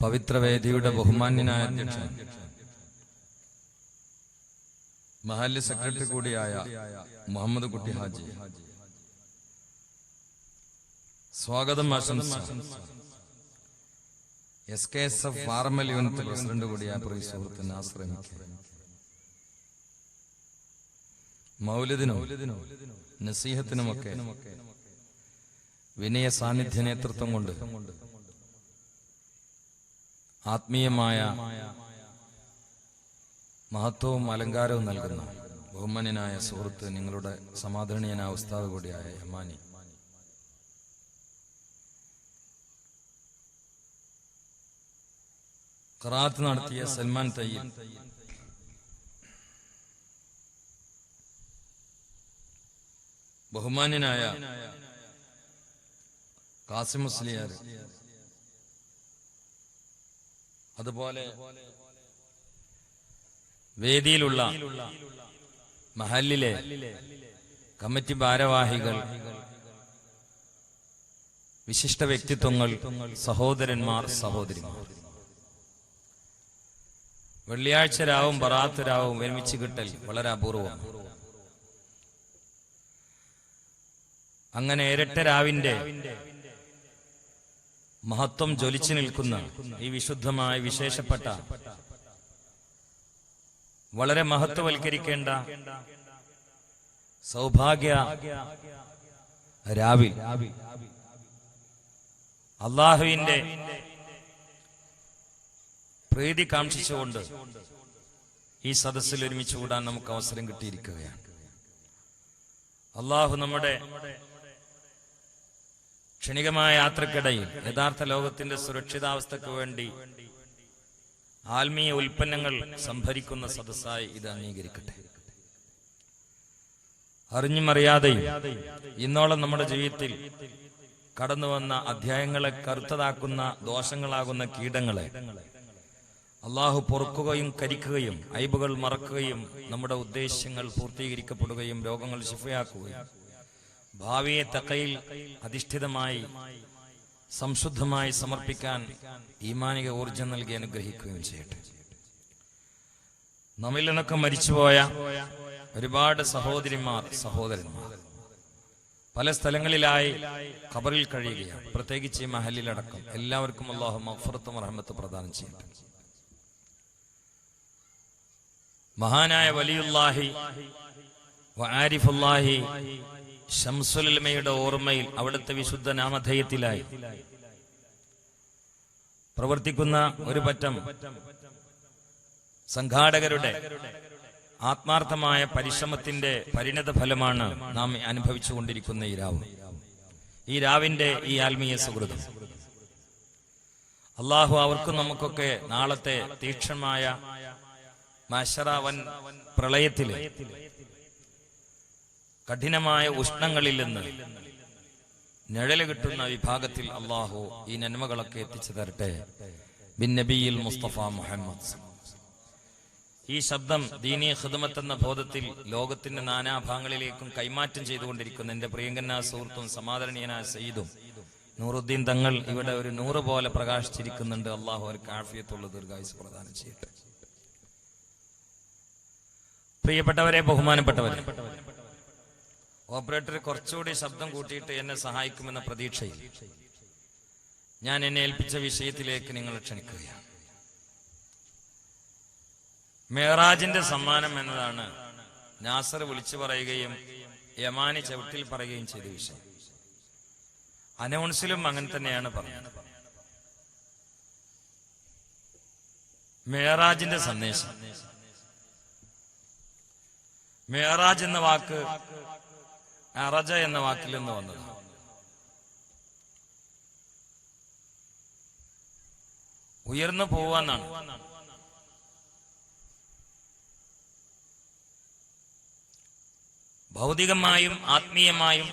പവിത്രവേദിയുടെ ബഹുമാന്യനായ അധ്യക്ഷൻ, മഹല്ല് സെക്രട്ടറി കൂടിയായ മുഹമ്മദ് കുട്ടി ഹാജി, സ്വാഗതം ആശംസ SKSF ഫാർമൽ യൂണിറ്റ് പ്രസിഡന്റ് കൂടിയായ പ്രിയ സുഹൃത്ത് നാസർ എം.കെ. മൗലിദിനും നസീഹത്തിനുമൊക്കെ വിനയ സാന്നിധ്യ നേതൃത്വം കൊണ്ട് ആത്മീയമായ മഹത്വവും അലങ്കാരവും നൽകുന്ന ബഹുമാന്യനായ സുഹൃത്ത്, നിങ്ങളുടെ സമാദരണീയനായ ഉസ്താദ് കൂടിയായ യമാനി, ഖിറാഅത്ത് നടത്തിയ സൽമാൻ തയ്യിബ്, ബഹുമാന്യനായ കാസിം മുസ്ലിയാർ, അതുപോലെ വേദിയിലുള്ള മഹല്ലിലെ കമ്മിറ്റി ഭാരവാഹികൾ, വിശിഷ്ട വ്യക്തിത്വങ്ങൾ, സഹോദരന്മാർ, സഹോദരിമാർ, വെള്ളിയാഴ്ച രാവും ബറാത്ത് രാവും ഒരുമിച്ച് കിട്ടൽ വളരെ അപൂർവമാണ്. അങ്ങനെ ഇരട്ട രാവിന്റെ മഹത്വം ജ്വലിച്ചു നിൽക്കുന്ന ഈ വിശുദ്ധമായ വിശേഷപ്പെട്ട വളരെ മഹത്വവൽക്കരിക്കേണ്ട സൗഭാഗ്യ രാവിൽ അള്ളാഹുവിന്റെ പ്രീതി കാംക്ഷിച്ചുകൊണ്ട് ഈ സദസ്സിൽ ഒരുമിച്ച് കൂടാൻ നമുക്ക് അവസരം കിട്ടിയിരിക്കുകയാണ്. അള്ളാഹു നമ്മുടെ ക്ഷണികമായ യാത്രക്കിടയിൽ യഥാർത്ഥ ലോകത്തിന്റെ സുരക്ഷിതാവസ്ഥയ്ക്ക് വേണ്ടി ആത്മീയ ഉൽപ്പന്നങ്ങൾ സംഭരിക്കുന്ന സദസ്സായി ഇത് അംഗീകരിക്കട്ടെ. അറിഞ്ഞും അറിയാതെയും ഇന്നോളം നമ്മുടെ ജീവിതത്തിൽ കടന്നു വന്ന അധ്യായങ്ങളെ കറുത്തതാക്കുന്ന ദോഷങ്ങളാകുന്ന കീടങ്ങളെ അള്ളാഹു പൊറുക്കുകയും കരിക്കുകയും ഐബുകൾ മറക്കുകയും നമ്മുടെ ഉദ്ദേശ്യങ്ങൾ പൂർത്തീകരിക്കപ്പെടുകയും രോഗങ്ങൾ ശിഫയാക്കുകയും ഭാവിയെ തഖയിൽ അധിഷ്ഠിതമായി സംശുദ്ധമായി സമർപ്പിക്കാൻ ഈമാനിക ഊർജം നൽകി അനുഗ്രഹിക്കുകയും ചെയ്യട്ടെ. നമ്മിൽ നിന്നൊക്കെ മരിച്ചുപോയ ഒരുപാട് സഹോദരിമാർ, സഹോദരന്മാർ പല സ്ഥലങ്ങളിലായി ഖബറിൽ കഴിയുകയാണ്. പ്രത്യേകിച്ച് ഈ മഹല്ലിലടക്കം എല്ലാവർക്കും അല്ലാഹു മഗ്ഫിറത്തും റഹ്മത്തും പ്രദാനം ചെയ്യട്ടെ. മഹാനായ വലിയുല്ലാഹി വആരിഫുല്ലാഹി ശംസുൽ ഉലമയുടെ ഓർമ്മയിൽ അവിടുത്തെ വിശുദ്ധ നാമധേയത്തിലായി പ്രവർത്തിക്കുന്ന ഒരു പറ്റം സംഘാടകരുടെ ആത്മാർത്ഥമായ പരിശ്രമത്തിന്റെ പരിണത ഫലമാണ് നാം അനുഭവിച്ചുകൊണ്ടിരിക്കുന്ന ഈ രാവിന്റെ ഈ ആത്മീയ സുഹൃതം. അള്ളാഹു അവർക്കും നമുക്കൊക്കെ നാളത്തെ തീക്ഷണമായ മഹ്ശറവൻ പ്രളയത്തിലെ കഠിനമായ ഉഷ്ണങ്ങളിൽ നിന്ന് നിഴല് കിട്ടുന്ന വിഭാഗത്തിൽ അള്ളാഹു ഈ നന്മകളൊക്കെ എത്തിച്ചു തരട്ടെ. ബിൻ നബിയിൽ മുസ്തഫ മുഹമ്മദ്. ഈ ശബ്ദം ദീനീ ഖിദ്മത്ത് എന്ന ബോധത്തിൽ ലോകത്തിന്റെ നാനാഭാഗങ്ങളിലേക്കും കൈമാറ്റം ചെയ്തുകൊണ്ടിരിക്കുന്ന എന്റെ പ്രിയങ്കനായ സുഹൃത്തും സമാദരണീയനായ സയ്യിദും നൂറുദ്ദീൻ തങ്ങൾ ഇവിടെ ഒരു 100 പോലെ പ്രകാശിച്ചിരിക്കുന്നുണ്ട്. അള്ളാഹു അവർക്ക് ആഫിയത്തുള്ള ദീർഘായുസ്സ് പ്രദാനം ചെയ്യട്ടെ. പ്രിയപ്പെട്ടവരെ, ബഹുമാനപ്പെട്ടവരെ, ഓപ്പറേറ്റർ കുറച്ചുകൂടി ശബ്ദം കൂട്ടിയിട്ട് എന്നെ സഹായിക്കുമെന്ന പ്രതീക്ഷയിൽ ഞാൻ എന്നെ ഏൽപ്പിച്ച വിഷയത്തിലേക്ക് നിങ്ങളെ ക്ഷണിക്കുകയാണ്. മെഹറാജിന്റെ സമ്മാനം എന്നതാണ് നാസർ വിളിച്ചു പറയുകയും യമാനി ചവിട്ടിൽ പറയുകയും ചെയ്ത വിഷയം. അനൗൺസിലും അങ്ങനെ തന്നെയാണ് പറഞ്ഞത്. മെഹറാജിന്റെ സന്ദേശം. മെഹറാജ് എന്ന വാക്ക് അറജ എന്ന വാക്കിൽ നിന്ന് വന്നത്. ഉയർന്നു പോവാന്നാണ്. ഭൗതികമായും ആത്മീയമായും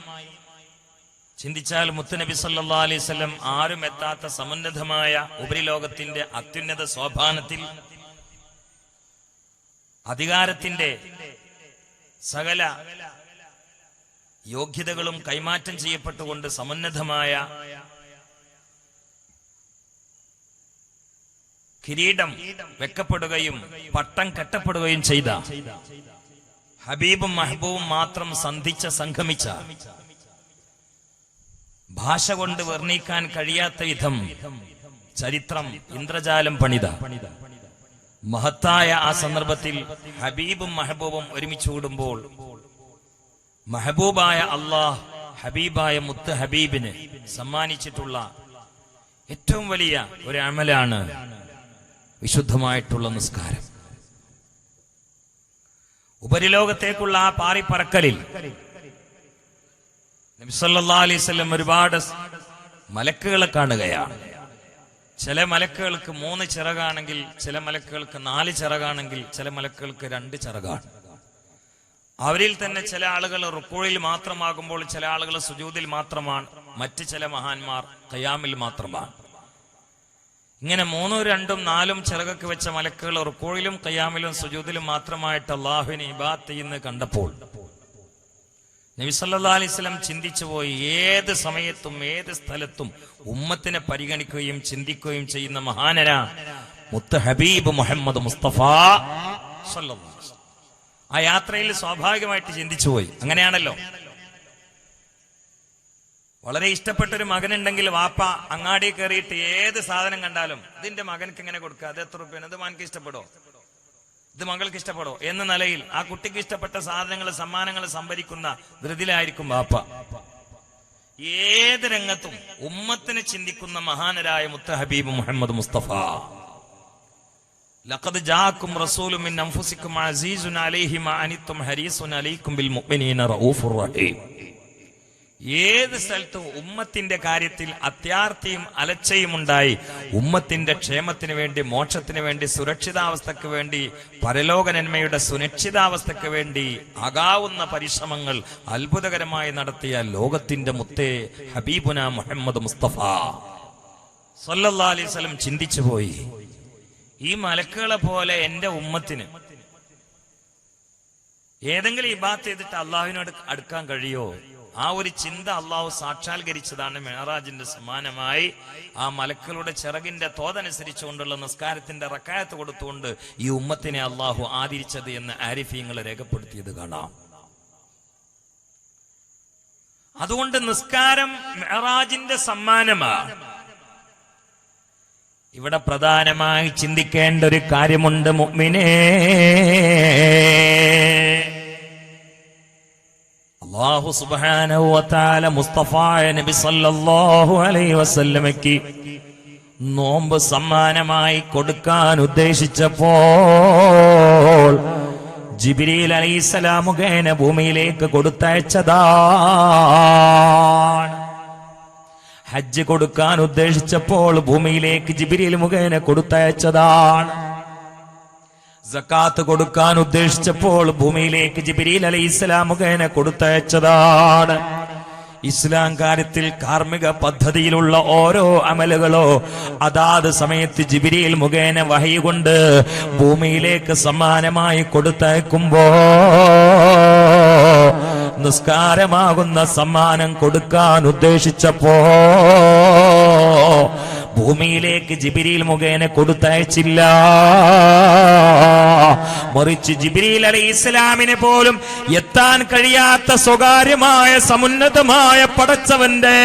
ചിന്തിച്ചാൽ മുത്തുനബി സല്ലല്ലാഹു അലൈഹി വസല്ലം ആരും എത്താത്ത സമുന്നതമായ ഉപരിലോകത്തിന്റെ അത്യുന്നത സോപാനത്തിൽ അധികാരത്തിന്റെ സകല യോഗ്യതകളും കൈമാറ്റം ചെയ്യപ്പെട്ടുകൊണ്ട് സമുന്നതമായ കിരീടം വെക്കപ്പെടുകയും പട്ടം കെട്ടപ്പെടുകയും ചെയ്ത ഹബീബും മഹബൂബും മാത്രം സംഗമിച്ച ഭാഷ കൊണ്ട് വർണ്ണിക്കാൻ കഴിയാത്ത വിധം ചരിത്രം ഇന്ദ്രജാലം പണിത മഹത്തായ ആ സന്ദർഭത്തിൽ ഹബീബും മഹബൂബും ഒരുമിച്ച് കൂടുമ്പോൾ മഹബൂബായ അല്ലാഹ് ഹബീബായ മുത്ത് ഹബീബിന് സമ്മാനിച്ചിട്ടുള്ള ഏറ്റവും വലിയ ഒരു അമലാണ് വിശുദ്ധമായിട്ടുള്ള നിസ്കാരം. ഉപരിലോകത്തേക്കുള്ള ആ പാറിപ്പറക്കലിൽ നബി സല്ലല്ലാഹു അലൈഹി വസല്ലം ഒരുപാട് മലക്കുകളെ കാണുകയാണ്. ചില മലക്കുകൾക്ക് 3 ചിറകാണെങ്കിൽ, ചില മലക്കുകൾക്ക് 4 ചിറകാണെങ്കിൽ, ചില മലക്കുകൾക്ക് 2 ചിറകാണ്. അവരിൽ തന്നെ ചില ആളുകൾ റുക്കൂയിൽ മാത്രമാകുമ്പോൾ ചില ആളുകൾ സുജൂദിൽ മാത്രമാണ്, മറ്റ് ചില മഹാന്മാർ ഖിയാമിൽ മാത്രമാണ്. ഇങ്ങനെ 3, 2, 4 ചിറകൊക്കെ വെച്ച മലക്കുകൾ റുക്കൂയിലും ഖിയാമിലും സുജൂദിലും മാത്രമായിട്ട് അള്ളാഹുവിനെ ഇബാദത്ത് ചെയ്യുന്നത് കണ്ടപ്പോൾ നബി സല്ലല്ലാഹു അലൈഹി വസല്ലം ചിന്തിച്ചു പോയി, ഏത് സമയത്തും ഏത് സ്ഥലത്തും ഉമ്മത്തിനെ പരിഗണിക്കുകയും ചിന്തിക്കുകയും ചെയ്യുന്ന മഹാനരാ മുത്ത് ഹബീബ് മുഹമ്മദ് മുസ്തഫ സല്ലല്ലാഹു അലൈഹി വസല്ലം. ആ യാത്രയിൽ സ്വാഭാവികമായിട്ട് ചിന്തിച്ചു പോയി. അങ്ങനെയാണല്ലോ, വളരെ ഇഷ്ടപ്പെട്ടൊരു മകനുണ്ടെങ്കിൽ വാപ്പ അങ്ങാടി കയറിയിട്ട് ഏത് സാധനം കണ്ടാലും ഇതിന്റെ മകനക്ക് എങ്ങനെ കൊടുക്കുക, അത് എത്ര രൂപയാണ്, ഇത് മകൾക്ക് ഇഷ്ടപ്പെടോ, ഇത് മകൾക്ക് ഇഷ്ടപ്പെടോ എന്ന നിലയിൽ ആ കുട്ടിക്ക് ഇഷ്ടപ്പെട്ട സാധനങ്ങൾ സമ്മാനങ്ങൾ സംഭരിക്കുന്ന ധൃതിയിലായിരിക്കും വാപ്പ. ഏത് രംഗത്തും ഉമ്മത്തിനെ ചിന്തിക്കുന്ന മഹാനരായ മുത്ത് ഹബീബ് മുഹമ്മദ് മുസ്തഫ. ലഖദ് ജാഅക്കും റസൂലുൻ മിൻ അൻഫുസിക്കും അസീസുൻ അലൈഹി മാ അനിത്തും ഹരീസുൻ അലൈക്കും ബിൽ മുഅ്മിനീന റഊഫുർ റഹീം. ഏത് സ്ഥലത്തും ഉമ്മത്തിന്റെ കാര്യത്തിൽ അത്യാർത്തിയും അലച്ചയും ഉണ്ടായി ഉമ്മത്തിന്റെ ക്ഷേമത്തിന് വേണ്ടി, മോക്ഷത്തിന് വേണ്ടി, സുരക്ഷിതാവസ്ഥക്ക് വേണ്ടി, പരലോക നന്മയുടെ സുരക്ഷിതാവസ്ഥക്ക് വേണ്ടി ആകാവുന്ന പരിശ്രമങ്ങൾ അത്ഭുതകരമായി നടത്തിയ ലോകത്തിന്റെ മുത്തേ ഹബീബുന മുഹമ്മദ് മുസ്തഫ സല്ലല്ലാഹു അലൈഹി വസല്ലം ചിന്തിച്ചു പോയി, ഈ മലക്കുകളെ പോലെ എന്റെ ഉമ്മത്തിന് ഏതെങ്കിലും ഇബാദത്ത് ചെയ്തിട്ട് അള്ളാഹുവിനോട് അടുക്കാൻ കഴിയോ? ആ ഒരു ചിന്ത അള്ളാഹു സാക്ഷാത്കരിച്ചതാണ് മെഹറാജിന്റെ സമാനമായി ആ മലക്കളുടെ ചിറകിന്റെ തോതനുസരിച്ചുകൊണ്ടുള്ള നിസ്കാരത്തിന്റെ റക്അത്ത് കൊടുത്തുകൊണ്ട് ഈ ഉമ്മത്തിനെ അള്ളാഹു ആദരിച്ചത് എന്ന് ആരിഫീങ്ങൾ രേഖപ്പെടുത്തിയത് കാണാം. അതുകൊണ്ട് നിസ്കാരം മെഹറാജിന്റെ സമ്മാനമാണ്. ഇവിടെ പ്രധാനമായി ചിന്തിക്കേണ്ട ഒരു കാര്യമുണ്ട് മുഅ്മിനേ. അല്ലാഹു സുബ്ഹാനഹു വ തആല മുസ്തഫ നബി സല്ലല്ലാഹു അലൈഹി വസല്ലമയ്ക്ക് നോമ്പ് സമ്മാനമായി കൊടുക്കാൻ ഉദ്ദേശിച്ചപ്പോൾ ജിബ്രീൽ അലൈഹിസ്സലാം മുഖേന ഭൂമിയിലേക്ക് കൊടുത്തയച്ചതാണ്. ഹജ്ജ് കൊടുക്കാൻ ഉദ്ദേശിച്ചപ്പോൾ ഭൂമിയിലേക്ക് ജിബ്രീൽ മുഖേന കൊടുത്തയച്ചതാണ്. സക്കാത്ത് കൊടുക്കാൻ ഉദ്ദേശിച്ചപ്പോൾ ഭൂമിയിലേക്ക് ജിബ്രീൽ അലൈഹിസ്സലാം മുഖേന കൊടുത്തയച്ചതാണ്. ഇസ്ലാം കാര്യത്തിൽ കാർമ്മിക പദ്ധതിയിലുള്ള ഓരോ അമലുകളോ അതാത് സമയത്ത് ജിബ്രീൽ മുഖേന വഹയി കൊണ്ട് ഭൂമിയിലേക്ക് സമ്മാനമായി കൊടുത്തയക്കുമ്പോ നിസ്കാരമാകുന്ന സമ്മാനം കൊടുക്കാൻ ഉദ്ദേശിച്ചപ്പോ ഭൂമിയിലേക്ക് ജിബ്രീൽ മുഖേന കൊടുത്തയച്ചില്ല. മറിച്ച് ജിബ്രീൽ അലൈഹിസ്സലാമിനെ പോലും എത്താൻ കഴിയാത്ത സ്വകാര്യമായ സമുന്നതമായ പടച്ചവന്റെ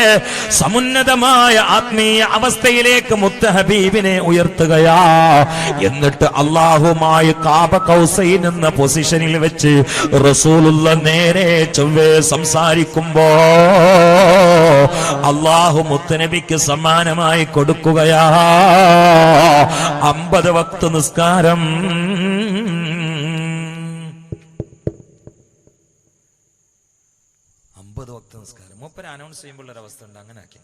സമുന്നതമായ ആത്മീയ അവസ്ഥയിലേക്ക് മുത്ത് ഹബീബിനെ ഉയർത്തുകയാ. എന്നിട്ട് അള്ളാഹുമായി കാബ കൗസൈൻ എന്ന പൊസിഷനിൽ വെച്ച് റസൂലുള്ള നേരെ ചൊവ്വേ സംസാരിക്കുമ്പോ അള്ളാഹു മുത്തുനബിക്ക് സമ്മാനമായി കൊടുക്കുകയാ 50 വക്ത് നിസ്കാരം. മൂപ്പര് അനൗൺസ് ചെയ്യുമ്പോൾ ഒരു അവസ്ഥ ഉണ്ട്. അങ്ങനെ ആക്കി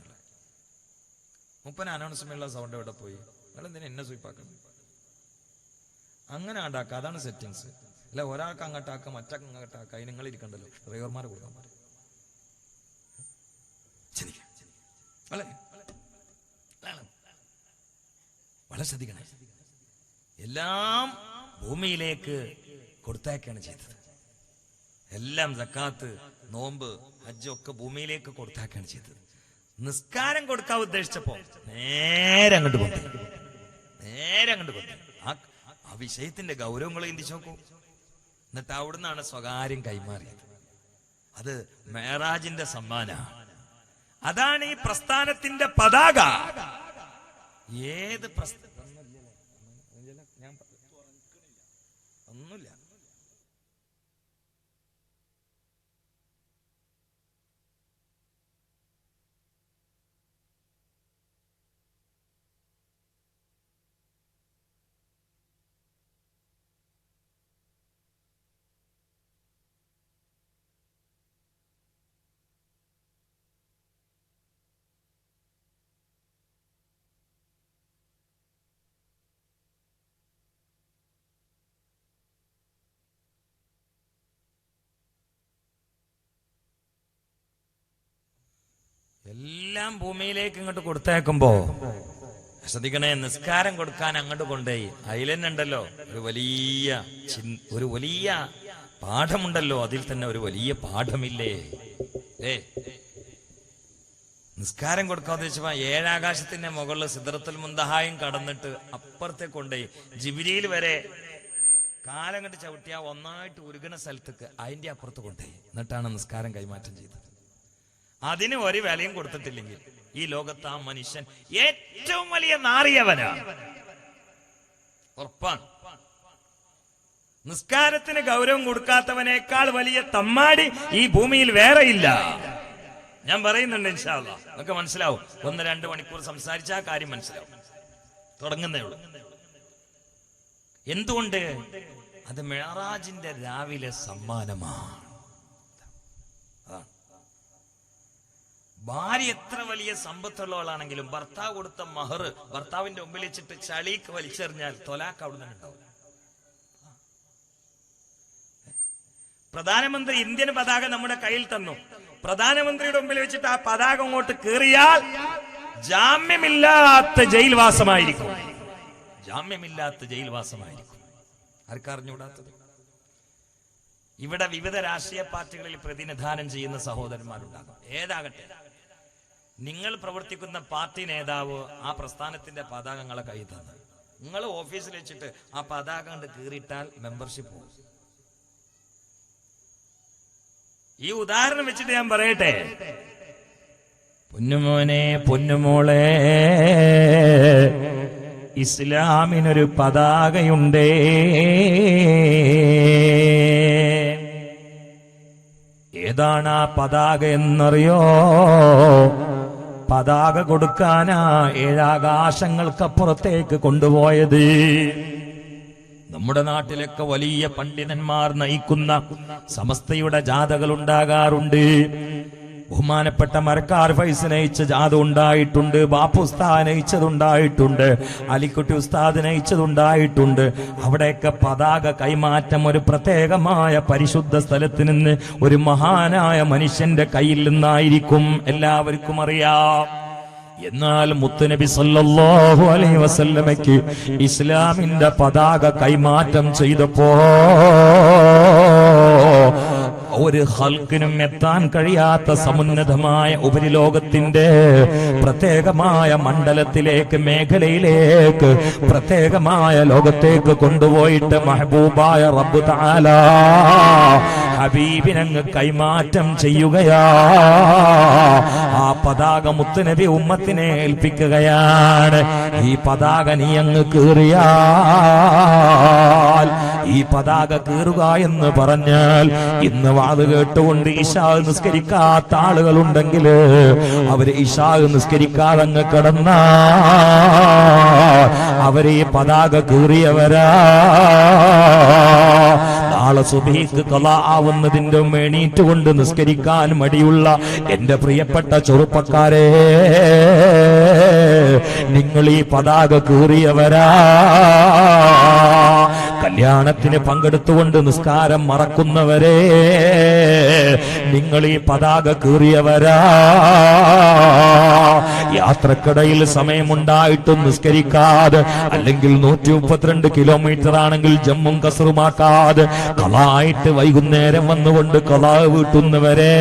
മൂപ്പര് അനൗൺസ് ചെയ്യുമ്പോൾ സൗണ്ട് എവിടെ പോയി, നിങ്ങൾ എന്തിനാ എന്നെ സ്വീപ്പാക്കണം? അങ്ങനെ ആണ്ടാക്കുക, അതാണ് സെറ്റിങ്സ്. അല്ല ഒരാൾക്ക് അങ്ങോട്ടാക്കുക മറ്റൊക്കെ അങ്ങോട്ടാക്കുക, അതിന് നിങ്ങൾ ഇരിക്കണ്ടല്ലോ, ഡ്രൈവർമാരെ കൊടുക്കാൻ പറയും. വളരെ ശ്രദ്ധിക്കണേ. എല്ലാം ഭൂമിയിലേക്ക് കൊടുത്തയക്കാണ് ചെയ്തത്. എല്ലാം സക്കാത്ത്, നോമ്പ്, ഹജ്ജ് ഒക്കെ ഭൂമിയിലേക്ക് കൊടുത്താക്കാണ് ചെയ്തത്. നിസ്കാരം കൊടുക്കാൻ ഉദ്ദേശിച്ചപ്പോ നേരെ അങ്ങോട്ട് കൊണ്ടുപോയി, നേരെ അങ്ങോട്ട് കൊണ്ടു. ആ വിഷയത്തിന്റെ ഗൗരവങ്ങൾ ചിന്തിച്ചു നോക്കൂ. എന്നിട്ട് അവിടുന്നാണ് സ്വകാര്യം കൈമാറിയത്. അത് മേറാജിന്റെ സമ്മാനമാണ്. അതാണ് ഈ പ്രസ്ഥാനത്തിന്റെ പതാക. ഏത് ഒന്നുമില്ല. എല്ലാം ഭൂമിയിലേക്ക് ഇങ്ങോട്ട് കൊടുത്തേക്കുമ്പോ ശ്രദ്ധിക്കണേ, നിസ്കാരം കൊടുക്കാൻ അങ്ങോട്ട് കൊണ്ടുപോയി അതിലെന്നുണ്ടല്ലോ ഒരു വലിയ പാഠമുണ്ടല്ലോ. അതിൽ തന്നെ ഒരു വലിയ പാഠമില്ലേ? നിസ്കാരം കൊടുക്കാതെ വെച്ചപ്പോ ഏഴാകാശത്തിന്റെ മുകളിൽ സിദ്റത്തുൽ മുന്തഹായും കടന്നിട്ട് അപ്പുറത്തെ കൊണ്ടുപോയി ജിബ്രീൽ വരെ കാലം കണ്ട് ചവിട്ടിയ ഒന്നായിട്ട് ഉരുകണ സ്ഥലത്തേക്ക് അതിന്റെ അപ്പുറത്ത് കൊണ്ടുപോയി. എന്നിട്ടാണ് നിസ്കാരം കൈമാറ്റം ചെയ്തത്. അതിന് ഒരു വിലയും കൊടുത്തിട്ടില്ലെങ്കിൽ ഈ ലോകത്ത് ആ മനുഷ്യൻ ഏറ്റവും വലിയ നാറിയവനാണ്, ഉറപ്പാണ്. നിസ്കാരത്തിന് ഗൗരവം കൊടുക്കാത്തവനേക്കാൾ വലിയ തമ്മാടി ഈ ഭൂമിയിൽ വേറെയില്ല. ഞാൻ പറയുന്നുണ്ട്, ഇൻഷാ അല്ലാഹ് അതൊക്കെ മനസ്സിലാവും. 1-2 മണിക്കൂർ സംസാരിച്ച ആ കാര്യം മനസ്സിലാവും. തുടങ്ങുന്നേ ഉള്ളൂ. എന്തുകൊണ്ട്? അത് മിഅ്റാജിന്റെ രാവിലെ സമ്മാനമാണ്. ഭാര്യ എത്ര വലിയ സമ്പത്തുള്ളവളാണെങ്കിലും ഭർത്താവ് കൊടുത്ത മഹർ ഭർത്താവിന്റെ മുമ്പിൽ വെച്ചിട്ട് ചളിക്ക് വലിച്ചെറിഞ്ഞാൽ തൊലാക്ക് അവിടെ തന്നെ ഉണ്ടാവും. പ്രധാനമന്ത്രി ഇന്ത്യൻ പതാക നമ്മുടെ കയ്യിൽ തന്നു. പ്രധാനമന്ത്രിയുടെ മുമ്പിൽ വെച്ചിട്ട് ആ പതാക അങ്ങോട്ട് കീറിയാൽ ജാമ്യമില്ലാത്ത ജയിൽവാസമായിരിക്കും. ജാമ്യമില്ലാത്ത ജയിൽവാസമായിരിക്കും. ആർക്കറിഞ്ഞുകൂടാത്തത്? ഇവിടെ വിവിധ രാഷ്ട്രീയ പാർട്ടികളിൽ പ്രതിനിധാനം ചെയ്യുന്ന സഹോദരന്മാരുണ്ടാകും. ഏതാകട്ടെ, നിങ്ങൾ പ്രവർത്തിക്കുന്ന പാർട്ടി നേതാവ് ആ പ്രസ്ഥാനത്തിന്റെ പതാകങ്ങളെ കൈ തന്ന് നിങ്ങൾ ഓഫീസിൽ വെച്ചിട്ട് ആ പതാക കണ്ട് കീറിയിട്ടാൽ മെമ്പർഷിപ്പ് പോകും. ഈ ഉദാഹരണം വെച്ചിട്ട് ഞാൻ പറയട്ടെ, പൊന്നുമോനെ പൊന്നുമോളെ, ഇസ്ലാമിനൊരു പതാകയുണ്ടേ. ഏതാണ് ആ പതാക എന്നറിയോ? പതാക കൊടുക്കാനാ ഏഴാകാശങ്ങൾക്കപ്പുറത്തേക്ക് കൊണ്ടുപോയത്. നമ്മുടെ നാട്ടിലൊക്കെ വലിയ പണ്ഡിതന്മാർ നയിക്കുന്ന സമസ്തയുടെ ജാഥകൾ ഉണ്ടാകാറുണ്ട്. ബഹുമാനപ്പെട്ട മരക്കാർ ഫൈസ് നയിച്ച ജാഥ ഉണ്ടായിട്ടുണ്ട്, ബാപ്പു ഉസ്താദ് നയിച്ചതുണ്ടായിട്ടുണ്ട്, അലിക്കുട്ടി ഉസ്താദ് നയിച്ചതുണ്ടായിട്ടുണ്ട്. അവിടെയൊക്കെ പതാക കൈമാറ്റം ഒരു പ്രത്യേകമായ പരിശുദ്ധ സ്ഥലത്ത് നിന്ന് ഒരു മഹാനായ മനുഷ്യന്റെ കയ്യിൽ നിന്നായിരിക്കും. എല്ലാവർക്കും അറിയാം. എന്നാൽ മുത്തുനബി സല്ലല്ലാഹു അലൈഹി വസല്ലമയ്ക്ക് ഇസ്ലാമിന്റെ പതാക കൈമാറ്റം ചെയ്തപ്പോ ഒരു ഹൽക്കിനും എത്താൻ കഴിയാത്ത സമുന്നതമായ ഉപരിലോകത്തിന്റെ പ്രത്യേകമായ മണ്ഡലത്തിലേക്ക്, മേഖലയിലേക്ക്, പ്രത്യേകമായ ലോകത്തേക്ക് കൊണ്ടുപോയിട്ട് മഹബൂബായ റബ്ബ് തആല ഹബീബിനങ്ങ് കൈമാറ്റം ചെയ്യുകയാ. ആ പതാക മുത്തുനബി ഉമ്മത്തിനെ ഏൽപ്പിക്കുകയാണ്. ഈ പതാക നീ അങ്ങ് കീറിയാൽ, ഈ പതാക കീറുക എന്ന് പറഞ്ഞാൽ, ഇന്ന് വാത് കേട്ടുകൊണ്ട് ഇശാ നിസ്കരിക്കാത്ത ആളുകളുണ്ടെങ്കിൽ അവര് ഇശാ നിസ്കരിക്കാതെ അങ്ങ് കിടന്നാ അവര് ഈ പതാക കീറിയവരാ. നാളെ സുബഹിക്ക് ഖളാ ആവുന്നതിന്റെ എണീറ്റുകൊണ്ട് നിസ്കരിക്കാൻ മടിയുള്ള എന്റെ പ്രിയപ്പെട്ട ചെറുപ്പക്കാരെ, നിങ്ങൾ ഈ പതാക കീറിയവരാ. കല്യാണത്തിന് പങ്കെടുത്തുകൊണ്ട് നിസ്കാരം മറക്കുന്നവരെ, നിങ്ങൾ ഈ പതാക കീറിയവരാ. യാത്രക്കിടയിൽ സമയമുണ്ടായിട്ടും നിസ്കരിക്കാതെ, അല്ലെങ്കിൽ 132 കിലോമീറ്റർ ആണെങ്കിൽ ജമ്മും കസറുമാക്കാതെ ഖളായിട്ട് വൈകുന്നേരം വന്നുകൊണ്ട് ഖളാ വീട്ടുന്നവരെ,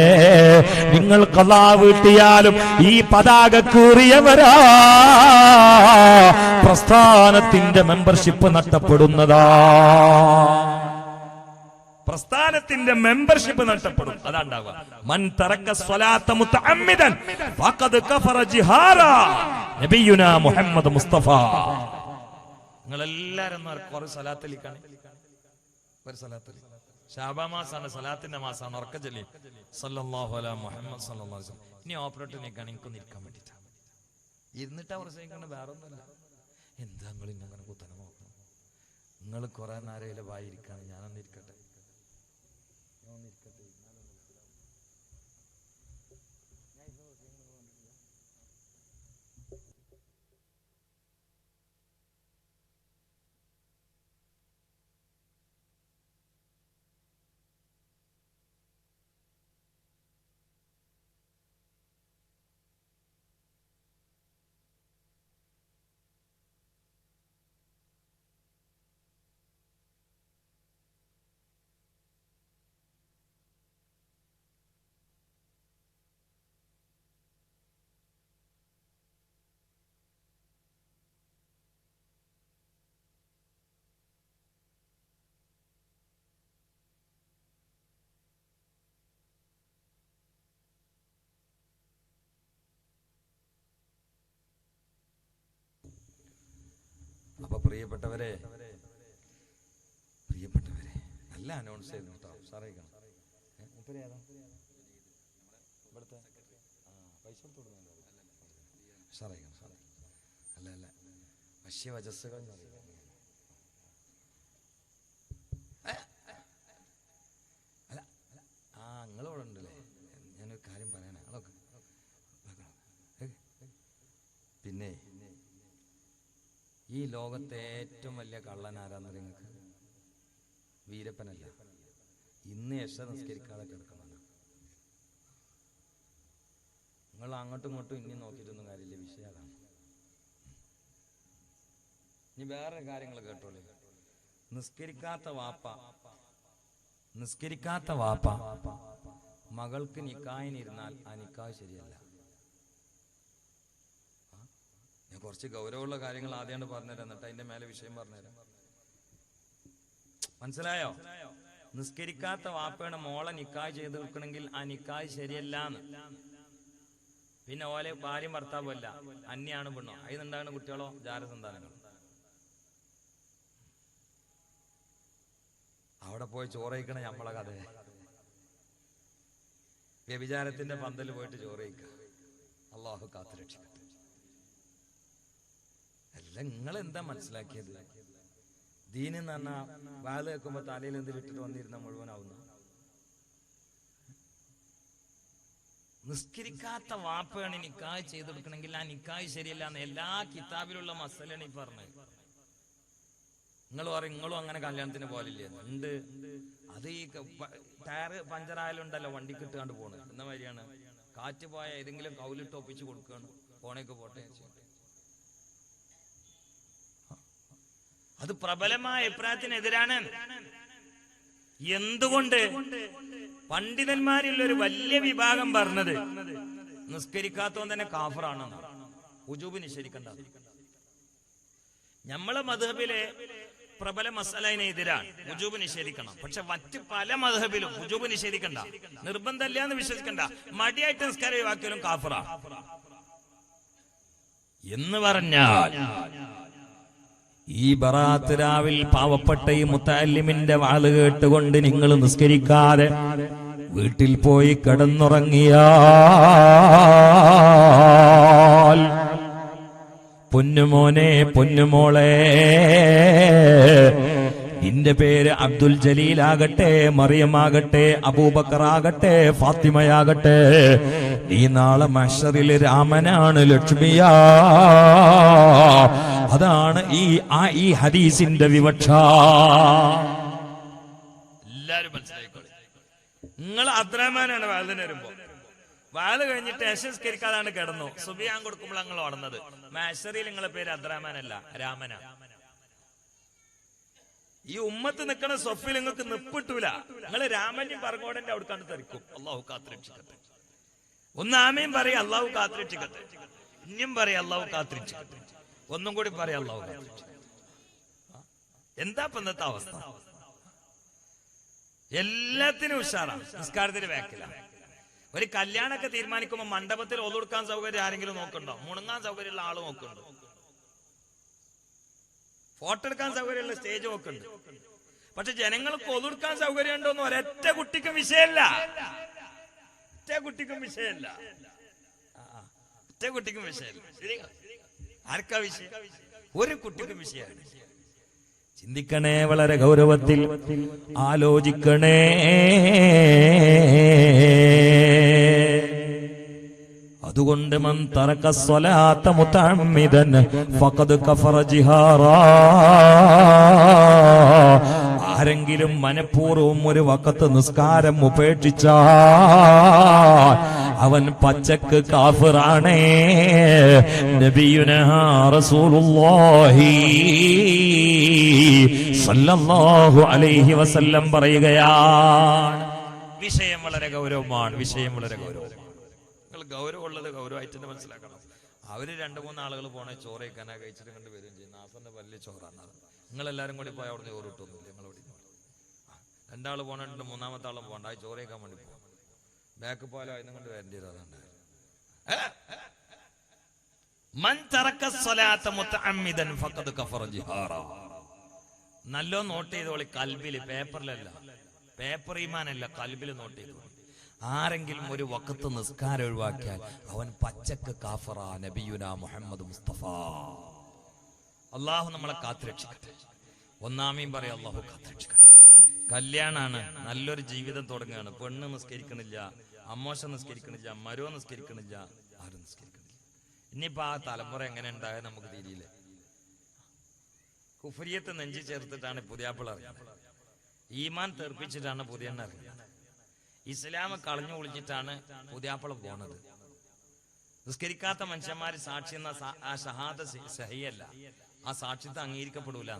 നിങ്ങൾ ഖളാ വീട്ടിയാലും ഈ പതാക കീറിയവരാ, പ്രസ്ഥാനത്തിന്റെ മെമ്പർഷിപ്പ് നഷ്ടപ്പെടുന്നതാ. പ്രസ്ഥാനത്തിന്റെ മെമ്പർഷിപ്പ് നഷ്ടപ്പെടും. അതാണ്ടാവുക. മൻ തറക്ക സ്വലാത്ത മുതഅമ്മിദൻ ഫഖദ് കഫറ ജിഹാറാ. നബിയുനാ മുഹമ്മദ് മുസ്തഫ. നിങ്ങൾ എല്ലാരും കുറേ സലാത്തിലിക്കാണ്. ഒരു സലാത്തിൽ ശഅബാൻ മാസാണ്, സലാത്തിന്റെ മാസാണ്. ഉറക്ക ചൊല്ലി സല്ലല്ലാഹു അലൈഹി മുഹമ്മദ് സല്ലല്ലാഹു അലൈഹി വസല്ലം. ഇനി ഓപ്പറേറ്ററിനേക്കാണ് എനിക്കൊന്ന് ഇരിക്കാൻ വേണ്ടിട്ടാ. ഇരുന്നിട്ട് അവർ ചെയ്യുന്നത് വേറെ ഒന്നുമില്ല. എന്താ നിങ്ങൾ ഇങ്ങനെ കുത്തനെ നോക്കണം? നിങ്ങൾ കുറെ നേരയിലെ വായിരിക്കാണ്. ഞാനൊന്ന് ഇരിക്കട്ടെ. അപ്പൊ പ്രിയപ്പെട്ടവരെ നല്ല അനൗൺസ് ചെയ്യുന്നു കേട്ടോ. സാറേ ഇവിടുത്തെ പൈസ സാറേ അല്ല അല്ല വശ്യവചസ്സുകൾ അല്ല നിങ്ങളിവിടെ ഉണ്ടല്ലേ. ഞാനൊരു കാര്യം പറയാനാ. പിന്നെ ഈ ലോകത്തെ ഏറ്റവും വലിയ കള്ളനാരാന്ന് നിങ്ങൾക്ക് വീരപ്പനല്ല, ഇന്ന് യശ നിസ്കരിക്കാതെ കിടക്കണമല്ലോ. നിങ്ങൾ അങ്ങോട്ടും ഇങ്ങോട്ടും ഇനി നോക്കിയിട്ടൊന്നും കാര്യമില്ല. വിഷയം അതാണ്. ഇനി വേറെ കാര്യങ്ങൾ കേട്ടോളൂ. നിസ്കരിക്കാത്ത വാപ്പ മകൾക്ക് നിക്കാഹിനിരുന്നാൽ ആ നിക്കാഹ് ശരിയല്ല. ഞാൻ കുറച്ച് ഗൗരവമുള്ള കാര്യങ്ങൾ ആദ്യമാണ് പറഞ്ഞുതരാം, എന്നിട്ട് അതിന്റെ മേലെ വിഷയം പറഞ്ഞുതരാം. മനസ്സിലായോ? നിസ്കരിക്കാത്ത വാപ്പയുടെ മോളെ നിക്കാഹ് ചെയ്ത് വെക്കണമെങ്കിൽ ആ നിക്കാഹ് ശരിയല്ലാന്ന്. പിന്നെ ഓലെ ഭാര്യയും ഭർത്താവുമല്ല, അന്യാണ് പെണ്ണോ. അതിനുണ്ടാകുന്ന കുട്ടികളോ ജാരസന്താനങ്ങൾ. അവിടെ പോയി ചോറയിക്കണ നമ്മളെ കഥ. വ്യഭിചാരത്തിന്റെ പന്തൽ പോയിട്ട് ചോറയിക്കുക. അള്ളാഹു കാത്തുരക്ഷിക്കട്ടെ. അല്ല, നിങ്ങൾ എന്താ മനസ്സിലാക്കിയത്? ദീൻ എന്ന് പറഞ്ഞാൽ വാല് വെക്കുമ്പോ തലയിൽ എന്തിലിട്ടിട്ട് വന്നിരുന്ന മുഴുവനാവുന്നു. നിസ്കരിക്കാത്ത വാപ്പയാണ് നിക്കാഹ് ചെയ്തെടുക്കണമെങ്കിൽ ആ നിക്കാഹ് ശരിയല്ല എന്ന് എല്ലാ കിതാബിലുള്ള മസലാണ് ഈ പറഞ്ഞത്. നിങ്ങൾ പറയും നിങ്ങളും അങ്ങനെ കല്യാണത്തിന് പോലില്ലേ? ഉണ്ട്. അത് ഈ ടയറ് പഞ്ചറായാലുണ്ടല്ലോ വണ്ടിക്ക് ഇട്ടുകൊണ്ട് പോണ്. എന്ന മാതിരിയാണ് കാറ്റ് പോയ ഏതെങ്കിലും കൗലിട്ട് ഒപ്പിച്ച് കൊടുക്കുകയാണ്. പോണേക്ക് പോട്ടെ. അത് പ്രബലമായ അഭിപ്രായത്തിനെതിരാണ്. എന്തുകൊണ്ട്? പണ്ഡിതന്മാരിൽ ഒരു വലിയ വിഭാഗം പറഞ്ഞത് നിസ്കരിക്കാത്തവൻ തന്നെ കാഫറാണെന്ന്. ഉജൂബ് നിഷേധിക്കണ്ട. നമ്മളെ മദ്ഹബിലെ പ്രബല മസലയിന് എതിരാണ് ഉജൂബ് നിഷേധിക്കണം. പക്ഷെ മറ്റ് പല മദ്ഹബിലും ഉജൂബ് നിഷേധിക്കണ്ട, നിർബന്ധമില്ല എന്ന് വിശ്വസിക്കണ്ട. മടിയായിട്ട് നിസ്കാരം ഒഴിവാക്കിയാലും കാഫറാ എന്ന് പറഞ്ഞാൽ ഈ ബറാത്ത് രാവിൽ പാവപ്പെട്ട ഈ മുത്തഅല്ലിമിന്റെ വാള് കേട്ടുകൊണ്ട് നിങ്ങൾ നിസ്കരിക്കാതെ വീട്ടിൽ പോയി കിടന്നുറങ്ങിയാൽ, പൊന്നുമോനെ പൊന്നുമോളെ, നിന്റെ പേര് അബ്ദുൽ ജലീൽ ആകട്ടെ, മറിയമാകട്ടെ, അബൂബക്കർ ആകട്ടെ, ഫാത്തിമയാകട്ടെ, നീ നാളെ മഹ്ശറിൽ രാമനാണ്, ലക്ഷ്മിയാ. അതാണ് ഈ ഹദീസിന്റെ വിവക്ഷ. എല്ലാരും മനസ്സിലായിക്കോളെ. നിങ്ങൾ അബ്ദുറഹ്മാനാണ് വാളിന് വരുമ്പോ വാല് കഴിഞ്ഞിട്ട് നിസ്കരിക്കാതാണ് കിടന്നു. സുബിയാൻ കൊടുക്കുമ്പോൾ നിങ്ങൾ വളർന്നത്. മാഷറിയിൽ നിങ്ങളെ പേര് അബ്ദുറഹ്മാനല്ല, രാമന. ഈ ഉമ്മത്ത് നിൽക്കണ സൊഫിൽ നിങ്ങൾക്ക് നിപ്പിട്ടൂല. നിങ്ങൾ രാമന്യം പറങ്ങോടന്റെ അവിടുക്കാണ്ട് തെറിക്കും. അള്ളാഹു കാത്തിരക്ഷിക്കട്ടെ. ഒന്ന് ആമയും പറയാ, അള്ളാഹു കാത്തിരക്ഷിക്കട്ടെ. ഇനിയും പറയാ, അള്ളാഹു കാത്തിരക്ഷിക്കട്ടെ. ഒന്നും കൂടി പറയാ, അള്ളാഹു കാത്തിരക്ഷിക്കട്ടെ. എന്താ ഇന്നത്തെ അവസ്ഥ? എല്ലാത്തിനും ഉഷാറാണ്, നിസ്കാരത്തിന് ബാക്കില. ഒരു കല്യാണമൊക്കെ തീരുമാനിക്കുമ്പോ മണ്ഡപത്തിൽ ഒതുക്കാൻ സൗകര്യം ആരെങ്കിലും നോക്കണ്ടോ? മുണങ്ങാൻ സൗകര്യമുള്ള ആള് നോക്കുന്നുണ്ട്. ഫോട്ടോ എടുക്കാൻ സൗകര്യമുള്ള സ്റ്റേജ് നോക്കുന്നുണ്ട്. പക്ഷെ ജനങ്ങൾക്ക് ഒതുക്കാൻ സൗകര്യം ഉണ്ടോന്ന് ഒരൊറ്റ കുട്ടിക്കും വിഷയമല്ല. ഒറ്റ കുട്ടിക്കും വിഷയമല്ല. ഒറ്റ കുട്ടിക്കും വിഷയമല്ല. ആർക്കാ വിഷയം? ഒരു കുട്ടിക്കും വിഷയമാണ്. ചിന്തിക്കണേ, വളരെ ഗൗരവത്തിൽ ആലോചിക്കണേ. അതുകൊണ്ട് മൻ തറക സ്വലാത്ത മുതഅമ്മിദൻ ഫഖദ് കഫറ ജിഹാറാ. ആരെങ്കിലും മനഃപൂർവ്വം ഒരു വഖത്ത് നിസ്കാരം ഉപേക്ഷിച്ചാൽ അവൻ പച്ചക്ക് കാഫിറാണേ. നബിയുനാ റസൂലുള്ളാഹി സല്ലല്ലാഹു അലൈഹി വസല്ലം പറയുകയാണ്. വിഷയം വളരെ ഗൗരവമാണ്. വിഷയം വളരെ ഗൗരവമാണ്. നിങ്ങൾ ഗൗരവമുള്ളത് ഗൗരവമായിട്ട് തന്നെ മനസ്സിലാക്കണം. അവര് 2-3 ആളുകൾ പോണേ ചോറ് കഴിക്കാനാ കഴിച്ചിട്ട് കണ്ട് വരികയും ചെയ്യുന്ന ആസന്റെ വലിയ ചോറാണ്. നിങ്ങളെല്ലാരും കൂടി പോയി അവിടെ ചോറ് കിട്ടുന്നില്ല. നിങ്ങളോട് 2 ആള് പോണിട്ടുണ്ട്, 3-ാമത്തെ ആളും പോകണ്ട. ആ ചോറ് കഴിക്കാൻ വേണ്ടി പോകും. ബാക്ക് പോയാലോ അതിനെ കൊണ്ട് വരേണ്ടി വരും. അതുകൊണ്ട് മൻ തറക സ്വലാത്ത മുതഅമ്മിദൻ ഫഖദ് കഫറ ജിഹാറാ. നല്ലോ നോട്ട് ചെയ്തോളി. കൽബില്, പേപ്പറിലല്ല. പേപ്പർ ഈമാനല്ല, കൽബില് നോട്ട് ചെയ്തോളി. ആരെങ്കിലും ഒരു വഖത്ത് നിസ്കാരം ഒഴിവാക്കിയാൽ അവൻ പച്ചക്ക് കാഫറ. നബിയുനാ മുഹമ്മദ് മുസ്തഫ. അള്ളാഹു നമ്മളെ കാത്തുരക്ഷിക്കട്ടെ. ഒന്നാമയും പറയാം, അള്ളാഹു കാത്തുരക്ഷിക്കട്ടെ. കല്യാണാണ്, നല്ലൊരു ജീവിതം തുടങ്ങുകയാണ്. പെണ്ണ് നിസ്കരിക്കണില്ല, അമ്മോശ നിസ്കരിക്കണില്ല, മരോ നിസ്കരിക്കണില്ല, ആരും നിസ്കരിക്കണില്ല. ഇനിയിപ്പോ ആ തലമുറ എങ്ങനെ ഉണ്ടായത് നമുക്ക് തിരിയില്ല. കുഫരിയത്ത് നെഞ്ചി ചേർത്തിട്ടാണ് പുതിയാപ്പിള ഇറങ്ങുന്നത്. ഈമാൻ തെറിപ്പിച്ചിട്ടാണ് പുതിയെണ്ണ ഇറങ്ങുന്നത്. ഇസ്ലാം കളഞ്ഞു ഒളിച്ചിട്ടാണ് പുതിയാപ്പിള പോണത്. നിസ്കരിക്കാത്ത മനുഷ്യന്മാര് സാക്ഷി എന്ന ആ ഷഹാദ സഹിയല്ല, ആ സാക്ഷ്യത്തെ അംഗീകരിക്കപ്പെടൂല.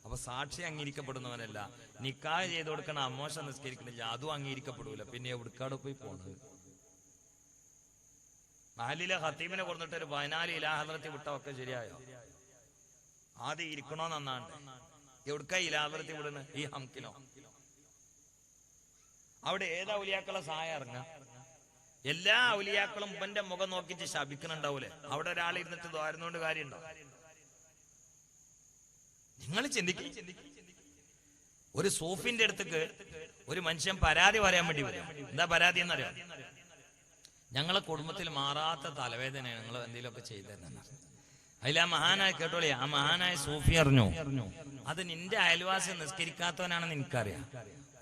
അപ്പൊ സാക്ഷി അംഗീകരിക്കപ്പെടുന്നവനല്ല. നിക്കാഹ് ചെയ്ത് കൊടുക്കണ അമ്മോശ നിസ്കരിക്കണില്ല, അതും അംഗീകരിക്കപ്പെടൂല. പിന്നെ എവിടുക്കാട് പോയി പോണത്? മഹലിലെ ഹത്തീമിനെ കൊടുത്തിട്ട് ഒരു 14 ഇലാഹദ്റത്തി വിട്ടൊക്കെ ശരിയായോ? ആദ്യം ഇരിക്കണോന്നാണ്ട്. എവിടുക്ക ഇലാഹദ്റത്തി വിടണ്? ഈ ഹംകിനോ? അവിടെ ഏതാ ഔലിയാക്കളെ സഹായം ഇറങ്ങാം? എല്ലാ ഔലിയാക്കളും ഉപ്പന്റെ മുഖം നോക്കിയിട്ട് ശപിക്കുന്നുണ്ടാവൂലേ? അവിടെ ഒരാൾ ഇരുന്നിട്ട് ദ്വാരുന്നോണ്ട് കാര്യമുണ്ടോ? നിങ്ങൾ ചിന്തിക്കും. ഒരു സൂഫിന്റെ അടുത്തേക്ക് ഒരു മനുഷ്യൻ പരാതി പറയാൻ വേണ്ടി വരും. എന്താ പരാതി എന്നറിയാം? ഞങ്ങളെ കുടുംബത്തിൽ മാറാത്ത തലവേദനയാണ്, നിങ്ങൾ എന്തെങ്കിലുമൊക്കെ ചെയ്തതെന്നാണ്. അതിൽ ആ മഹാനായ കേട്ടോളി, ആ മഹാനായ സൂഫി അറിഞ്ഞു, അത് നിന്റെ അയൽവാസി നിസ്കരിക്കാത്തവനാണെന്ന് എനിക്കറിയാം.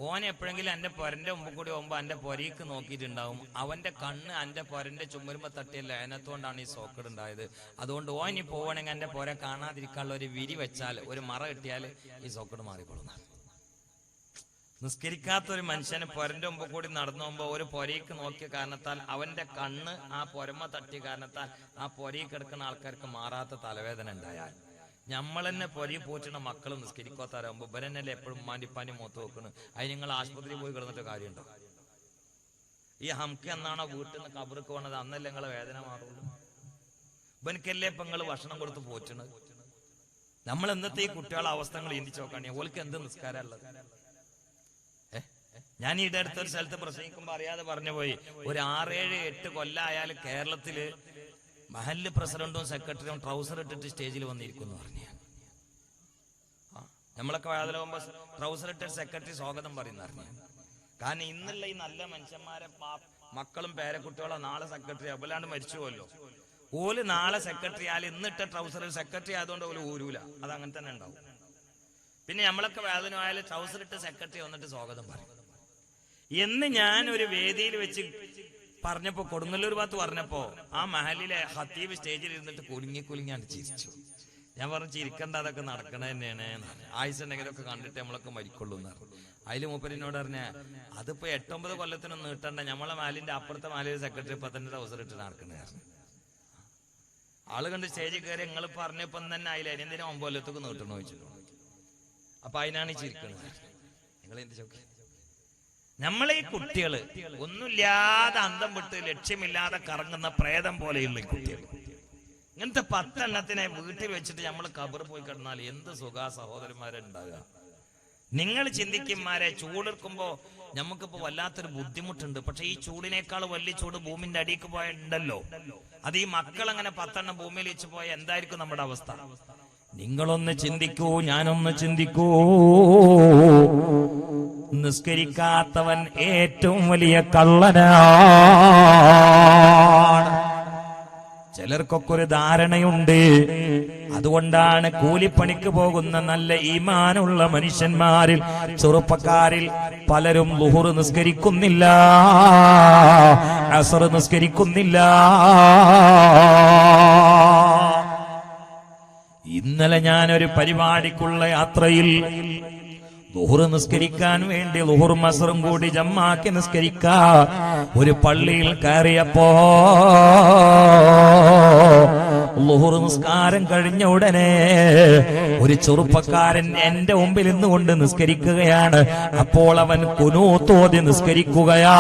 ഓൻ എപ്പോഴെങ്കിലും എന്റെ പൊരന്റെ മുമ്പ് കൂടി പോകുമ്പോ എന്റെ പൊരയ്ക്ക് നോക്കിയിട്ടുണ്ടാവും. അവന്റെ കണ്ണ് എന്റെ പൊരന്റെ ചുമരുമ്പോ തട്ടിയല്ല, അതിനകത്തുകൊണ്ടാണ് ഈ സോക്കട് ഉണ്ടായത്. അതുകൊണ്ട് ഓൻ ഇനി പോവണമെങ്കിൽ എന്റെ പൊര കാണാതിരിക്കാനുള്ള ഒരു വിരി വെച്ചാൽ, ഒരു മറ കിട്ടിയാൽ ഈ സോക്കട് മാറിക്കൊള്ളുന്ന. നിസ്കരിക്കാത്ത ഒരു മനുഷ്യന് പൊരന്റെ മുമ്പ് കൂടി നടന്നു പോകുമ്പോ ഒരു പൊരയ്ക്ക് നോക്കിയ കാരണത്താൽ, അവന്റെ കണ്ണ് ആ പൊരമ തട്ടിയ കാരണത്താൽ ആ പൊരയിൽ കിടക്കുന്ന ആൾക്കാർക്ക് മാറാത്ത തലവേദന ഉണ്ടായാൽ, നമ്മൾ തന്നെ പൊരി പോറ്റുന്ന മക്കൾ നിസ്കരിക്കാത്താരാകുമ്പോ ഇവരെന്നല്ലേ എപ്പോഴും ഉമ്മാന്റിപ്പാനി മൂത്ത് വെക്കണ്. അതിന് നിങ്ങൾ ആശുപത്രിയിൽ പോയി കിടന്നിട്ട് കാര്യമുണ്ടോ? ഈ ഹംക്ക് എന്നാണോ വീട്ടിൽ നിന്ന് കബർക്ക് പോണത്, അന്നല്ലേ നിങ്ങളെ വേദന മാറുള്ളൂ. ഇവനക്കല്ലേ ഇപ്പൊ നിങ്ങൾ ഭക്ഷണം കൊടുത്ത് പോറ്റണത്. നമ്മൾ എന്നത്തെ ഈ കുട്ടികളെ അവസ്ഥകൾ ചിന്തിച്ചു നോക്കാണ്. ഓൾക്ക് എന്ത് നിസ്കാരമുള്ളത്? ഞാൻ ഈടെ അടുത്തൊരു സ്ഥലത്ത് പ്രസംഗിക്കുമ്പോ അറിയാതെ പറഞ്ഞു പോയി, ഒരു 6-7-8 കൊല്ലമായാൽ കേരളത്തില് മഹല്ല് പ്രസിഡന്റും സെക്രട്ടറിയും ട്രൗസർ ഇട്ടിട്ട് സ്റ്റേജിൽ വന്നിരിക്കുന്നു പറഞ്ഞു. നമ്മളൊക്കെ വാതിലാകുമ്പോ ട്രൗസർ ഇട്ട സെക്രട്ടറി സ്വാഗതം പറയുന്ന പറഞ്ഞു. കാരണം ഇന്നുള്ള ഈ നല്ല മനുഷ്യന്മാരെ മക്കളും പേരക്കുട്ടികളോ നാളെ സെക്രട്ടറി അല്ലാണ്ട് മരിച്ചുപോലോ. ഓല് നാളെ സെക്രട്ടറി ആയാലും ഇന്നിട്ട ട്രൗസറിൽ സെക്രട്ടറി ആയതുകൊണ്ട് ഓല് ഊരൂല. അത് അങ്ങനെ തന്നെ ഉണ്ടാവും. പിന്നെ നമ്മളൊക്കെ വേദനയായാലും ട്രൗസർ ഇട്ട് സെക്രട്ടറി വന്നിട്ട് സ്വാഗതം പറയും എന്ന് ഞാൻ ഒരു വേദിയിൽ വെച്ച് പറഞ്ഞപ്പോ, കൊടുങ്ങല്ലൂർ ഭാഗത്ത് പറഞ്ഞപ്പോ, ആ മഹലിലെ ഖത്തീബ് സ്റ്റേജിൽ ഇരുന്നിട്ട് കുലുങ്ങിയാണ് ചിരിച്ചു. ഞാൻ പറഞ്ഞു, ചിരിക്കണ്ട, അതൊക്കെ നടക്കണ തന്നെയാണ്. ആയുസ് ഉണ്ടെങ്കിലൊക്കെ കണ്ടിട്ട് നമ്മളൊക്കെ മരിക്കൊള്ളൂ എന്ന് പറഞ്ഞു. അതില് മൂപ്പരിനോട് പറഞ്ഞ അതിപ്പോ 8-9 കൊല്ലത്തിനൊന്നും നീട്ടണ്ട, നമ്മളെ മാലിന്റെ അപ്പുറത്തെ മാലിന്റെ സെക്രട്ടറി ഇപ്പൊ തന്നെ അവസരം ഇട്ട് നടക്കണേ. ആള് കണ്ട് സ്റ്റേജിൽ കയറി നിങ്ങൾ പറഞ്ഞപ്പം തന്നെ അതിൽ എന്തിനാ 9 കൊല്ലത്തേക്ക് നീട്ടണോ ചോദിച്ചിട്ടുണ്ട്. അപ്പൊ അതിനാണ് ഈ ചിരിക്കണത്. നിങ്ങൾ എന്ത് ചോദിക്കുക? നമ്മളെ ഈ കുട്ടികള് ഒന്നുമില്ലാതെ അന്തം വിട്ട് ലക്ഷ്യമില്ലാതെ കറങ്ങുന്ന പ്രേതം പോലെയുള്ള ഈ കുട്ടികൾ, ഇങ്ങനത്തെ 10 എണ്ണത്തിനെ വീട്ടിൽ വെച്ചിട്ട് നമ്മൾ കബർ പോയി കിടന്നാൽ എന്ത് സുഖ സഹോദരന്മാരെ ഉണ്ടാകുക. നിങ്ങൾ ചിന്തിക്കുമാരെ, ചൂടെടുക്കുമ്പോ നമുക്കിപ്പോ വല്ലാത്തൊരു ബുദ്ധിമുട്ടുണ്ട്. പക്ഷെ ഈ ചൂടിനേക്കാൾ വലിയ ചൂട് ഭൂമിന്റെ അടിക്ക് പോയുണ്ടല്ലോ. അത് ഈ മക്കൾ അങ്ങനെ 10 എണ്ണം ഭൂമിയിൽ വെച്ച് പോയ എന്തായിരിക്കും നമ്മുടെ അവസ്ഥ? നിങ്ങളൊന്ന് ചിന്തിക്കൂ, ഞാനൊന്ന് ചിന്തിക്കൂ. നിസ്കരിക്കാത്തവൻ ഏറ്റവും വലിയ കള്ളനാണ്. ചിലർക്കൊക്കെ ഒരു ധാരണയുണ്ട്. അതുകൊണ്ടാണ് കൂലിപ്പണിക്ക് പോകുന്ന നല്ല ഈമാനുള്ള മനുഷ്യന്മാരിൽ, ചെറുപ്പക്കാരിൽ പലരും ളുഹുർ നിസ്കരിക്കുന്നില്ല, അസ്ർ നിസ്കരിക്കുന്നില്ല. ഇന്നലെ ഞാനൊരു പരിപാടിക്കുള്ള യാത്രയിൽ ളുഹുർ നിസ്കരിക്കാൻ വേണ്ടി ളുഹുറും അസ്റും കൂടി ജമ്മാക്കി നിസ്കരിക്കാൻ ഒരു പള്ളിയിൽ കയറിയപ്പോ ളുഹുർ നിസ്കാരം കഴിഞ്ഞ ഉടനെ ഒരു ചെറുപ്പക്കാരൻ എന്റെ മുമ്പിൽ നിന്നുകൊണ്ട് നിസ്കരിക്കുകയാണ്. അപ്പോൾ അവൻ ഖുനൂത്ത് ഓതി നിസ്കരിക്കുകയാ.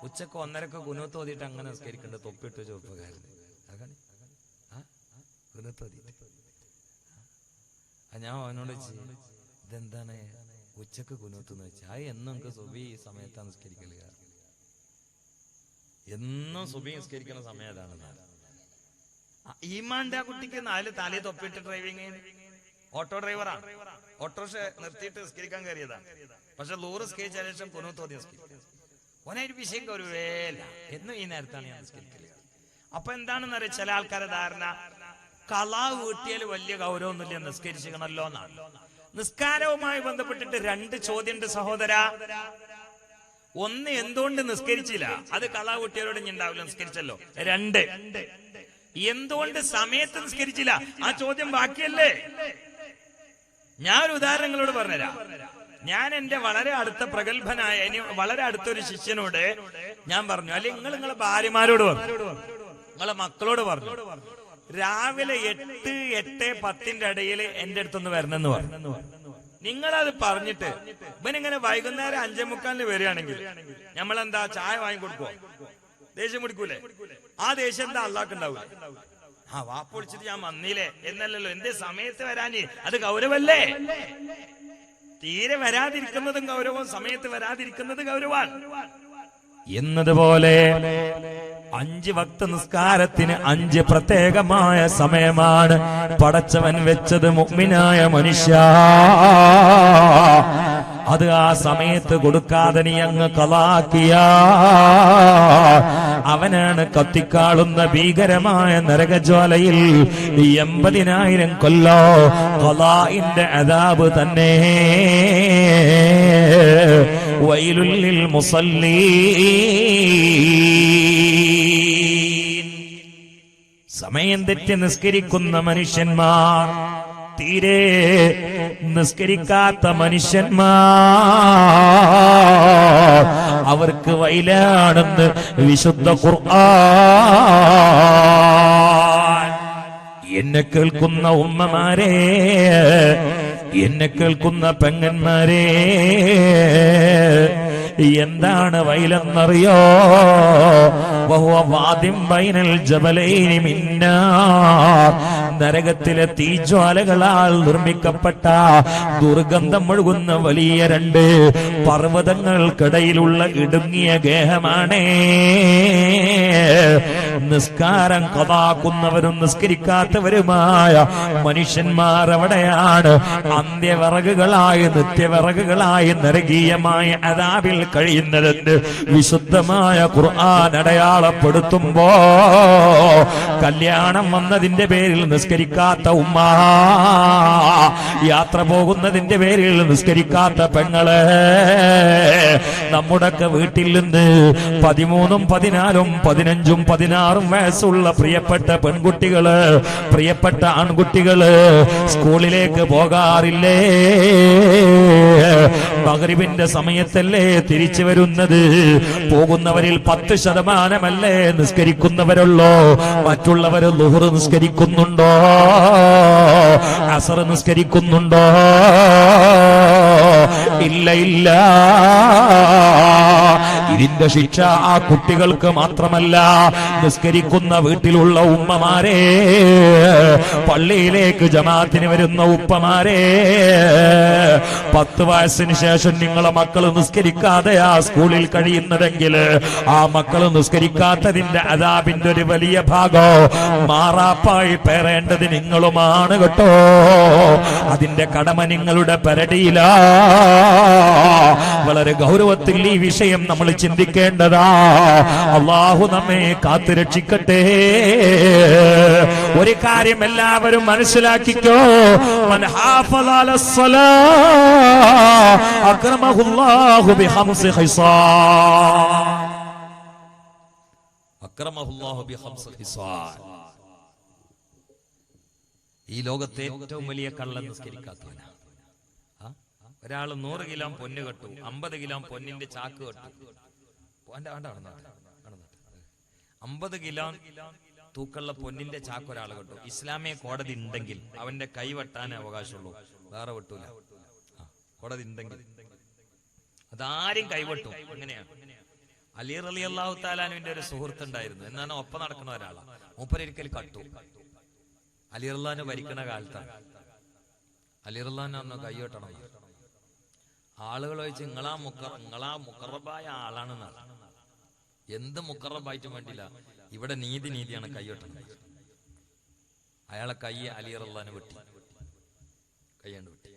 ഉച്ചക്ക് 1:30 ഖുനൂത്ത് ഓതിയിട്ട് അങ്ങനെ നിസ്കരിക്കണ്ട തൊപ്പിട്ട് ചെറുപ്പക്കാരൻ ഞാൻ അവനോട് ഇതെന്താണ് ഉച്ചക്ക് ഖുനൂത്ത് എന്ന് വെച്ചാൽ എന്നും നമുക്ക് സുബി ഈ സമയത്താണ് നിസ്കരിക്കല്. എന്നും സുബി നിസ്കരിക്കുന്ന സമയം അതാണ്. ഈമാന്റെ ആ കുട്ടിക്ക് 4 തലയെ തൊപ്പിട്ട് ഡ്രൈവിംഗ്, ഓട്ടോ ഡ്രൈവറാണ്. ഓട്ടോറിക്ഷ നിർത്തിയിട്ട് നിസ്കരിക്കാൻ കയറിയതാണ്. പക്ഷെ ളുഹുർ നിസ്കരിച്ച ശേഷം ഖുനൂത്ത് ഓതി നിസ്കരിക്കും. ഓനൊരു വിഷയം കരുവേല, എന്നും ഈ നേരത്താണ് ഞാൻ നിസ്കരിക്കല്. അപ്പൊ എന്താണെന്ന് അറിയാം, ചില ആൾക്കാരെ ധാരണ കളാ വീട്ടിയാൽ വലിയ ഗൗരവമൊന്നുമില്ല, നിസ്കരിച്ചിക്കണല്ലോ എന്നാണ്. നിസ്കാരവുമായി ബന്ധപ്പെട്ടിട്ട് 2 ചോദ്യമുണ്ട് സഹോദര. ഒന്ന്, എന്തുകൊണ്ട് നിസ്കരിച്ചില്ല? അത് കളാ വീട്ടിയാലോട് ഇനി ഉണ്ടാവില്ല, നിസ്കരിച്ചല്ലോ. 2, എന്തുകൊണ്ട് സമയത്ത് നിസ്കരിച്ചില്ല? ആ ചോദ്യം ബാക്കിയല്ലേ. ഞാൻ ഒരു ഉദാഹരണങ്ങളോട് പറഞ്ഞുതരാം. ഞാൻ എന്റെ വളരെ അടുത്ത പ്രഗത്ഭനായ, വളരെ അടുത്തൊരു ശിഷ്യനോട് ഞാൻ പറഞ്ഞു, അല്ലെങ്കിൽ നിങ്ങളെ ഭാര്യമാരോട് പറഞ്ഞു, നിങ്ങളെ മക്കളോട് പറഞ്ഞു, രാവിലെ 8-8:10 ഇടയിൽ എന്റെ അടുത്തൊന്ന് വരണമെന്ന് പറഞ്ഞു. നിങ്ങളത് പറഞ്ഞിട്ട് ഇവനിങ്ങനെ വൈകുന്നേരം 5:45 വരികയാണെങ്കിൽ നമ്മളെന്താ ചായ വാങ്ങിക്കൊടുക്കോ? ദേഷ്യം പിടിക്കൂലേ? ആ ദേഷ്യം എന്താ അള്ളാഹ്ക്ക് ഉണ്ടാവൂലേ? ആ വാപ്പ വിളിച്ചിട്ട് ഞാൻ വന്നില്ലേ എന്നല്ലല്ലോ, എന്റെ സമയത്ത് വരാന് അത് ഗൗരവല്ലേ? തീരെ വരാതിരിക്കുന്നതും ഗൗരവം, സമയത്ത് വരാതിരിക്കുന്നത് ഗൗരവമാണ്. എന്നതുപോലെ 5 വക്ത് നിസ്കാരത്തിന് 5 പ്രത്യേകമായ സമയമാണ് പടച്ചവൻ വെച്ചത്. മുഅ്മിനായ മനുഷ്യ, അത് ആ സമയത്ത് കൊടുക്കാതെ നീ അങ്ങ് ഖളാക്കിയ അവനാണ് കത്തിക്കാളുന്ന ഭീകരമായ നരകജ്വാലയിൽ 80,000 കൊല്ലോ ഖളാഇന്റെ അദാബ് തന്നെ. വൈലുൽ ലിൽ മുസല്ലീൻ. സമയം തെറ്റി നിസ്കരിക്കുന്ന മനുഷ്യന്മാർ, തീരെ നിസ്കരിക്കാത്ത മനുഷ്യന്മാർ, അവർക്ക് വൈലാണെന്ന് വിശുദ്ധ ഖുർആൻ. എന്നെ കേൾക്കുന്ന ഉമ്മമാരെ, എന്നെ കേൾക്കുന്ന പെങ്ങന്മാരെ, എന്താണ് വൈലെന്നറിയോ? വഹുവ വാദിം ബൈനൽ ജബലൈനി മിന്നാർ. നരകത്തിലെ തീജ്വാലകളാൽ നിർമ്മിക്കപ്പെട്ട ദുർഗന്ധം ഒഴുകുന്ന വലിയ 2 പർവ്വതങ്ങൾക്കിടയിലുള്ള ഇടുങ്ങിയ ഗേഹമാണ്. നിസ്കാരം ഖളാക്കുന്നവരും നിസ്കരിക്കാത്തവരുമായ മനുഷ്യന്മാർ അവിടെയാണ് അന്ത്യവിറകുകളായി, നിത്യവിറകുകളായി നരകീയമായ അദാബിൽ കഴിയുന്നതെന്ന് വിശുദ്ധമായ ഖുർആൻ അടയാളപ്പെടുത്തുമ്പോ, കല്യാണം വന്നതിന്റെ പേരിൽ നിസ്കരിക്കാത്ത ഉമ്മ, യാത്ര പോകുന്നതിന്റെ പേരിൽ നിസ്കരിക്കാത്ത പെങ്ങള്, നമ്മുടെയൊക്കെ വീട്ടിൽ നിന്ന് 13, 14, 15, 16 16 വയസ്സുള്ള പ്രിയപ്പെട്ട പെൺകുട്ടികള്, പ്രിയപ്പെട്ട ആൺകുട്ടികള് സ്കൂളിലേക്ക് പോകാറില്ലേ? മഗ്രിബിന്റെ സമയത്തല്ലേ തിരിച്ചു വരുന്നത്? പോകുന്നവരിൽ 10% നിസ്കരിക്കുന്നവരുള്ളോ? മറ്റുള്ളവർ ളുഹ്ർ നിസ്കരിക്കുന്നുണ്ടോ? അസർ നിസ്കരിക്കുന്നുണ്ടോ? ഇല്ല ഇല്ല. ഇതിന്റെ ശിക്ഷ ആ കുട്ടികൾക്ക് മാത്രമല്ല, നിസ്കരിക്കുന്ന വീട്ടിലുള്ള ഉമ്മമാരെ, പള്ളിയിലേക്ക് ജമാഅത്തിന് വരുന്ന ഉപ്പമാരെ, 10 വയസ്സിന് ശേഷം നിങ്ങളെ മക്കൾ നിസ്കരിക്കാതെ ആ സ്കൂളിൽ കഴിയുന്നതെങ്കിൽ ആ മക്കൾ നിസ്കരിക്കാത്തതിന്റെ അദാബിന്റെ ഒരു വലിയ ഭാഗം മാറാപ്പായി പേറേണ്ടത് നിങ്ങളുമാണ് കേട്ടോ. അതിന്റെ കടമ നിങ്ങളുടെ പരടിയിലാ. വളരെ ഗൗരവത്തിൽ ഈ വിഷയം നമ്മൾ ചിന്തിക്കേണ്ടതാ. അല്ലാഹു നമ്മെ കാത്തുരക്ഷിക്കട്ടെ. ഒരു കാര്യം എല്ലാവരും മനസ്സിലാക്കിക്കോ, മൻ ഹാഫള അലസ്സലാ അക്രമഹുല്ലാഹു ബിഖംസി ഖിസാൽ. അക്രമഹുല്ലാഹു ബിഖംസി ഖിസാൽ. ഈ ലോകത്തെ ഏറ്റവും വലിയ കള്ളൻ നിസ്കരിക്കാത്തവനാ. ഒരാള് 100 കിലോ പൊന്ന് കെട്ടു, 50 കിലോ പൊന്നിന്റെ ചാക്ക് കെട്ടു. 50 കിലോ തൂക്കുള്ള പൊന്നിന്റെ ചാക്ക് ഒരാൾ കെട്ടു. ഇസ്ലാമിക കോടതി ഉണ്ടെങ്കിൽ അവന്റെ കൈ വെട്ടാനേ അവകാശമുള്ളൂ, വേറെ വെട്ടൂല. കോടതി ഉണ്ടെങ്കിൽ അതാരും കൈവെട്ടും. അങ്ങനെയാണ്. അലി റളിയല്ലാഹു തആലാനുവിന്റെ ഒരു സുഹൃത്ത് ഉണ്ടായിരുന്നു. എന്നാണ് ഒപ്പം നടക്കുന്ന ഒരാളാണ്. മൂപ്പരൊരിക്കൽ കട്ടു. അലി റളിയല്ലാഹു ഭരിക്കണ കാലത്താണ്. അലി റളിയല്ലാഹു കൈ വെട്ടണം. ആളുകൾ ചോദിച്ച് നിങ്ങളാ മുഖറബായ ആളാണെന്നാണ്. എന്ത് മുഖറബായിട്ടും വേണ്ടില്ല, ഇവിടെ നീതിയാണ്, കൈവെട്ടണം. അയാളെ കൈ അലി റളിയല്ലാഹു വെട്ടി, കൈയ്യാണ്ട് വെട്ടി.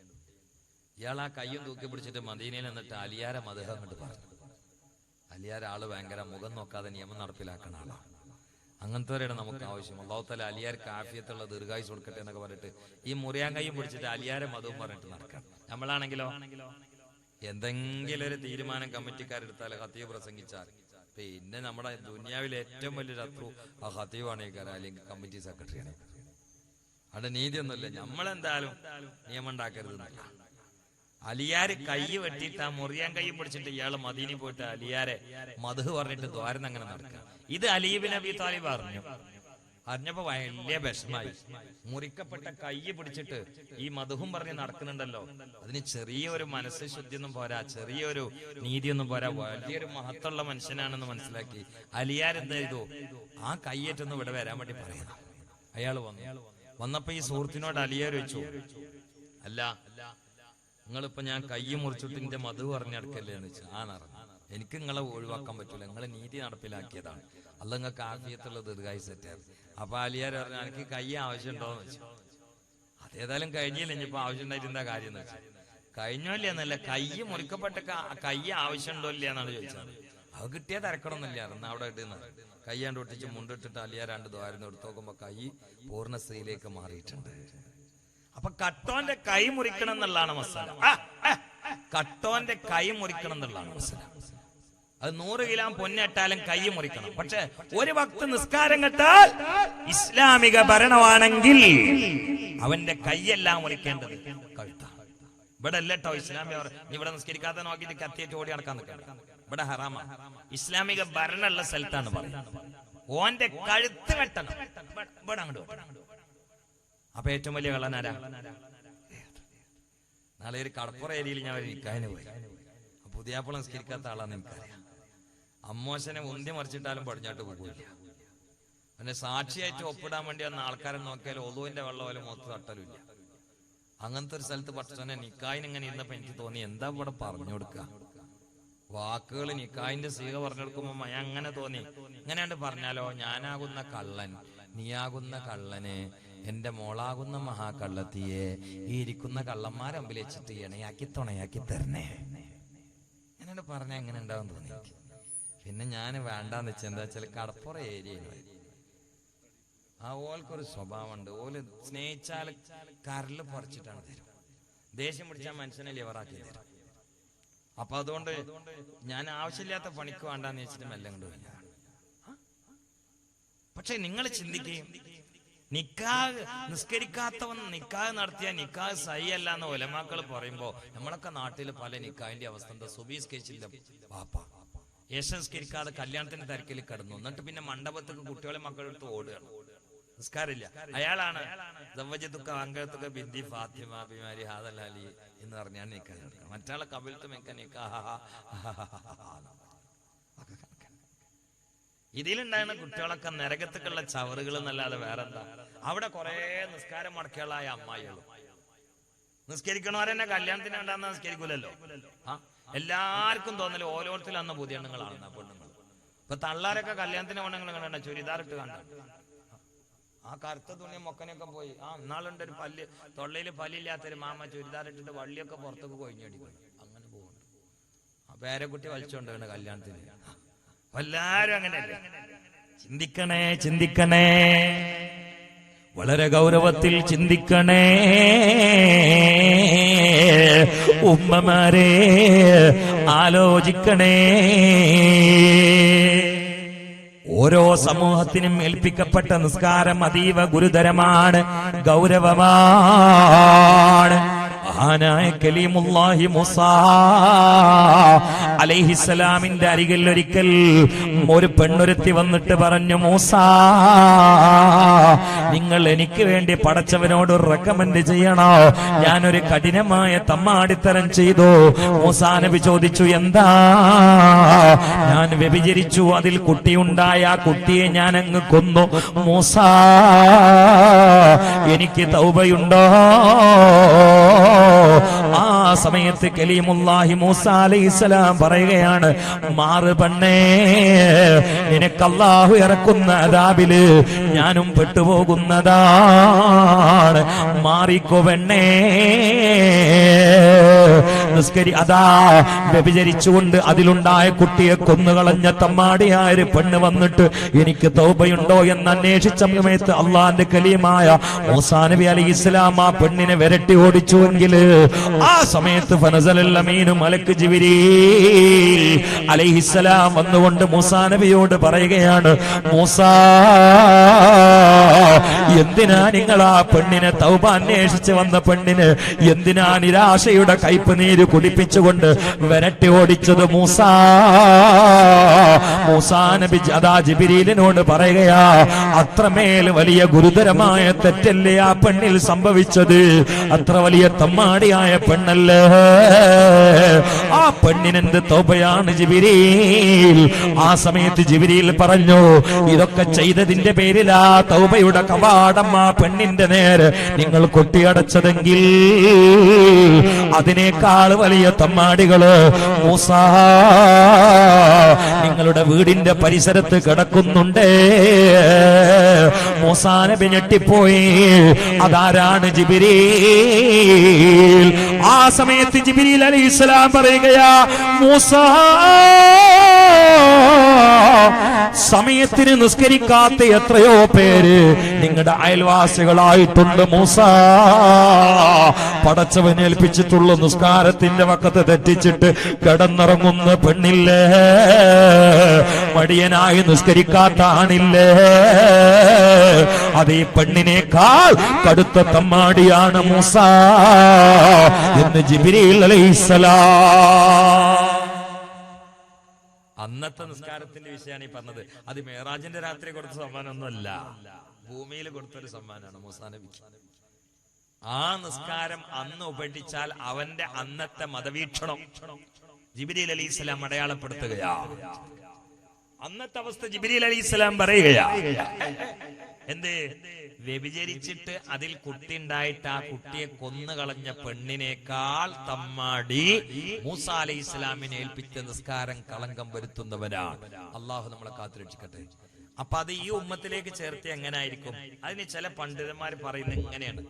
ഇയാൾ ആ കയ്യും തൂക്കി പിടിച്ചിട്ട് മദീനയിൽ എന്നിട്ട് അലിയാരെ മദ്ഹ് അങ്ങോട്ട് പറഞ്ഞു. അലിയാർ ആള് ഭയങ്കര മുഖം നോക്കാതെ നിയമം നടപ്പിലാക്കുന്ന ആളാണ്. അങ്ങനത്തെവരുടെ നമുക്ക് ആവശ്യം. അല്ലാഹു തആല അലിയാർക്ക് ആഫിയത്തുള്ള ദീർഘായുസ് കൊടുക്കട്ടെ എന്നൊക്കെ പറഞ്ഞിട്ട് ഈ മുറിയാൻ കൈയും പിടിച്ചിട്ട് അലിയാരെ മതവും പറഞ്ഞിട്ട് നടക്കാം. നമ്മളാണെങ്കിലോ എന്തെങ്കിലും ഒരു തീരുമാനം കമ്മിറ്റിക്കാരെടുത്താൽ ഖത്തീബ് പ്രസംഗിച്ചാൽ പിന്നെ നമ്മുടെ ദുനിയാവിലെ ഏറ്റവും വലിയ ശത്രു ആ ഖത്തീബാണ്, അല്ലെങ്കിൽ കമ്മിറ്റി സെക്രട്ടറിയാണ്. അവിടെ നീതിയൊന്നുമില്ല. നമ്മളെന്തായാലും നിയമം ഉണ്ടാക്കരുതെന്നല്ല. അലിയാര് കൈ വെട്ടിയിട്ട് ആ മുറിയാൻ കൈ പിടിച്ചിട്ട് ഇയാള് മദീനി പോയിട്ട് അലിയാരെ മദ്ഹ് പറഞ്ഞിട്ട് ദ്വാരം അങ്ങനെ നടക്കുക. ഇത് അലി ഇബ്നു അബീ താലിബ് അറിഞ്ഞപ്പോ വലിയ വിഷമായി. മുറിക്കപ്പെട്ട കൈ പിടിച്ചിട്ട് ഈ മദ്ഹും പറഞ്ഞ് നടക്കുന്നുണ്ടല്ലോ, അതിന് ചെറിയൊരു മനസ്സ് ശുദ്ധിയൊന്നും പോരാ, ചെറിയൊരു നീതിയൊന്നും പോരാ, വലിയൊരു മഹത്തുള്ള മനുഷ്യനാണെന്ന് മനസ്സിലാക്കി അലിയാർ എന്താ ചെയ്തു, ആ കയ്യേറ്റൊന്ന് ഇവിടെ വരാൻ വേണ്ടി പറയണം. അയാൾ വന്നപ്പോ ഈ സുഹൃത്തിനോട് അലിയാർ വെച്ചു, അല്ല നിങ്ങളിപ്പോ ഞാൻ കൈ മുറിച്ചിട്ട് എന്റെ മധു പറഞ്ഞെടുക്കല്ലേ എന്ന് വെച്ചാൽ എനിക്ക് നിങ്ങളെ ഒഴിവാക്കാൻ പറ്റൂല, നിങ്ങളെ നീതി നടപ്പിലാക്കിയതാണ്, അല്ല നിങ്ങൾക്ക് ആഫിയത്തുള്ള ദീർഘായുസ് സെറ്റായിരുന്നു. അപ്പൊ അലിയാർ പറഞ്ഞു എനിക്ക് കൈ ആവശ്യമുണ്ടോന്ന് വെച്ചു. അതേതായാലും കഴിഞ്ഞില്ല, ഇനിയിപ്പോ ആവശ്യം ഉണ്ടായിട്ട് എന്താ കാര്യം എന്ന് വെച്ചാൽ കഴിഞ്ഞല്ലേ എന്നല്ല, കൈ മുറിക്കപ്പെട്ട കൈ ആവശ്യമുണ്ടോ ഇല്ല എന്നാണ് ചോദിച്ചത്. അത് കിട്ടിയാൽ തിരക്കണമെന്നില്ലായിരുന്നു. അവിടെ ഇടുന്നത് കൈയാണ്ട് ഒട്ടിച്ച് മുണ്ടിട്ടിട്ട് അലിയാർ 2 ദ്വാരം എടുത്തു നോക്കുമ്പോ കൈ പൂർണ്ണ സ്ത്രീയിലേക്ക് മാറിയിട്ടുണ്ട്. അപ്പൊ കട്ടോന്റെ കൈ മുറിക്കണം എന്നുള്ളതാണ് മസാല. കട്ടോന്റെ കൈ മുറിക്കണം എന്നുള്ളതാണ് മസാല. അത് 100 കിലോ പൊന്നിട്ടാലും കൈ മുറിക്കണം. പക്ഷെ ഒരു വക്ത് നിസ്കാരം കെട്ടാൽ ഇസ്ലാമിക ഭരണമാണെങ്കിൽ അവന്റെ കൈയെല്ലാം മുറിക്കേണ്ടത് കഴുത്താണ്. ഇവിടെ അല്ല കേട്ടോ ഇസ്ലാമിക. ഇവിടെ നിസ്കരിക്കാതെ നോക്കിയിട്ട് കത്തിയേറ്റ് ഓടി നടക്കാൻ നിൽക്കണം. ഇവിടെ ഹറാമ. ഇസ്ലാമിക ഭരണമുള്ള സ്ഥലത്താണ് പറയുന്നത് ഓന്റെ കഴുത്ത് വെട്ടണം. ഇവിടെ അങ്ങോട്ട്. അപ്പൊ ഏറ്റവും വലിയ കള്ളനാരാ? നാളെ ഒരു കടപ്പുറ ഏരിയയിൽ ഞാൻ ഒരു നിക്കാഹിന് പോയി. പുതിയാപ്പുളം നിസ്കരിക്കാത്ത ആളാന്ന് എനിക്കറിയാം. അമ്മോശനെ ഉന്തി മറിച്ചിട്ടാലും പടിഞ്ഞാട്ട് പോകില്ല. പിന്നെ സാക്ഷിയായിട്ട് ഒപ്പിടാൻ വേണ്ടി വന്ന ആൾക്കാരെ നോക്കിയാലും ഒളുവിന്റെ വെള്ളം പോലെ മുഖത്ത് തട്ടലുമില്ല. അങ്ങനത്തെ ഒരു സ്ഥലത്ത് പഠിച്ചോനെ നിക്കാഹിന് ഇങ്ങനെ ഇരുന്നപ്പോ എനിക്ക് തോന്നി എന്താ ഇവിടെ പറഞ്ഞു കൊടുക്കുക, വാക്കുകൾ നിക്കാഹിന്റെ സീക പറഞ്ഞെടുക്കുമ്പോ ഞാൻ അങ്ങനെ തോന്നി. ഇങ്ങനെയാണ്ട് പറഞ്ഞാലോ, ഞാനാകുന്ന കള്ളൻ, നീയാകുന്ന കള്ളന്, എന്റെ മോളാകുന്ന മഹാകള്ളത്തിയെ ഈ ഇരിക്കുന്ന കള്ളന്മാരെ മുമ്പിൽ വെച്ചിട്ട് ഇണയാക്കി തുണയാക്കി തരണേ. ഞാനോട് പറഞ്ഞ എങ്ങനെ ഉണ്ടാവും തോന്നി. പിന്നെ ഞാൻ വേണ്ടാന്ന് വെച്ചാൽ എന്താ വെച്ചാൽ കടപ്പുറ ഏരിയയിൽ ആ ഓൽക്കൊരു സ്വഭാവമുണ്ട്. ഓല് സ്നേഹിച്ചാൽ കരല് പറിച്ചിട്ടാണ് തരും, ദേഷ്യം പിടിച്ചാൽ മനുഷ്യനെ ലിവറാക്കി തരും. അപ്പൊ അതുകൊണ്ട് ഞാൻ ആവശ്യമില്ലാത്ത പണിക്ക് വേണ്ടാന്ന് വെച്ചിട്ട് മെല്ലെ കൊണ്ട് പോയി. പക്ഷെ നിങ്ങൾ ചിന്തിക്കുകയും നിക്കാഹ് നിസ്കരിക്കാത്തവൻ നിക്കാഹ് നടത്തിയ നിക്കാഹ് സഹിയല്ല എന്ന് ഉലമാക്കൾ പറയുമ്പോ നമ്മളൊക്കെ നാട്ടിൽ പല നിക്കാഹിന്റെ അവസ്ഥ എന്താ? സുബീസ് കേസിന്റെ വാപ്പ യേശസ്കരിക്കാതെ കല്യാണത്തിന്റെ തിരക്കിൽ കിടന്നു, എന്നിട്ട് പിന്നെ മണ്ഡപത്തേക്ക് കുട്ടികളെ മക്കളെടുത്ത് ഓടുകയാണ്, നിസ്കാരമില്ല. അയാളാണ് അങ്കത്തൊക്കെ ബിന്ദി ഫാത്തിമ ബിമാരി ഹാദലി എന്ന് പറഞ്ഞാണ് നിക്കാഹ് നടക്കുക. മറ്റാളെ കബിലത്ത് ഇതിലുണ്ടായിരുന്ന കുട്ടികളൊക്കെ നരകത്തേക്കുള്ള ചവറുകൾ എന്നല്ലാതെ വേറെന്താ? അവിടെ കുറെ നിസ്കാരം മടക്കികളായ അമ്മായികളും നിസ്കരിക്കണവരെന്നെ കല്യാണത്തിന് ഉണ്ടാകുന്ന നിസ്കരിക്കൂലല്ലോ. എല്ലാവർക്കും തോന്നല് ഓരോരുത്തരും അന്ന് പുതിയ എണ്ണങ്ങളാണ് പെണ്ണുങ്ങൾ. ഇപ്പൊ തള്ളാരൊക്കെ കല്യാണത്തിന് പെണ്ണുങ്ങൾ കണ്ട ചുരിദാറിട്ട് കണ്ട ആ കറുത്ത തുണി മൊക്കനൊക്കെ പോയി. ഇന്നാളുണ്ട് ഒരു തൊള്ളയില് പല്ലില്ലാത്തൊരു മാമ ചുരിദാറിട്ടിട്ട് വള്ളിയൊക്കെ പുറത്തൊക്കെ കൊഴിഞ്ഞടിക്കുന്നു. അങ്ങനെ പോകുന്നുണ്ട്. ആ പേരക്കുട്ടി വലിച്ചോണ്ടാണ് കല്യാണത്തിന്. എല്ലാരും അങ്ങനെയല്ലേ? ചിന്തിക്കണേ, ചിന്തിക്കണേ, വളരെ ഗൗരവത്തിൽ ചിന്തിക്കണേ ഉമ്മമാരെ, ആലോചിക്കണേ. ഓരോ സമൂഹത്തിനും ഏൽപ്പിക്കപ്പെട്ട നിസ്കാരം അതീവ ഗുരുതരമാണ്, ഗൗരവമാണ്. മഹാനായ കലീമുല്ലാഹി മൂസാ അലൈഹിസ്സലാമിന്റെ അരികിൽ ഒരിക്കൽ ഒരു പെണ്ണൊരുത്തി വന്നിട്ട് പറഞ്ഞു, മൂസാ, നിങ്ങൾ എനിക്ക് വേണ്ടി പടച്ചവനോട് റെക്കമെൻഡ് ചെയ്യണോ? ഞാനൊരു കഠിനമായ തമ്മാടിത്തരം ചെയ്തു. മൂസാ നബി ചോദിച്ചു, എന്താ? ഞാൻ വ്യഭിചരിച്ചു, അതിൽ കുട്ടിയുണ്ടായ ആ കുട്ടിയെ ഞാൻ അങ്ങ് കൊന്നു. മൂസാ, എനിക്ക് തൗബയുണ്ടോ? ആ സമയത്ത് കലീമുല്ലാഹി മൂസാ അലൈഹിസ്സലാം പറയുകയാണ്, മാറ് പെണ്ണേ, നിനക്ക് അല്ലാഹു ഇറക്കുന്ന അദാബില് ഞാനും പെട്ടുപോകുന്നതാണ്. മാറിക്കോ പെണ്ണേ. അതാ വ്യഭിചരിച്ചുകൊണ്ട് അതിലുണ്ടായ കുട്ടിയെ കൊന്നുകളഞ്ഞ തമ്മാടിയായ ഒരു പെണ്ണ് വന്നിട്ട് എനിക്ക് തൗബയുണ്ടോ എന്ന് അന്വേഷിച്ച സമയത്ത് അള്ളാന്റെ കലീമായ മൂസാ നബി അലൈഹിസ്സലാം ആ പെണ്ണിനെ വിരട്ടി ഓടിച്ചുവെങ്കിൽ ആ സമയത്ത് ഫനസലൽ അമീനു മലക്ക് ജിബ്രീൽ അലൈഹിസ്സലാം വന്നുകൊണ്ട് മൂസാ നബിയോട് പറയുകയാണ്, മൂസാ, എന്തിനാ നിങ്ങൾ ആ പെണ്ണിനെ, തൗബ അന്വേഷിച്ച് വന്ന പെണ്ണിന് എന്തിനാ നിരാശയുടെ കയ്പ് നീര് കുടിപ്പിച്ചുകൊണ്ട് വിരട്ടി ഓടിച്ചത്? മൂസാ നബി അതാ ജിബ്രീലിനോട് പറയുകയാ, അത്രമേൽ വലിയ ഗുരുതരമായ തെറ്റല്ലേ ആ പെണ്ണിൽ സംഭവിച്ചത്? അത്ര വലിയ തമ്മാടിയായ പെണ്ണല്ലേ? ആ പെണ്ണിനെന്ത് തൗബയാണ് ജിബ്രീൽ? ആ സമയത്ത് ജിബ്രീൽ പറഞ്ഞു, ഇതൊക്കെ ചെയ്തതിന്റെ പേരിലാ തൗബയുടെ കവാടം ആ പെണ്ണിന്റെ നേരെ നിങ്ങൾ കൊട്ടിയടച്ചതെങ്കിൽ അതിനേക്കാൾ വലിയ തമ്മാടികള് മൂസാ നിങ്ങളുടെ വീടിന്റെ പരിസരത്ത് കിടക്കുന്നുണ്ടേ. മൂസാ നബി ഞെട്ടിപ്പോയി. അതാരാണ്? ജിബ്രീൽ. ആ സമയത്ത് ജിബ്രീൽ അലൈഹിസ്സലാം പറയുകയാ, മൂസാ, സമയത്തിന് നിസ്കരിക്കാത്ത എത്രയോ പേര് നിങ്ങളുടെ അയൽവാസികളായിട്ടുണ്ട് മൂസാ. പടച്ചവൻ ഏൽപ്പിച്ചിട്ടുള്ള നിസ്കാരത്തിന്റെ വക്കത്ത് തെറ്റിച്ചിട്ട് കിടന്നിറങ്ങുന്ന പെണ്ണില്ലേ, മടിയനായി നിസ്കരിക്കാത്ത ആണില്ലേ, അത് ഈ പെണ്ണിനേക്കാൾ കടുത്ത തമ്മാടിയാണ് മൂസാ എന്ന് ജിബ്രീൽ അലൈഹിസ്സലാം. അന്നത്തെ നിസ്കാരത്തിന്റെ വിഷയമാണ് ഈ പറഞ്ഞത്. അത് മേറാജിന്റെ രാത്രി കൊടുത്ത സമ്മാനമൊന്നുമല്ല, ഭൂമിയിൽ കൊടുത്തൊരു സമ്മാനമാണ് മൂസാ നബിക്ക്. ആ നിസ്കാരം അന്ന് ഉപേക്ഷിച്ചാൽ അവന്റെ അന്നത്തെ മതവീക്ഷണം ജിബ്രീൽ അലൈഹിസ്സലാം അടയാളപ്പെടുത്തുകയാ. അന്നത്തെ അവസ്ഥ ജിബ്രീൽ അലൈഹിസ്സലാം പറയുകയാ, എന്ത്? വ്യഭിചരിച്ചിട്ട് അതിൽ കുട്ടി ഉണ്ടായിട്ട് ആ കുട്ടിയെ കൊന്നുകളഞ്ഞ പെണ്ണിനേക്കാൾ തമ്മാടി മൂസാ അലൈഹിസ്സലാമിനെ ഏൽപ്പിച്ച നിസ്കാരം കളങ്കം വരുത്തുന്നവരാണ്. അള്ളാഹു നമ്മളെ കാത്തുരക്ഷിക്കട്ടെ. അപ്പൊ അത് ഈ ഉമ്മത്തിലേക്ക് ചേർത്ത് എങ്ങനായിരിക്കും? അതിന് ചില പണ്ഡിതന്മാര് പറയുന്നത് ഇങ്ങനെയാണ്.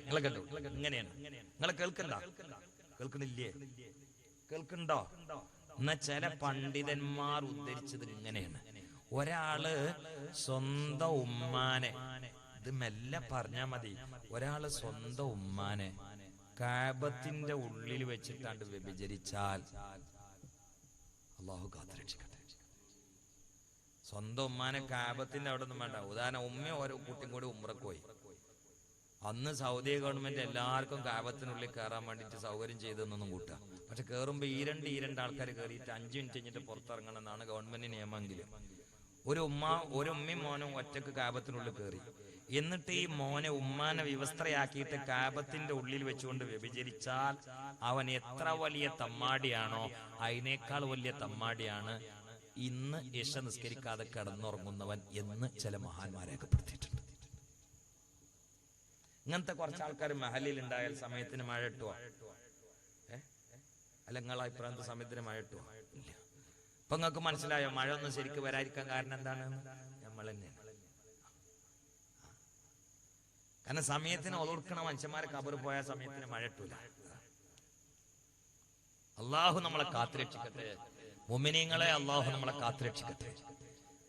നിങ്ങളെ കണ്ടു, ഇങ്ങനെയാണ്. നിങ്ങളെ കേൾക്കണില്ലേ? കേൾക്കണ്ടോ? എന്നാ ചില പണ്ഡിതന്മാർ ഉദ്ധരിച്ചത് ഇങ്ങനെയാണ്. ഒരാള് സ്വന്തം ഉമ്മാനെ, ഇത് മെല്ലെ പറഞ്ഞാ മതി, ഒരാള് സ്വന്തം ഉമ്മാനെ കാബത്തിന്റെ ഉള്ളിൽ വെച്ചിട്ടാണ്ട് വ്യഭിചരിച്ചാൽ, അല്ലാഹു കാത്തുരക്ഷിക്കട്ടെ, സ്വന്തം ഉമ്മാനെ കാബത്തിന്റെ അവിടെ ഒന്നും വേണ്ട. ഉദാഹരണം ഉമ്മയും ഓരോ കുട്ടിയും കൂടി ഉംറക്ക് പോയി. അന്ന് സൗദി ഗവൺമെന്റ് എല്ലാവർക്കും കാബത്തിനുള്ളിൽ കയറാൻ വേണ്ടിയിട്ട് സൗകര്യം ചെയ്തെന്നൊന്നും കൂട്ടുക. പക്ഷെ കയറുമ്പോൾ ഈ രണ്ട് ആൾക്കാർ കയറിയിട്ട് 5 മിനിറ്റ് കഴിഞ്ഞിട്ട് പുറത്തിറങ്ങണം എന്നാണ് ഗവൺമെന്റ് നിയമമെങ്കിലും ഒരു ഉമ്മയും മോനും ഒറ്റക്ക് കാബത്തിനുള്ളിൽ കയറി. എന്നിട്ട് ഈ മോനെ ഉമ്മാനെ വിവസ്ത്രയാക്കിയിട്ട് കാബത്തിന്റെ ഉള്ളിൽ വെച്ചുകൊണ്ട് വ്യഭിചരിച്ചാൽ അവൻ എത്ര വലിയ തമ്മാടിയാണോ അതിനേക്കാൾ വലിയ തമ്മാടിയാണ് ഇന്ന് ഇശ നിസ്കരിക്കാതെ കിടന്നുറങ്ങുന്നവൻ എന്ന് ചില മഹാന്മാരെ രേഖപ്പെടുത്തിയിട്ടുണ്ട്. ഇങ്ങനത്തെ കുറച്ച് ആൾക്കാർ മഹലിൽ ഉണ്ടായാൽ സമയത്തിന് മഴ ഇട്ടുവോ? അല്ല, നിങ്ങളെ അഭിപ്രായത്തെ സമയത്തിന് മഴ ഇട്ടുവോ? ഇല്ല. അപ്പൊ നിങ്ങൾക്ക് മനസ്സിലായോ മഴ ഒന്നും ശരിക്കും വരാതിരിക്കാൻ കാരണം എന്താണ്? നമ്മൾ തന്നെയാണ്. കാരണം സമയത്തിന് ഒതുക്കണ മനുഷ്യന്മാരെ കബറ് പോയ സമയത്തിന് മഴ ഇട്ടൂല. അള്ളാഹു നമ്മളെ കാത്തുരക്ഷിക്കട്ടെ. മുഅ്മിനീങ്ങളെ അള്ളാഹു നമ്മളെ കാത്തുരക്ഷിക്കട്ടെ.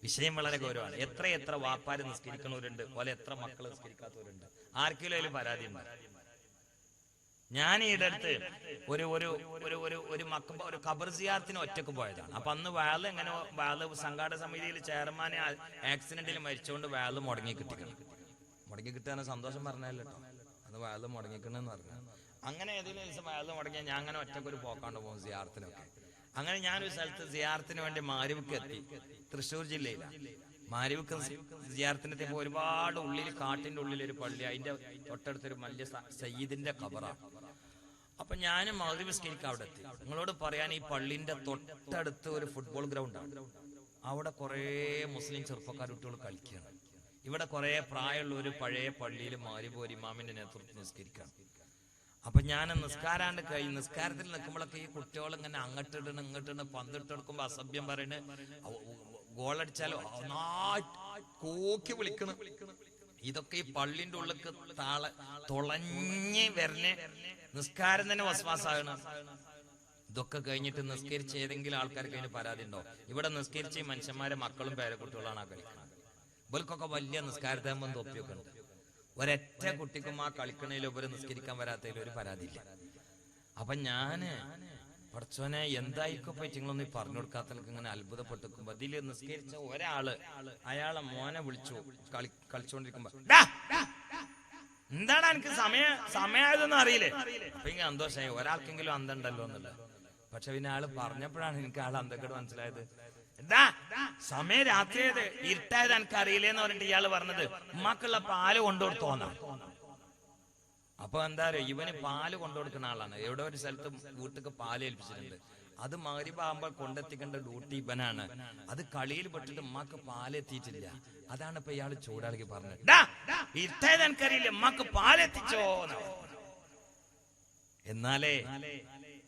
വിഷയം വളരെ ഗൗരവമാണ്. എത്ര വാപ്പാര് നിസ്കരിക്കുന്നവരുണ്ട്, പോലെ എത്ര മക്കൾ നിസ്കരിക്കാത്തവരുണ്ട്. ആർക്കെങ്കിലും അതിൽ പരാതി ഉണ്ട്? ഞാൻ ഈടെ അടുത്ത് ഒരു ഖബർ സിയാറത്തിന് ഒറ്റക്ക് പോയതാണ്. അപ്പൊ അന്ന് വാള് സംഘാടക സമിതിയിൽ ചെയർമാൻ ആക്സിഡന്റിൽ മരിച്ചുകൊണ്ട് വാള് മുടങ്ങി കിട്ടാൻ സന്തോഷം പറഞ്ഞല്ലോ കേട്ടോ. അന്ന് വാള് മുടങ്ങിക്കണെന്ന് പറഞ്ഞു. അങ്ങനെ ഏതെങ്കിലും ദിവസം വാള് മുടങ്ങിയാൽ ഞാൻ അങ്ങനെ ഒറ്റക്കൊരു പോക്കാണ്ട് പോകും സിയാറത്തിനൊക്കെ. അങ്ങനെ ഞാനൊരു സ്ഥലത്ത് സിയാറത്തിന് വേണ്ടി മാരിവിക്ക് എത്തി. തൃശ്ശൂർ ജില്ലയിലാണ്. മാരിവിക്ക് സിയാറത്തിനെത്തിയപ്പോൾ ഒരുപാട് കാട്ടിന്റെ ഉള്ളിലൊരു പള്ളി, അതിന്റെ തൊട്ടടുത്തൊരു വലിയ സയ്യിദിന്റെ ഖബറാണ്. അപ്പൊ ഞാൻ മഗ്‌രിബ് നിസ്കരിക്കാൻ അവിടെ എത്തി. നിങ്ങളോട് പറയാൻ, ഈ പള്ളിന്റെ തൊട്ടടുത്ത് ഒരു ഫുട്ബോൾ ഗ്രൗണ്ടാണ്. അവിടെ കുറെ മുസ്ലിം ചെറുപ്പക്കാർ കുട്ടികൾ കളിക്കുകയാണ്. ഇവിടെ കുറെ പ്രായമുള്ള ഒരു പഴയ പള്ളിയിൽ മാരിബ് ഒരു ഇമാമിന്റെ നേതൃത്വത്തിൽ നിസ്കരിക്കാം. അപ്പൊ ഞാൻ നിസ്കാരത്തിൽ നിൽക്കുമ്പോഴൊക്കെ ഈ കുട്ടികൾ ഇങ്ങനെ അങ്ങോട്ടിടണം ഇങ്ങോട്ടിടണം പന്തിട്ടെടുക്കുമ്പോ അസഭ്യം പറയണ്, ഗോളടിച്ചാലോ കോക്കി വിളിക്കണം. ഇതൊക്കെ ഈ പള്ളിന്റെ ഉള്ളിക്ക് തുളഞ്ഞ് വരണേ നിസ്കാരം തന്നെ വസ്വാസാകണം. ഇതൊക്കെ കഴിഞ്ഞിട്ട് നിസ്കരിച്ച് ഏതെങ്കിലും ആൾക്കാർക്ക് അതിന് പരാതി ഉണ്ടോ? ഇവിടെ നിസ്കരിച്ച് മനുഷ്യന്മാരെ മക്കളും പേരക്കുട്ടികളാണ് ആ കളിക്കുന്നത്. ഇവർക്കൊക്കെ വലിയ നിസ്കാരത്താകുമ്പോൾ തൊപ്പിയൊക്കെ ഉണ്ട്. ഒരൊറ്റ കുട്ടിക്കും ആ കളിക്കണയിൽ ഉപരി നിസ്കരിക്കാൻ വരാത്തതിൽ ഒരു പരാതിയില്ല. അപ്പൊ ഞാന് പഠിച്ചോനെ എന്തായിരിക്കും നിങ്ങളൊന്നും പറഞ്ഞു കൊടുക്കാത്തവർക്ക് ഇങ്ങനെ അത്ഭുതപ്പെട്ടിരിക്കുമ്പോ ഇതില് നിസ്കരിച്ച ഒരാള് അയാളെ മോനെ വിളിച്ചു കളിച്ചോണ്ടിരിക്കുമ്പോ, എന്താണ് എനിക്ക് സമയമായതൊന്നും അറിയില്ലേ? അപ്പൊ ഇങ്ങനെ സന്തോഷമായി, ഒരാൾക്കെങ്കിലും അന്തണ്ടല്ലോ എന്നുള്ളത്. പക്ഷെ പിന്നെ ആള് പറഞ്ഞപ്പോഴാണ് എനിക്ക് ആൾ അന്തക്കേട് മനസ്സിലായത്. സമയം രാത്രിയത് ഇരുട്ടായത് എനിക്ക് അറിയില്ലേന്ന് പറഞ്ഞിട്ട് ഇയാള് പറഞ്ഞത് ഉമ്മാക്കുള്ള പാല് കൊണ്ടുകൊടുത്തോന്നാ. അപ്പൊ എന്താ പറയുക, ഇവന് പാല് കൊണ്ടുകൊടുക്കുന്ന ആളാണ്. എവിടെ ഒരു സ്ഥലത്ത് വീട്ടിക്ക് പാല് ഏൽപ്പിച്ചിട്ടുണ്ട്. അത് മഗ്‌രിബാകുമ്പോൾ കൊണ്ടെത്തിക്കേണ്ട ഡ്യൂട്ടി ഇവനാണ്. അത് കളിയിൽ പെട്ടിട്ട് ഉമ്മാക്ക് പാലെത്തിയിട്ടില്ല. അതാണ് ഇപ്പൊ ഇയാള് ചൂടാക്കി പറഞ്ഞത്. ഇരുട്ടായത് എനിക്കറിയില്ല, ഉമ്മാക്ക് പാലെത്തിച്ചോ. എന്നാലേ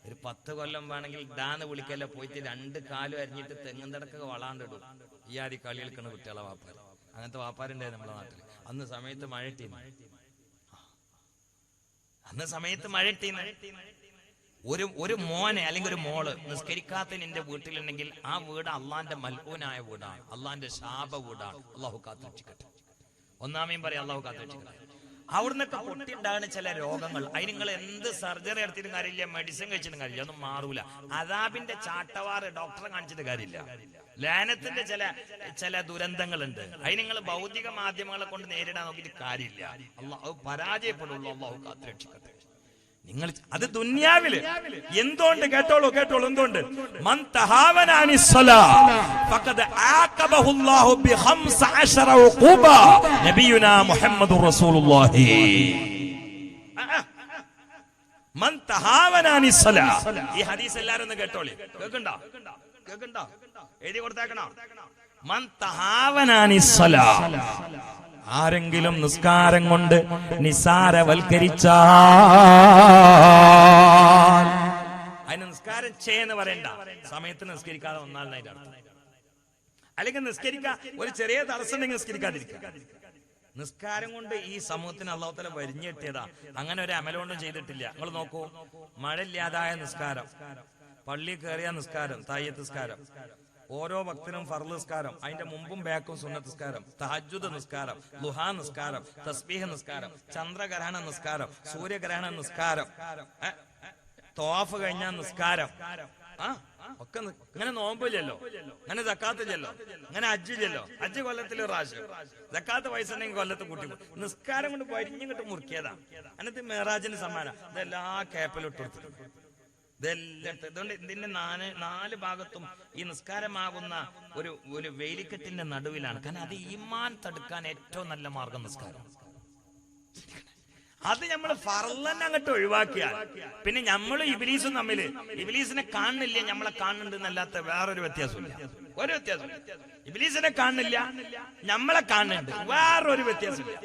ഒരു 10 കൊല്ലം വേണമെങ്കിൽ ഡാന്ന് വിളിക്കല്ല, പോയിട്ട് 2 കാലും അരിഞ്ഞിട്ട് തെങ്ങുന്തടക്കൊക്കെ വളാണ്ടിടും. ഈ ആദ്യ കളി കളിക്കുന്ന കുട്ടികളെ വാപ്പാര്. അങ്ങനത്തെ വാപ്പാരുണ്ടായിരുന്നു നമ്മുടെ നാട്ടില്. അന്ന് സമയത്ത് മഴ ഇട്ടീന്ന്. ഒരു മോനെ അല്ലെങ്കിൽ ഒരു മോള് നിസ്കരിക്കാത്ത നിന്റെ വീട്ടിലുണ്ടെങ്കിൽ ആ വീട് അള്ളാന്റെ മൽഊനായ വീടാണ്, അള്ളാന്റെ ശാപ വീടാണ്. അള്ളാഹു കാത്തുരക്ഷിക്കട്ടെ. ഒന്നാമയും പറയാം, അള്ളാഹു കാത്തുരക്ഷിക്കട്ടെ. അവിടുന്നൊക്കെ പൊട്ടിണ്ടാകുന്ന ചില രോഗങ്ങൾ, അതിന് നിങ്ങൾ എന്ത് സർജറി നടത്തിയിട്ടും കാര്യമില്ല, മെഡിസിൻ കഴിച്ചിട്ടും കാര്യമില്ല, ഒന്നും മാറൂല. അദാബിന്റെ ചാട്ടവാറ് ഡോക്ടറെ കാണിച്ചിട്ട് കാര്യമില്ല. ലാനത്തിന്റെ ചില ദുരന്തങ്ങളുണ്ട്, അതിന് നിങ്ങൾ ഭൗതിക മാധ്യമങ്ങളെ കൊണ്ട് നേരിടാൻ നോക്കിയിട്ട് കാര്യമില്ല. അള്ളാഹു പരാജയപ്പെടുള്ളൂ. അള്ളാഹു കാത്തുരക്ഷിക്കട്ടെ. നിങ്ങൾ അത് ദുനിയാവില് എന്തുകൊണ്ട് കേട്ടോളൂ എന്തുകൊണ്ട് മൻ തഹാവനാനി സ്വലാ ഫഖദ് ആഖബഹുല്ലാഹു ബി15 ഉഖൂബ നബിയുനാ മുഹമ്മദുർ റസൂലുള്ളാഹി. മൻ തഹാവനാനി സ്വലാ, ഈ ഹദീസ് എല്ലാവരും ഒന്ന് കേട്ടോളി. കേൾക്കണ്ടോ? എഴുതി കൊടുത്തേക്കണോ? മൻ തഹാവനാനി സ്വലാ, ആരെങ്കിലും നിസ്കാരം കൊണ്ട് നിസാരവൽക്കരിച്ചാൽ, അതിന് നിസ്കാരം ചെയ്യുന്ന പറയണ്ട, സമയത്ത് നിസ്കരിക്കാതെ ഒന്നാളിനായിട്ട് അല്ലെങ്കിൽ നിസ്കരിക്കാൻ ഒരു ചെറിയ തടസ്സം ഉണ്ടെങ്കിൽ നിസ്കരിക്കാതിരിക്കുക. നിസ്കാരം കൊണ്ട് ഈ സമൂഹത്തിന് അല്ലാഹു തആല വരിഞ്ഞെത്തിയതാ. അങ്ങനെ ഒരു അമലൊന്നും ചെയ്തിട്ടില്ല. നിങ്ങൾ നോക്കൂ, മഴയില്ലാതായ നിസ്കാരം, പള്ളി കയറിയ നിസ്കാരം, തഹയ്യത്ത് നിസ്കാരം, ഓരോ ഭക്തനും ഫർള് നിസ്കാരം, അതിന്റെ മുമ്പും ബാക്കും സുന്നത്ത് നിസ്കാരം, തഹജ്ജുദ് നിസ്കാരം, ളുഹാ നിസ്കാരം, തസ്ബീഹ് നിസ്കാരം, ചന്ദ്രഗ്രഹണ നിസ്കാരം, സൂര്യഗ്രഹണ നിസ്കാരം, തവാഫ് കഴിഞ്ഞ നിസ്കാരം, ഒക്കെ ഇങ്ങനെ നോമ്പില്ലല്ലോ, അങ്ങനെ സക്കാത്തില്ലല്ലോ, അങ്ങനെ ഹജ്ജില്ലല്ലോ. ഹജ്ജ് കൊല്ലത്തിൽ ഒരു പ്രാവശ്യം, സക്കാത്ത് പൈസ ഉണ്ടെങ്കിൽ കൊല്ലത്ത് കൂട്ടി. നിസ്കാരം കൊണ്ട് പരിഞ്ഞിങ്ങോട്ട് മുറുക്കിയതാ. എന്നിട്ട് മെഹറാജിന് സമ്മാനം ഇതെല്ലാ ക്യാപ്പിലും ഇട്ട് കൊടുത്തിട്ടുണ്ട്. ഇതെല്ലാം ഇതുകൊണ്ട് ഇതിന്റെ നാല് ഭാഗത്തും ഈ നിസ്കാരമാകുന്ന ഒരു വേലിക്കെട്ടിന്റെ നടുവിലാണ്. കാരണം അത് ഈമാൻ തടുക്കാൻ ഏറ്റവും നല്ല മാർഗം നിസ്കാരം. അത് നമ്മൾ ഫർളന്നെ അങ്ങോട്ട് ഒഴിവാക്കിയാൽ പിന്നെ നമ്മളും ഇബ്ലീസും തമ്മില്, ഇബ്ലീസിനെ കാണുന്നില്ല, നമ്മളെ കാണുന്നുണ്ട് എന്നല്ലാത്ത വേറൊരു വ്യത്യാസമില്ല. ഒരു വ്യത്യാസമില്ല. ഇബ്ലീസിനെ കാണുന്നില്ല, നമ്മളെ കാണുന്നുണ്ട്, വേറൊരു വ്യത്യാസമില്ല.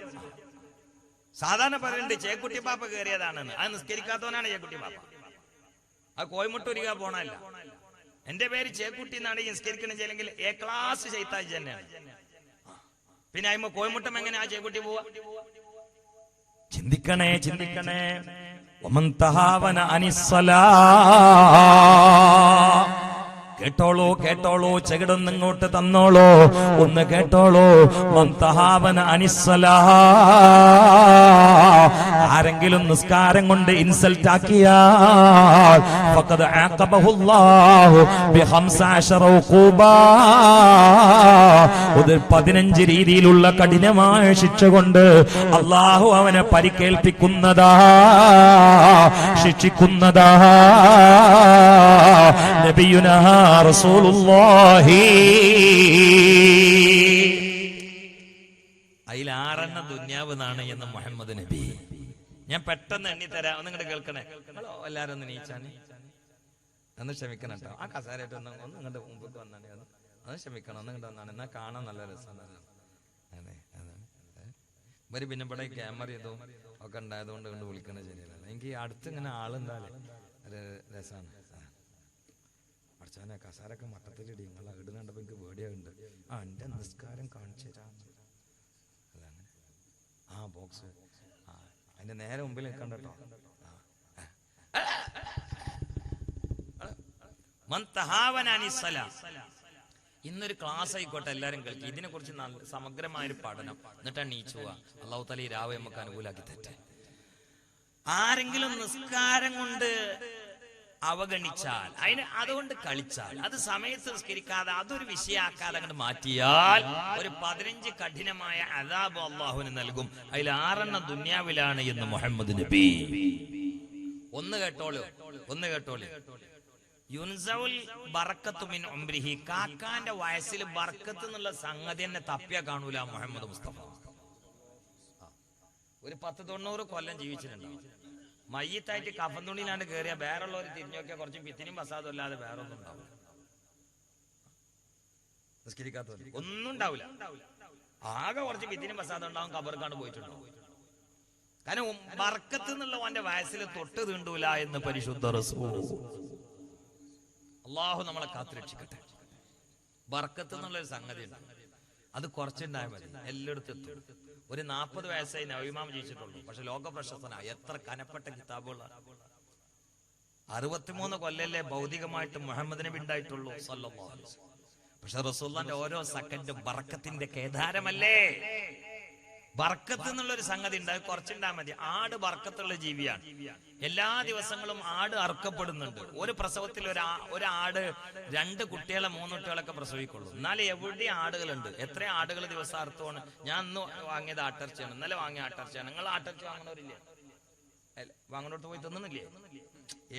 സാധാരണ പറയുന്നുണ്ട് ചേക്കുട്ടി പാപ്പ കയറിയതാണെന്ന്. അത് നിസ്കരിക്കാത്തവനാണ് ചേക്കുട്ടി പാപ്പ. അത് കോയമുട്ടൂരിക പോണല്ല. എന്റെ പേര് ചേക്കുട്ടി എന്നാണ് നിസ്കരിക്കണമെങ്കിൽ എ ക്ലാസ് ചെയ്താജ് തന്നെയാണ്. പിന്നെ അയ്മ കോയമുട്ടം എങ്ങനെ ആ ചേക്കുട്ടി പോവാ? ചിന്തിക്കണേ, ചിന്തിക്കണേ. വമൻ തഹാവന അനിസ്സലാ, കേട്ടോളൂ, കേട്ടോളൂ, ചെകിടൊന്ന് ഇങ്ങോട്ട് തന്നോളൂ, ഒന്ന് കേട്ടോളൂ. മന്തഹാവന അനിസ്സലാ, ആരെങ്കിലും നിസ്കാരം കൊണ്ട് ഇൻസൾട്ട് ആക്കിയാൽ ഫഖദ് ആഖബഹുല്ലാഹു ബി15 ഉഖൂബാ, 15 രീതിയിലുള്ള കഠിനമായ ശിക്ഷ കൊണ്ട് അല്ലാഹു അവനെ പരിക്കേൽപ്പിക്കുന്നതാ, ശിക്ഷിക്കുന്നതാ. നബിയുനാ റസൂലുള്ളാഹി. അതിൽ 6 ദുന്യാവ് നാണ് എന്ന് മുഹമ്മദ് നബി. ഞാൻ പെട്ടെന്ന് എണ്ണിത്തരാം, ഒന്നിങ്ങോട്ട് കേൾക്കണേ. എല്ലാരും ഒന്ന് നീച്ചാണ്, ഒന്ന് ക്ഷമിക്കണം കേട്ടോ. ആ കസാരമായിട്ട് ഒന്ന് ഇങ്ങോട്ട് മുമ്പ് വന്നാണ്, ഒന്ന് ക്ഷമിക്കണം, ഒന്നിങ്ങോട്ട് വന്നാണ്. എന്നാ കാണാൻ നല്ല രസമാണ്. അതെ, അതെ. ഇവര് പിന്നെ ഇവിടെ ക്യാമറ ഇതും ഒക്കെ ഉണ്ടായതുകൊണ്ട് കൊണ്ട് വിളിക്കണത് ശരിയല്ല. എനിക്ക് അടുത്ത് ഇങ്ങനെ ആളുണ്ടാലേ ഒരു രസമാണ്. പഠിച്ചാനെ കസാരൊക്കെ മട്ടത്തിലിടി, നിങ്ങളെ ഇടുന്നുണ്ടപ്പോ എനിക്ക് പേടിയുണ്ട്. എന്റെ നിസ്കാരം കാണിച്ചു തരാം. അതാണ് ആ ബോക്സ്, അതിന്റെ നേരെ മുമ്പിൽ നിൽക്കണ്ട കേട്ടോ. ഇന്നൊരു ക്ലാസ് ആയിക്കോട്ടെ, എല്ലാരും കേൾക്കി. ഇതിനെ കുറിച്ച് സമഗ്രമായൊരു പഠനം, എന്നിട്ടാണ് നീച്ചു പോവാ. അല്ലാഹു തആല ഈ രാവ് നമുക്ക് അനുകൂലാക്കി തെറ്റേ. ആരെങ്കിലും നിസ്കാരം കൊണ്ട് അവഗണിച്ചാൽ, അതുകൊണ്ട് കളിച്ചാൽ, അത് സമയത്ത് നിസ്കരിക്കാതെ അതൊരു വിഷയാക്കാതെ അങ്ങോട്ട് മാറ്റിയാൽ ഒരു 15 കഠിനമായ അദാബ് അല്ലാഹുവിന് നൽകും. അതിൽ 6 ദുന്യാവിലാണ് എന്ന് മുഹമ്മദ് നബി. ഒന്ന് കേട്ടോളൂ, ഒന്ന് കേട്ടോളൂ. യുൻസഉൽ ബറക്കത്തു മിൻ ഉംരിഹി, കാക്കാന്റെ വയസ്സിൽ ബർക്കത്ത് എന്നുള്ള സംഗതി തന്നെ തപ്പിയാ കാണൂല മുഹമ്മദ് മുസ്തഫ. ഒരു 10-90 കൊല്ലം ജീവിച്ചിട്ടുണ്ടാവും. മയ്യത്തായിട്ട് കഫൻ തുണിയിലാണ്ട് കയറിയ വേറുള്ളവർ തിരിഞ്ഞു നോക്കിയാൽ കുറച്ച് പിത്തിനും പസാദും അല്ലാതെ വേറെ ഒന്നും ഉണ്ടാവില്ല. നിസ്കരിക്കാത്തവർ ഒന്നും ഉണ്ടാവില്ല. ആകെ കുറച്ച് പിത്തിനും പസാദും ഉണ്ടാവും, കബർക്കാണ്ട് പോയിട്ടുണ്ടാവും. കാരണം ബർക്കത്ത് എന്നുള്ള അവന്റെ വയസ്സിൽ തൊട്ട് തീണ്ടൂല എന്ന് പരിശുദ്ധ റസൂൽ. അള്ളാഹു നമ്മളെ കാത്തുരക്ഷിക്കട്ടെ. ബർക്കത്ത് എന്നുള്ളൊരു സംഗതി ഉണ്ട്, അത് കുറച്ചുണ്ടായാൽ മതി, എല്ലായിടത്തും എത്തും. ഒരു 40 വയസ്സായി നബിമാം ജീവിച്ചിട്ടുള്ളൂ, പക്ഷെ ലോക പ്രശസ്തനായ എത്ര കനപ്പെട്ട കിതാബുള്ള 63 കൊല്ലല്ലേ ഭൗതികമായിട്ട് മുഹമ്മദ് നബി ഉണ്ടായിട്ടുള്ളൂ സല്ലല്ലാഹു അലൈഹി വസല്ലം. പക്ഷെ റസൂലുള്ളാഹിന്റെ ഓരോ സെക്കൻഡും ബർക്കത്തിന്റെ കേദാരമല്ലേ. ബർക്കത്ത് എന്നുള്ളൊരു സംഗതി ഉണ്ട്, അത് കുറച്ചുണ്ടാൽ മതി. ആട് ബർക്കത്തുള്ള ജീവിയാണ്. എല്ലാ ദിവസങ്ങളും ആട് അറുക്കപ്പെടുന്നുണ്ട്. ഒരു പ്രസവത്തിൽ ഒരു ആട് 2 കുട്ടികളെ 3 കുട്ടികളൊക്കെ പ്രസവിക്കുള്ളൂ. എന്നാലും എവിടെ ആടുകളുണ്ട്, എത്ര ആടുകൾ ദിവസം അർത്ഥമാണ്. ഞാൻ ഇന്ന് വാങ്ങിയത് ആട്ടിറച്ചിയാണ്, ഇന്നലെ വാങ്ങിയ ആട്ടിറച്ചിയാണ്. നിങ്ങൾ ആട്ടിറച്ചി വാങ്ങണവരില്ലേ? വാങ്ങണോട്ട് പോയി തിന്നുന്നില്ലേ?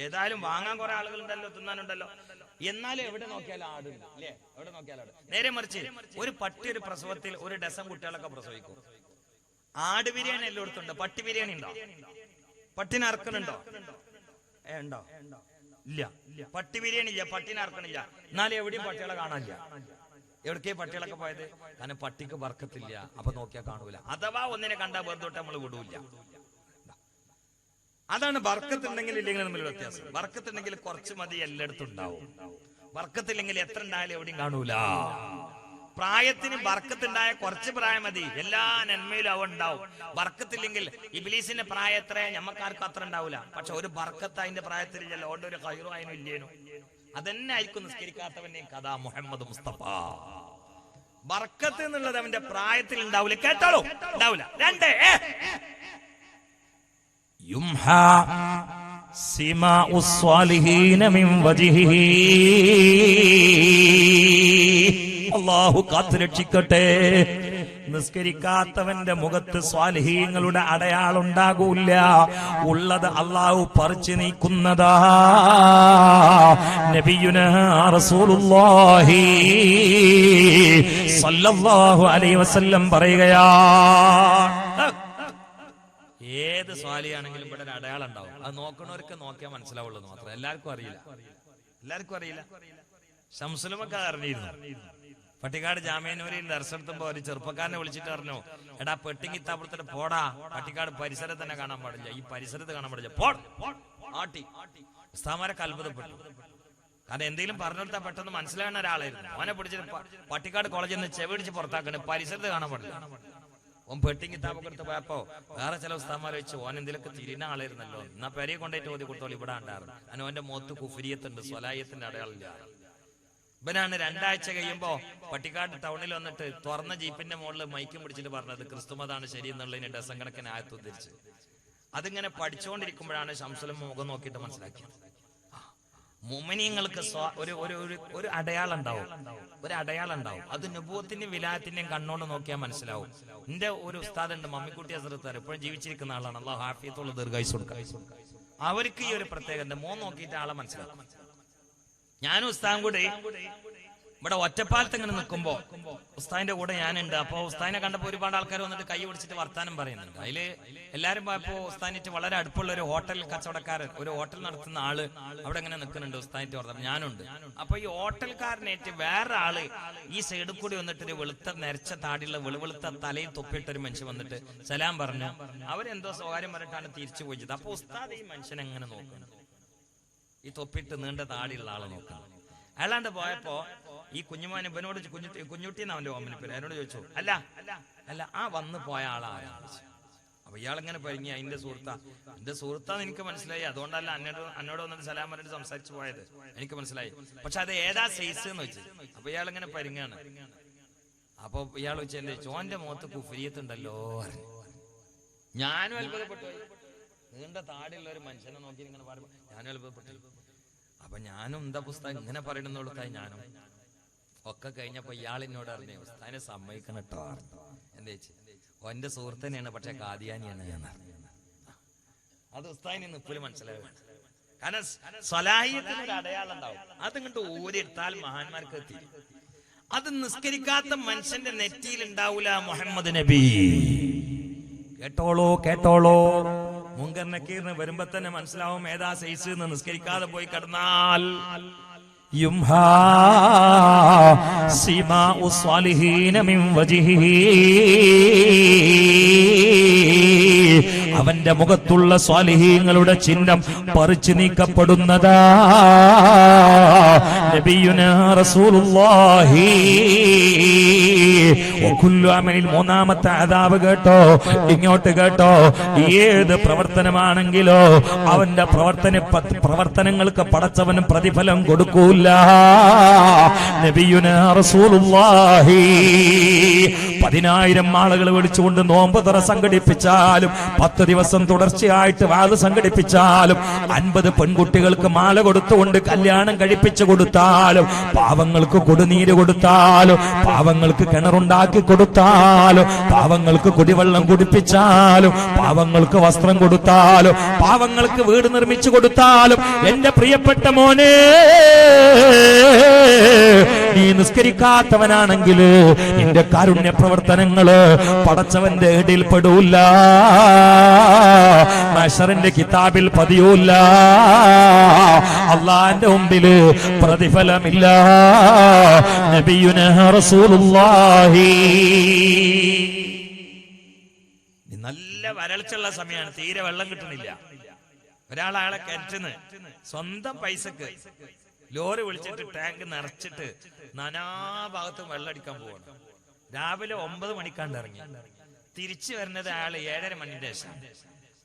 ഏതായാലും വാങ്ങാൻ കുറെ ആളുകളുണ്ടല്ലോ, തിന്നാനുണ്ടല്ലോ. എന്നാലും എവിടെ നോക്കിയാലും ആടുണ്ട് അല്ലേ? എവിടെ നോക്കിയാലും ആട്. നേരെ മറിച്ച് ഒരു പട്ടി ഒരു പ്രസവത്തിൽ 1 ഡസൻ കുട്ടികളൊക്കെ പ്രസവിക്കും. ആട് ബിരിയാണി എല്ലായിടത്തും ഉണ്ട്, പട്ടി ബിരിയാണി ഉണ്ടോ? പട്ടിനെ അറക്കണുണ്ടോ? ഉണ്ടോ? ഇല്ല. പട്ടി ബിരിയാണി ഇല്ല, പട്ടിനെ അറക്കണില്ല. എന്നാലും എവിടെയും പട്ടികളെ കാണാനില്ല. എവിടേക്കേ പട്ടികളൊക്കെ പോയത്? കാരണം പട്ടിക്ക് ബർക്കത്തില്ല, അപ്പൊ നോക്കിയാൽ കാണൂല. അഥവാ ഒന്നിനെ കണ്ടാൽ വെറുതെ നമ്മൾ വിടൂല്ല. അതാണ് ബർക്കത്തുണ്ടെങ്കിൽ ഇല്ലെങ്കിൽ തമ്മിൽ വ്യത്യാസം. ബർക്കത്തുണ്ടെങ്കിൽ കുറച്ച് മതി, എല്ലായിടത്തും ഉണ്ടാവും. ബർക്കത്തില്ലെങ്കിൽ എത്ര ഉണ്ടായാലും എവിടെയും കാണൂല. പ്രായത്തിന് ബർക്കത്തുണ്ടായ കുറച്ച് പ്രായം മതി, എല്ലാ നന്മയിലും അവ ഉണ്ടാവും. ബർക്കത്തില്ലെങ്കിൽ ഇബ്ലീസിന്റെ പ്രായം എത്ര ഞമ്മക്കാർക്കും അത്ര ഉണ്ടാവില്ല. പക്ഷെ ഒരു ബർക്കത്ത് അതിന്റെ പ്രായത്തിൽ അതുകൊണ്ട് ഒരു ഖൈറും അതിനും ഇല്ലേനു. അതന്നെ ആയിരിക്കും നിസ്കരിക്കാത്തവന്റെയും കഥ. മുഹമ്മദ് മുസ്തഫ ബർക്കത്ത് എന്നുള്ളത് അവന്റെ പ്രായത്തിൽ ഉണ്ടാവില്ല. കേട്ടോളൂ, ഉണ്ടാവില്ല. 2 സിമാഉസ് സ്വാലിഹീന മിൻ വജ്ഹിഹി. അല്ലാഹു കാത്തുരക്ഷിക്കട്ടെ. നിസ്കരിക്കാത്തവന്റെ മുഖത്ത് സ്വാലിഹീങ്ങളുടെ അടയാളം ഉണ്ടാകൂല. ഉള്ളത് അള്ളാഹു പറിച്ചു നീക്കുന്നതാ. നബിയുനാ റസൂലുള്ളാഹി സ്വല്ലല്ലാഹു അലൈഹി വസല്ലം പറയുകയാ, ഏത് സ്വാലിയാണെങ്കിലും ഇവിടെ ഒരു അടയാളം ഉണ്ടാവും. അത് നോക്കണവർക്ക് നോക്കിയാൽ മനസ്സിലാവുള്ളൂ മാത്രം. എല്ലാവർക്കും അറിയില്ല. ശംസുലുമൊക്കെ അറിഞ്ഞിരുന്നു. പട്ടിക്കാട് ജാമ്യനൂരിൽ ദർശനത്തുമ്പോ ഒരു ചെറുപ്പക്കാരനെ വിളിച്ചിട്ട് പറഞ്ഞു, എടാ പെട്ടിങ് ഇത്താപ്പുറത്തിന് പോടാ, പട്ടിക്കാട് പരിസരത്ത് തന്നെ കാണാൻ പാടില്ല, ഈ പരിസരത്ത് കാണാൻ പാടില്ല, ആട്ടി. ഉസ്താമാരൊക്കെ അത്ഭുതപ്പെട്ടു. കാരണം എന്തെങ്കിലും പറഞ്ഞു കൊടുത്താൽ പെട്ടെന്ന് മനസ്സിലാകുന്ന ഒരാളായിരുന്നു. അവനെ പിടിച്ചിട്ട് പട്ടിക്കാട് കോളേജിൽ നിന്ന് ചെവിടിച്ച് പുറത്താക്കണേ, പരിസരത്ത് കാണാൻ പാടില്ല. ഓൻ പെട്ടിങ് ഇത്താപ്പൊക്കെ പോയപ്പോ വേറെ ചില ഉസ്താമാരെ വെച്ച് ഓൻ എന്തെങ്കിലുമൊക്കെ തിരിയുന്ന ആളായിരുന്നല്ലോ, എന്നാ പെരയെ കൊണ്ടുപോയിട്ട് ഓതി കൊടുത്തോളൂ, ഇവിടെ ഉണ്ടായിരുന്നു. അതിന് ഓന്റെ മുഖത്ത് കുഫരിയത്തുണ്ട്, സ്വലായത്തിന്റെ അടയാളില്ല. ഇവനാണ് 2 ആഴ്ച കഴിയുമ്പോ പട്ടിക്കാട് ടൗണിൽ വന്നിട്ട് തുറന്ന ജീപ്പിന്റെ മുകളിൽ മൈക്കും പിടിച്ചിട്ട് പറഞ്ഞത് ക്രിസ്തുമതാണ് ശരി എന്നുള്ളതിന് ഡസൻ കണക്കിന് ആയത്ത് ഉദ്ധരിച്ച്. അതിങ്ങനെ പഠിച്ചുകൊണ്ടിരിക്കുമ്പോഴാണ് ശംസുലും മുഖം നോക്കിയിട്ട് മനസ്സിലാക്കിയത്. മുഅ്മിനീങ്ങൾക്ക് ഒരു അടയാളം ഉണ്ടാവും. അത് നബുവത്തിന്റെയും വിലായത്തിന്റെയും കണ്ണോണ്ട് നോക്കിയാൽ മനസ്സിലാവും. എന്റെ ഒരു ഉസ്താദ് ഉണ്ട്, മമ്മിക്കുട്ടി ഹസ്രത്ത്, എപ്പോഴും ജീവിച്ചിരിക്കുന്ന ആളാണ്, അല്ലാഹു ആഫിയത്തുള്ള ദീർഘായുസ്സ് കൊടുക്കുക. അവർക്ക് ഈ ഒരു പ്രത്യേകത, മോൻ നോക്കിയിട്ട് ആളെ മനസ്സിലാക്കും. ഞാനും ഉസ്താദും കൂടി ഇവിടെ ഒറ്റപ്പാലത്ത് ഇങ്ങനെ നിൽക്കുമ്പോ ഉസ്താദിന്റെ കൂടെ ഞാനുണ്ട്. അപ്പൊ ഉസ്താദിനെ കണ്ടപ്പോ ഒരുപാട് ആൾക്കാർ വന്നിട്ട് കൈ പിടിച്ചിട്ട് വർത്താനം പറയുന്നുണ്ട്. അതില് എല്ലാരും പോയപ്പോ ഉസ്താദിനിട്ട് വളരെ അടുപ്പുള്ള ഒരു ഹോട്ടൽ കച്ചവടക്കാരൻ, ഒരു ഹോട്ടൽ നടത്തുന്ന ആള് അവിടെ ഇങ്ങനെ നിൽക്കുന്നുണ്ട്. ഉസ്താദിന്റെ വർത്തമാനം ഞാനുണ്ട്. അപ്പൊ ഈ ഹോട്ടൽക്കാരനായിട്ട് വേറെ ആള് ഈ സൈഡിൽ കൂടി വന്നിട്ട് ഒരു വെളുത്ത നരച്ച താടിയുള്ള വെളുവെളുത്ത തലയിൽ തൊപ്പിയിട്ടൊരു മനുഷ്യൻ വന്നിട്ട് സലാം പറഞ്ഞു. അവരെന്തോ സ്വകാര്യം പറഞ്ഞിട്ടാണ് തിരിച്ചു പോയിച്ചത്. അപ്പൊ ഉസ്താദ് ഈ മനുഷ്യനെ എങ്ങനെ നോക്കുന്നു, ഈ തൊപ്പിട്ട് നീണ്ട താടിയുള്ള ആളെ നോക്കണം. അയാളാണ്ട് പോയപ്പോ ഈ കുഞ്ഞുമാൻ ഇവനോട് കുഞ്ഞുട്ടി എന്നാ അവന്റെ ഓമന പേര്, അതിനോട് ചോദിച്ചു, അല്ല ആ വന്ന് പോയ ആളാണ്. അപ്പൊ ഇയാളിങ്ങനെ പരിങ്ങി, എന്റെ സുഹൃത്താന്ന് എനിക്ക് മനസ്സിലായി, അതുകൊണ്ടല്ല എന്നോട് വന്നിട്ട് സലാം പറഞ്ഞിട്ട് സംസാരിച്ചു പോയത്, എനിക്ക് മനസ്സിലായി. പക്ഷെ അത് ഏതാ സൈസ് എന്ന് വെച്ചു. അപ്പൊ ഇയാളിങ്ങനെ പരിങ്ങാണ്. അപ്പൊ ഇയാൾ വെച്ച് എന്റെ ചോന്റെ മുഖത്ത് കുഫരിയത്തുണ്ടല്ലോ. ഞാനും അത്ഭുതപ്പെട്ടു. നീണ്ട താടിയുള്ള ഒരു മനുഷ്യനെ നോക്കി ഇങ്ങനെ പറയുമ്പോ ഞാനും അത്ഭുതപ്പെട്ടു. അപ്പൊ ഞാനും എന്താ പുസ്തകം ഇങ്ങനെ പറയണമെന്നുള്ളൂ. ഞാനും ഒക്കെ കഴിഞ്ഞപ്പോ ഇയാളിനോട് അറിഞ്ഞു, ഉസ്താദിനെ സമ്മതിക്കണം കേട്ടോ. എന്താ വെച്ച് എന്റെ സുഹൃത്ത് തന്നെയാണ്, പക്ഷെ കാദിയാനിയാണ് ഞാൻ. അത് ഉസ്താദിനെ നിപ്പില് മനസ്സിലാവും. കാരണം സ്വലാഹിയത്തിന് ഒരു അടയാളം ഉണ്ടാവും. അതിങ്ങോട്ട് ഊരെടുത്താൽ മഹാന്മാർക്ക് എത്തി. അത് നിസ്കരിക്കാത്ത മനുഷ്യന്റെ നെറ്റിയിൽ ഉണ്ടാവൂല മുഹമ്മദ് നബി. കേട്ടോളൂ. മുങ്കർ നക്കീറിന് വരുമ്പോ തന്നെ മനസ്സിലാവും ഏതാ സൈസ്. നിസ്കരിക്കാതെ പോയി കിടന്നാൽ യുംഹാ സിമാഉ സ്വാലിഹീന മിൻ വജ്ഹിഹി, അവന്റെ മുഖത്തുള്ള സ്വാലിഹീങ്ങളുടെ ചിഹ്നം പറിച്ചു നീക്കപ്പെടുന്നതാ. നബിയുനാ റസൂലുള്ളാഹി വകുല്ലു അമലിൽ. മൂന്നാമത്തെ അദാബ് കേട്ടോ, ഇങ്ങോട്ട് കേട്ടോ. ഏത് പ്രവർത്തനമാണെങ്കിലോ അവന്റെ പ്രവർത്തനങ്ങൾക്ക് പടച്ചവനും പ്രതിഫലം കൊടുക്കൂല. നബിയുനാ റസൂലുള്ളാഹി 10,000 ആളുകൾ വിളിച്ചുകൊണ്ട് നോമ്പ് തുറ സംഘടിപ്പിച്ചാലും 10 ദിവസം തുടർച്ചയായിട്ട് വാത് സംഘടിപ്പിച്ചാലും 50 പെൺകുട്ടികൾക്ക് മാല കൊടുത്തുകൊണ്ട് കല്യാണം കഴിപ്പിച്ചു കൊടുത്താലും, പാവങ്ങൾക്ക് കൊടുനീര് കൊടുത്താലും, പാവങ്ങൾക്ക് കിണറുണ്ടാക്കി കൊടുത്താലും, പാവങ്ങൾക്ക് കുടിവെള്ളം കുടിപ്പിച്ചാലും, പാവങ്ങൾക്ക് വസ്ത്രം കൊടുത്താലും, പാവങ്ങൾക്ക് വീട് നിർമ്മിച്ചു കൊടുത്താലും, എന്റെ പ്രിയപ്പെട്ട മോനെ, നീ നിസ്കരിക്കാത്തവനാണെങ്കിൽ നിന്റെ കാരുണ്യ പ്രവർത്തനങ്ങള് പടച്ചവന്റെ ഇടയിൽ പെടൂല്ല, മഹ്ശറിന്റെ കിതാബിൽ പതിയൂല്ല, അള്ളാന്റെ മുമ്പില് പ്രതിഫലമില്ല. നബിയുനാ റസൂലുള്ളാഹി. നല്ല വരൾച്ചുള്ള സമയമാണ്, തീരെ വെള്ളം കിട്ടുന്നില്ല. ഒരാളെ കിണറ്റിന്ന് സ്വന്തം പൈസക്ക് ലോറി വിളിച്ചിട്ട് ടാങ്ക് നിറച്ചിട്ട് നാനാഭാഗത്തും വെള്ളമടിക്കാൻ പോവാണ്. രാവിലെ 9 മണിക്കാണ്ട് ഇറങ്ങി, തിരിച്ചു വരുന്നത് അയാൾ 7:30 മണിന്റെ ശേഷം.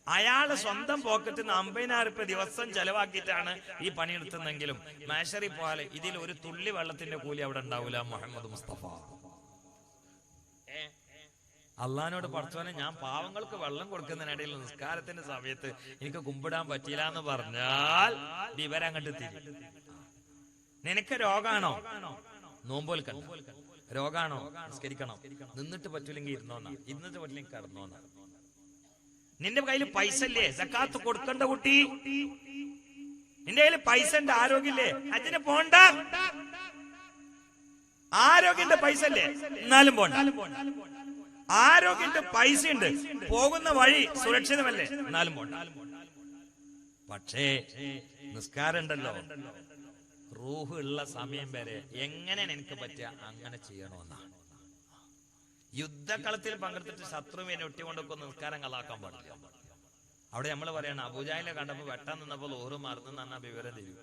അയാള് സ്വന്തം പോക്കറ്റിൽ നിന്ന് 50,000 രൂപ ദിവസം ചെലവാക്കിയിട്ടാണ് ഈ പണിയെടുത്തെന്നെങ്കിലും മഹ്ശറിൽ പോയാൽ ഇതിൽ ഒരു തുള്ളി വെള്ളത്തിന്റെ കൂലി അവിടെ ഉണ്ടാവൂല. മുഹമ്മദ് മുസ്തഫ അള്ളഹാനോട് പഠിച്ചവനെ ഞാൻ പാവങ്ങൾക്ക് വെള്ളം കൊടുക്കുന്നതിനിടയിൽ നിസ്കാരത്തിന്റെ സമയത്ത് എനിക്ക് കുമ്പിടാൻ പറ്റിയില്ല എന്ന് പറഞ്ഞാൽ വിവരം അങ്ങോട്ട് തിരി. നിനക്ക് രോഗാണോ? നോമ്പോൽ കണ്ട രോഗാണോ? നിസ്കരിക്കണം. നിന്നിട്ട് പറ്റൂലെങ്കിൽ ഇരുന്നോന്നാ, ഇരുന്നിട്ട് പറ്റില്ലെങ്കിൽ കടന്നോന്നാ. നിന്റെ കയ്യിൽ പൈസ ഇല്ലേ? സക്കാത്ത് കൊടുക്കണ്ട കുട്ടി. നിന്റെ കയ്യിൽ പൈസ ഉണ്ട്, ആരോഗ്യമില്ലേ? അതിന് പോണ്ട. ആരോഗ്യന്റെ പൈസ അല്ലേ, എന്നാലും പോണ്ട. ആരോഗ്യന്റെ പൈസ ഉണ്ട്, പോകുന്ന വഴി സുരക്ഷിതമല്ലേ, എന്നാലും പോണ്ട. പക്ഷേ നിസ്കാരം ഉണ്ടല്ലോ, റൂഹ് ഉള്ള സമയം വരെ എങ്ങനെ എനിക്ക് പറ്റുക അങ്ങനെ ചെയ്യണമെന്നാണ്. യുദ്ധക്കളത്തിൽ പങ്കെടുത്തിട്ട് ശത്രുവിനെ ഒട്ടിക്കൊണ്ടൊക്കെ നിസ്കാരം കളാക്കാൻ പാടില്ല. അവിടെ നമ്മൾ പറയണം അബൂജാഹിലെ കണ്ടപ്പോ വെട്ടാൻ നിന്നപ്പോൾ ഓറ് മറന്നു പറഞ്ഞ വിവരം തരും.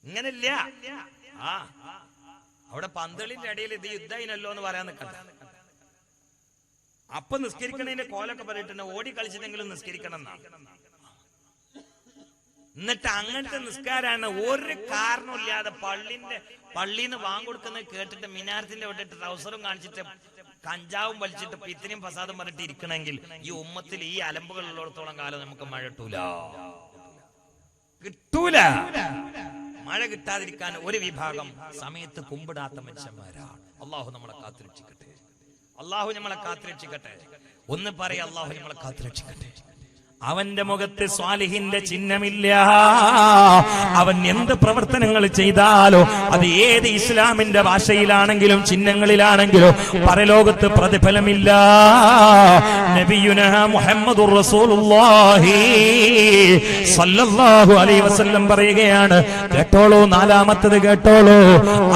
ഇങ്ങനില്ല. ആ അവിടെ പന്തളിന്റെ ഇടയിൽ ഇത് യുദ്ധയിനല്ലോ എന്ന് പറയാൻ നിൽക്കണ്ട. അപ്പൊ നിസ്കരിക്കണതിന്റെ കോലൊക്കെ പറഞ്ഞിട്ട് ഓടി കളിച്ചിട്ടെങ്കിലും നിസ്കരിക്കണം എന്നാണ്. എന്നിട്ട് അങ്ങനത്തെ നിസ്കാരാണ്. ഒരു കാരണമില്ലാതെ പള്ളിന്ന് വാങ്ങിക്കൊടുക്കുന്നത് കേട്ടിട്ട് മിനാരത്തിന്റെ വിട്ടിട്ട് ട്രൗസറും കാണിച്ചിട്ട് കഞ്ചാവും വലിച്ചിട്ട് പിത്തിനും ഫസാദും പറഞ്ഞിട്ട് ഇരിക്കണമെങ്കിൽ ഈ ഉമ്മത്തിൽ ഈ അലമ്പുകളുള്ളിടത്തോളം കാലം നമുക്ക് മഴ കിട്ടൂല. മഴ കിട്ടാതിരിക്കാൻ ഒരു വിഭാഗം സമയത്ത് കുമ്പിടാത്ത മനുഷ്യന്മാരാണ്. അള്ളാഹു നമ്മളെ കാത്തുരക്ഷിക്കട്ടെ. അള്ളാഹു നമ്മളെ കാത്തുരക്ഷിക്കട്ടെ. ഒന്ന് പറയാ, അള്ളാഹു നമ്മളെ കാത്തുരക്ഷിക്കട്ടെ. അവന്റെ മുഖത്ത് സ്വാലിഹിന്റെ ചിഹ്നമില്ല. അവൻ എന്ത് പ്രവർത്തനങ്ങൾ ചെയ്താലോ അത് ഏത് ഇസ്ലാമിന്റെ ഭാഷയിലാണെങ്കിലും ചിഹ്നങ്ങളിലാണെങ്കിലും പരലോകത്ത് പ്രതിഫലമില്ല. നബിയുനാ മുഹമ്മദുർ റസൂലുള്ളാഹി സ്വല്ലല്ലാഹു അലൈഹി വസല്ലം പറയുകയാണ്, കേട്ടോളൂ, നാലാമത്തത് കേട്ടോളൂ.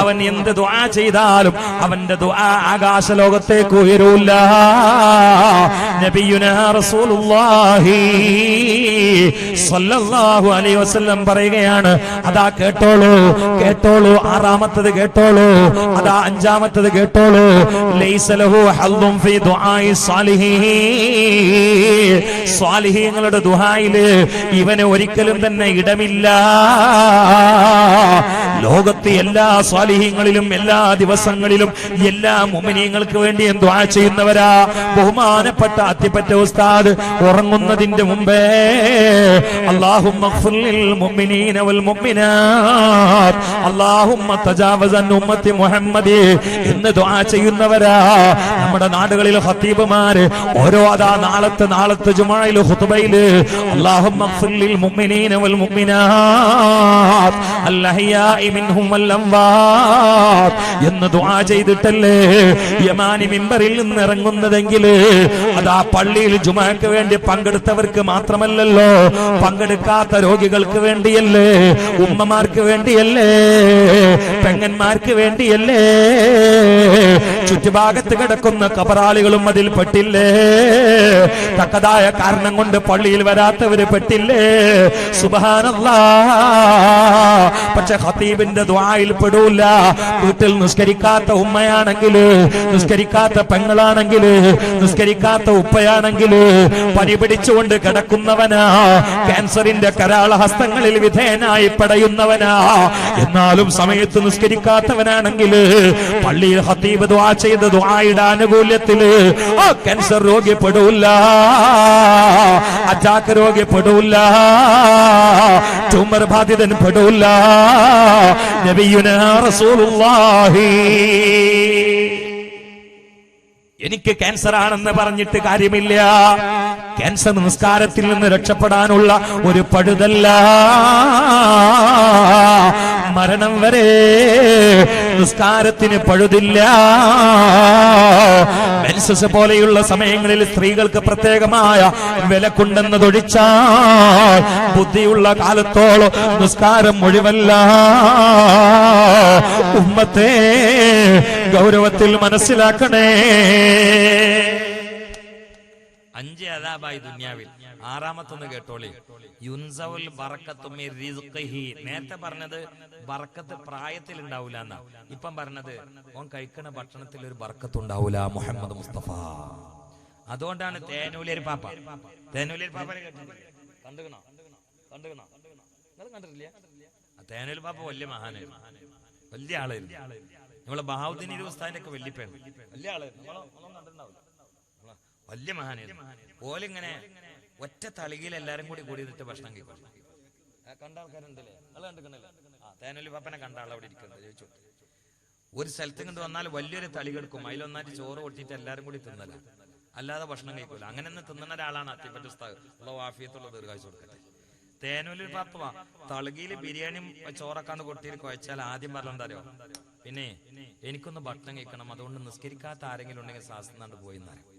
അവൻ എന്ത് ദുആ ചെയ്താലും അവന്റെ ദുആ ആകാശലോകത്തേക്ക് ഉയരൂല്ല. നബിയുനാ റസൂലുള്ളാഹി സ്വല്ലല്ലാഹു അലൈഹി വസല്ലം പറയുകയാണ്, അതാ കേട്ടോളൂ, കേട്ടോളൂ, ആറാമത്തത് കേട്ടോളൂ, അതാ അഞ്ചാമത്തത് കേട്ടോളൂ. ലൈസ ലഹു ഹദ്ദുൻ ഫീ ദുആഇ സ്വാലിഹീൻ. സ്വാലിഹീങ്ങളുടെ ദുആയില് ഇവന് ഒരിക്കലും തന്നെ ഇടമില്ല. ലോകത്തെ എല്ലാ സ്വാലിഹീങ്ങളിലും എല്ലാ ദിവസങ്ങളിലും എല്ലാ മുഅ്മിനീങ്ങൾക്ക് വേണ്ടി ദുആ ചെയ്യുന്നവരാ. ബഹുമാനപ്പെട്ട അത്തിപ്പറ്റ ഉസ്താദ് ഉറങ്ങുന്നതിന്റെ മുമ്പേ അല്ലാഹുമ്മ ഗ്ഫിർ ലിൽ മുഅ്മിനീന വൽ മുഅ്മിനാത്ത് അല്ലാഹുമ്മ തജാവസ് അൻ ഉമ്മത്തി മുഹമ്മദി എന്ന് ദുആ ചെയ്യുന്നവരാ. നമ്മുടെ നാടുകളിൽ ഖതീബുമാര് ഓരോ അതാ നാളത്തെ ജുമുഅയിൽ ഖുതുബയിൽ അല്ലാഹുമ്മ ഗ്ഫിർ ലിൽ മുഅ്മിനീന വൽ മുഅ്മിനാത്ത് അൽ അഹ്യാഇ മിൻഹും വൽ അംവാത്ത് എന്ന് ദുആ ചെയ്തിട്ടല്ലേ യമാനി മിമ്പറിൽ നിന്ന് ഇറങ്ങുന്നതെങ്കിൽ അതാ പള്ളിയിൽ ജുമുഅക്ക് വേണ്ടി പങ്കെടുത്തവർക്ക് മാത്രമല്ലല്ലോ, പങ്കെടുക്കാത്ത രോഗികൾക്ക് വേണ്ടിയല്ലേ, ഉമ്മമാർക്ക് വേണ്ടിയല്ലേ, പെങ്ങന്മാർക്ക് വേണ്ടിയല്ലേ, ചുറ്റുഭാഗത്ത് കിടക്കുന്ന കബറാളികളും അതിൽ പെട്ടില്ലേ, തക്കതായ കാരണം കൊണ്ട് പള്ളിയിൽ വരാത്തവര് പെട്ടില്ലേ. സുബ്ഹാനല്ലാഹ്. പക്ഷെ ഖതീബിന്റെ ദുആയിൽ പെടൂല. വീട്ടിൽ നിസ്കരിക്കാത്ത ഉമ്മയാണെങ്കിൽ, നിസ്കരിക്കാത്ത പെങ്ങളാണെങ്കിൽ, നിസ്കരിക്കാത്ത ഉപ്പയാണെങ്കിൽ, പനി പിടിച്ചുകൊണ്ട് കിടക്കുന്നവനാ, ക്യാൻസറിന്റെ കരാളഹസ്തങ്ങളിൽ വിധേയനായി പടയുന്നവനാ, എന്നാലും സമയത്ത് നിസ്കരിക്കാത്തവനാണെങ്കിൽ പള്ളിയിൽ ഖതീബ് ദുആ ചെയ്ത ദുആയുടെ ആനുകൂല്യത്തില് ആ ക്യാൻസർ രോഗി പെടൂല, അറ്റാക്ക് രോഗി പെടൂല, ട്യൂമർ ബാധിതൻ പെടൂല. നബിയുനാ റസൂലുള്ളാഹി എനിക്ക് ക്യാൻസർ ആണെന്ന് പറഞ്ഞിട്ട് കാര്യമില്ല. ക്യാൻസർ നിസ്കാരത്തിൽ നിന്ന് രക്ഷപ്പെടാനുള്ള ഒരു പഴുതല്ല. മരണം വരെ നിസ്കാരത്തിന് പഴുതില്ല. മെൻസസ് പോലെയുള്ള സമയങ്ങളിൽ സ്ത്രീകൾക്ക് പ്രത്യേകമായ വിലക്കുണ്ടെന്നതൊഴിച്ചാൽ ബുദ്ധിയുള്ള കാലത്തോളം നിസ്കാരം മുഴുവല്ല. ഉമ്മത്തെ ഗൗരവത്തിൽ മനസ്സിലാക്കണേ. 5 അദാബായി ദുനിയാവിൽ. ആറാമത്തൊന്ന് കേട്ടോളി, യുൻസഉൽ ബറക്കത്തു മിർ റിസ്ഖിഹി. നേരത്തെ പറഞ്ഞത് ബറക്കത്ത് പ്രായത്തിൽ ഉണ്ടാവൂല എന്നാ. ഇപ്പം പറഞ്ഞത് ഓൻ കഴിക്കണ ഭക്ഷണത്തിൽ ഒരു ബറക്കത്ത് ഉണ്ടാവൂല. മുഹമ്മദ് മുസ്തഫ. അതുകൊണ്ടാണ് തേനൂലിയർ പാപ്പ. തേനൂലിയർ പാപ്പനെ കണ്ടുകണോ? നിങ്ങൾ കണ്ടിട്ടില്ല? തേനൂൽ പാപ്പ വലിയ മഹാനായിരുന്നു, വലിയ ആളായിരുന്നു. നമ്മളെ ബഹാവുദ്ദീൻ ഉസ്താദിന്റെ ഒക്കെ വല്യപ്പയാണ്, വലിയ ആള്, വലിയ മഹാനായിരുന്നു. ഓലിങ്ങനെ ഒറ്റ തളികയിൽ എല്ലാരും കൂടി കൂടിയിട്ട് ഭക്ഷണം കഴിക്കും. കണ്ട ആൾക്കാരുണ്ടല്ലേ, അത് കണ്ടിക്കണല്ലേ? തേനൊലി പാപ്പനെ കണ്ട ആൾ അവിടെ ഇരിക്കുന്നത്. ചോദിച്ചു, ഒരു സ്ഥലത്ത് കൊണ്ട് വന്നാൽ വലിയൊരു തളി കെടുക്കും, അതിലൊന്നായിട്ട് ചോറ് കൊട്ടിയിട്ട് എല്ലാരും കൂടി തിന്നല, അല്ലാതെ ഭക്ഷണം കഴിക്കൂല. അങ്ങനെ ഒന്ന് തിന്നുന്ന ഒരാളാണ് അത്തിപ്പറ്റ ഉസ്താദ്. ഉള്ള വാഫിയത്തുള്ള ദീർഘായുസ്സ് കൊടുക്കട്ടെ. തേനൊലി പാപ്പ തളികയിൽ ബിരിയാണിയും ചോറക്കാണ്ട് കൊട്ടിയിൽ കുഴച്ചാൽ ആദ്യം പറഞ്ഞോ, പിന്നെ എനിക്കൊന്ന് ഭക്ഷണം കഴിക്കണം, അതുകൊണ്ട് നിസ്കരിക്കാത്ത ആരെങ്കിലും ഉണ്ടെങ്കിൽ സാസ്ന്നാണ്ട് പോയി എന്നറിയാം.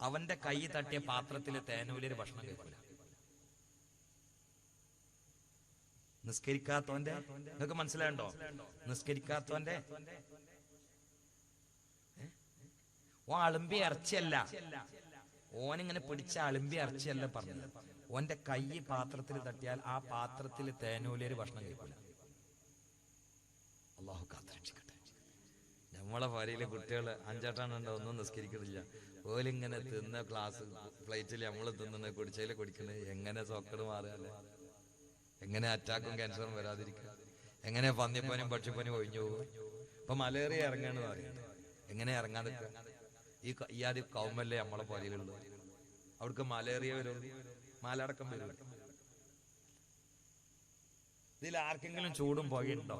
അവന്റെ കൈ തട്ടിയ പാത്രത്തില് തേനൂലിയൊരു ഭക്ഷണം കഴിക്കൂല. നിസ്കരിക്കാത്തവന്റെ, നിങ്ങൾക്ക് മനസ്സിലായോ? നിസ്കരിക്കാത്തവന്റെ ഓ അളുമ്പി ഇറച്ചിയല്ല, ഓനിങ്ങനെ പിടിച്ച അളുമ്പി ഇറച്ചിയല്ല പറഞ്ഞത്. ഓന്റെ കൈ പാത്രത്തിൽ തട്ടിയാൽ ആ പാത്രത്തിൽ തേനൂലിയൊരു ഭക്ഷണം കഴിക്കൂല. അല്ലാഹു കാത്തുരക്ഷിക്കട്ടെ. നമ്മളെ ഭാര്യയിലെ കുട്ടികൾ അഞ്ചാട്ടാണുണ്ടോ ഒന്നും നിസ്കരിക്കുന്നില്ല, ഓലിങ്ങനെ തിന്ന ക്ലാസ് പ്ലേറ്റിൽ നമ്മൾ തിന്നുന്ന കുടിച്ചതിൽ കുടിക്കുന്നത്. എങ്ങനെ സോക്കട് മാറുകയല്ലേ, എങ്ങനെ അറ്റാക്കും ക്യാൻസറും വരാതിരിക്കുക, എങ്ങനെ പന്നിപ്പനും പക്ഷിപ്പനും ഒഴിഞ്ഞു പോകുക. ഇപ്പൊ മലേറിയ ഇറങ്ങാന്ന് പറയുന്നത്, എങ്ങനെ ഇറങ്ങാൻ നിൽക്കുക? ഈ ആദ്യം കൗമല്ലേ നമ്മളെ പോലെയുള്ളത്, അവിടേക്ക് മലേറിയ വരുള്ളൂ, മാലടക്കം വരുള്ളൂ. ഇതിൽ ആർക്കെങ്കിലും ചൂടും പുകയുണ്ടോ?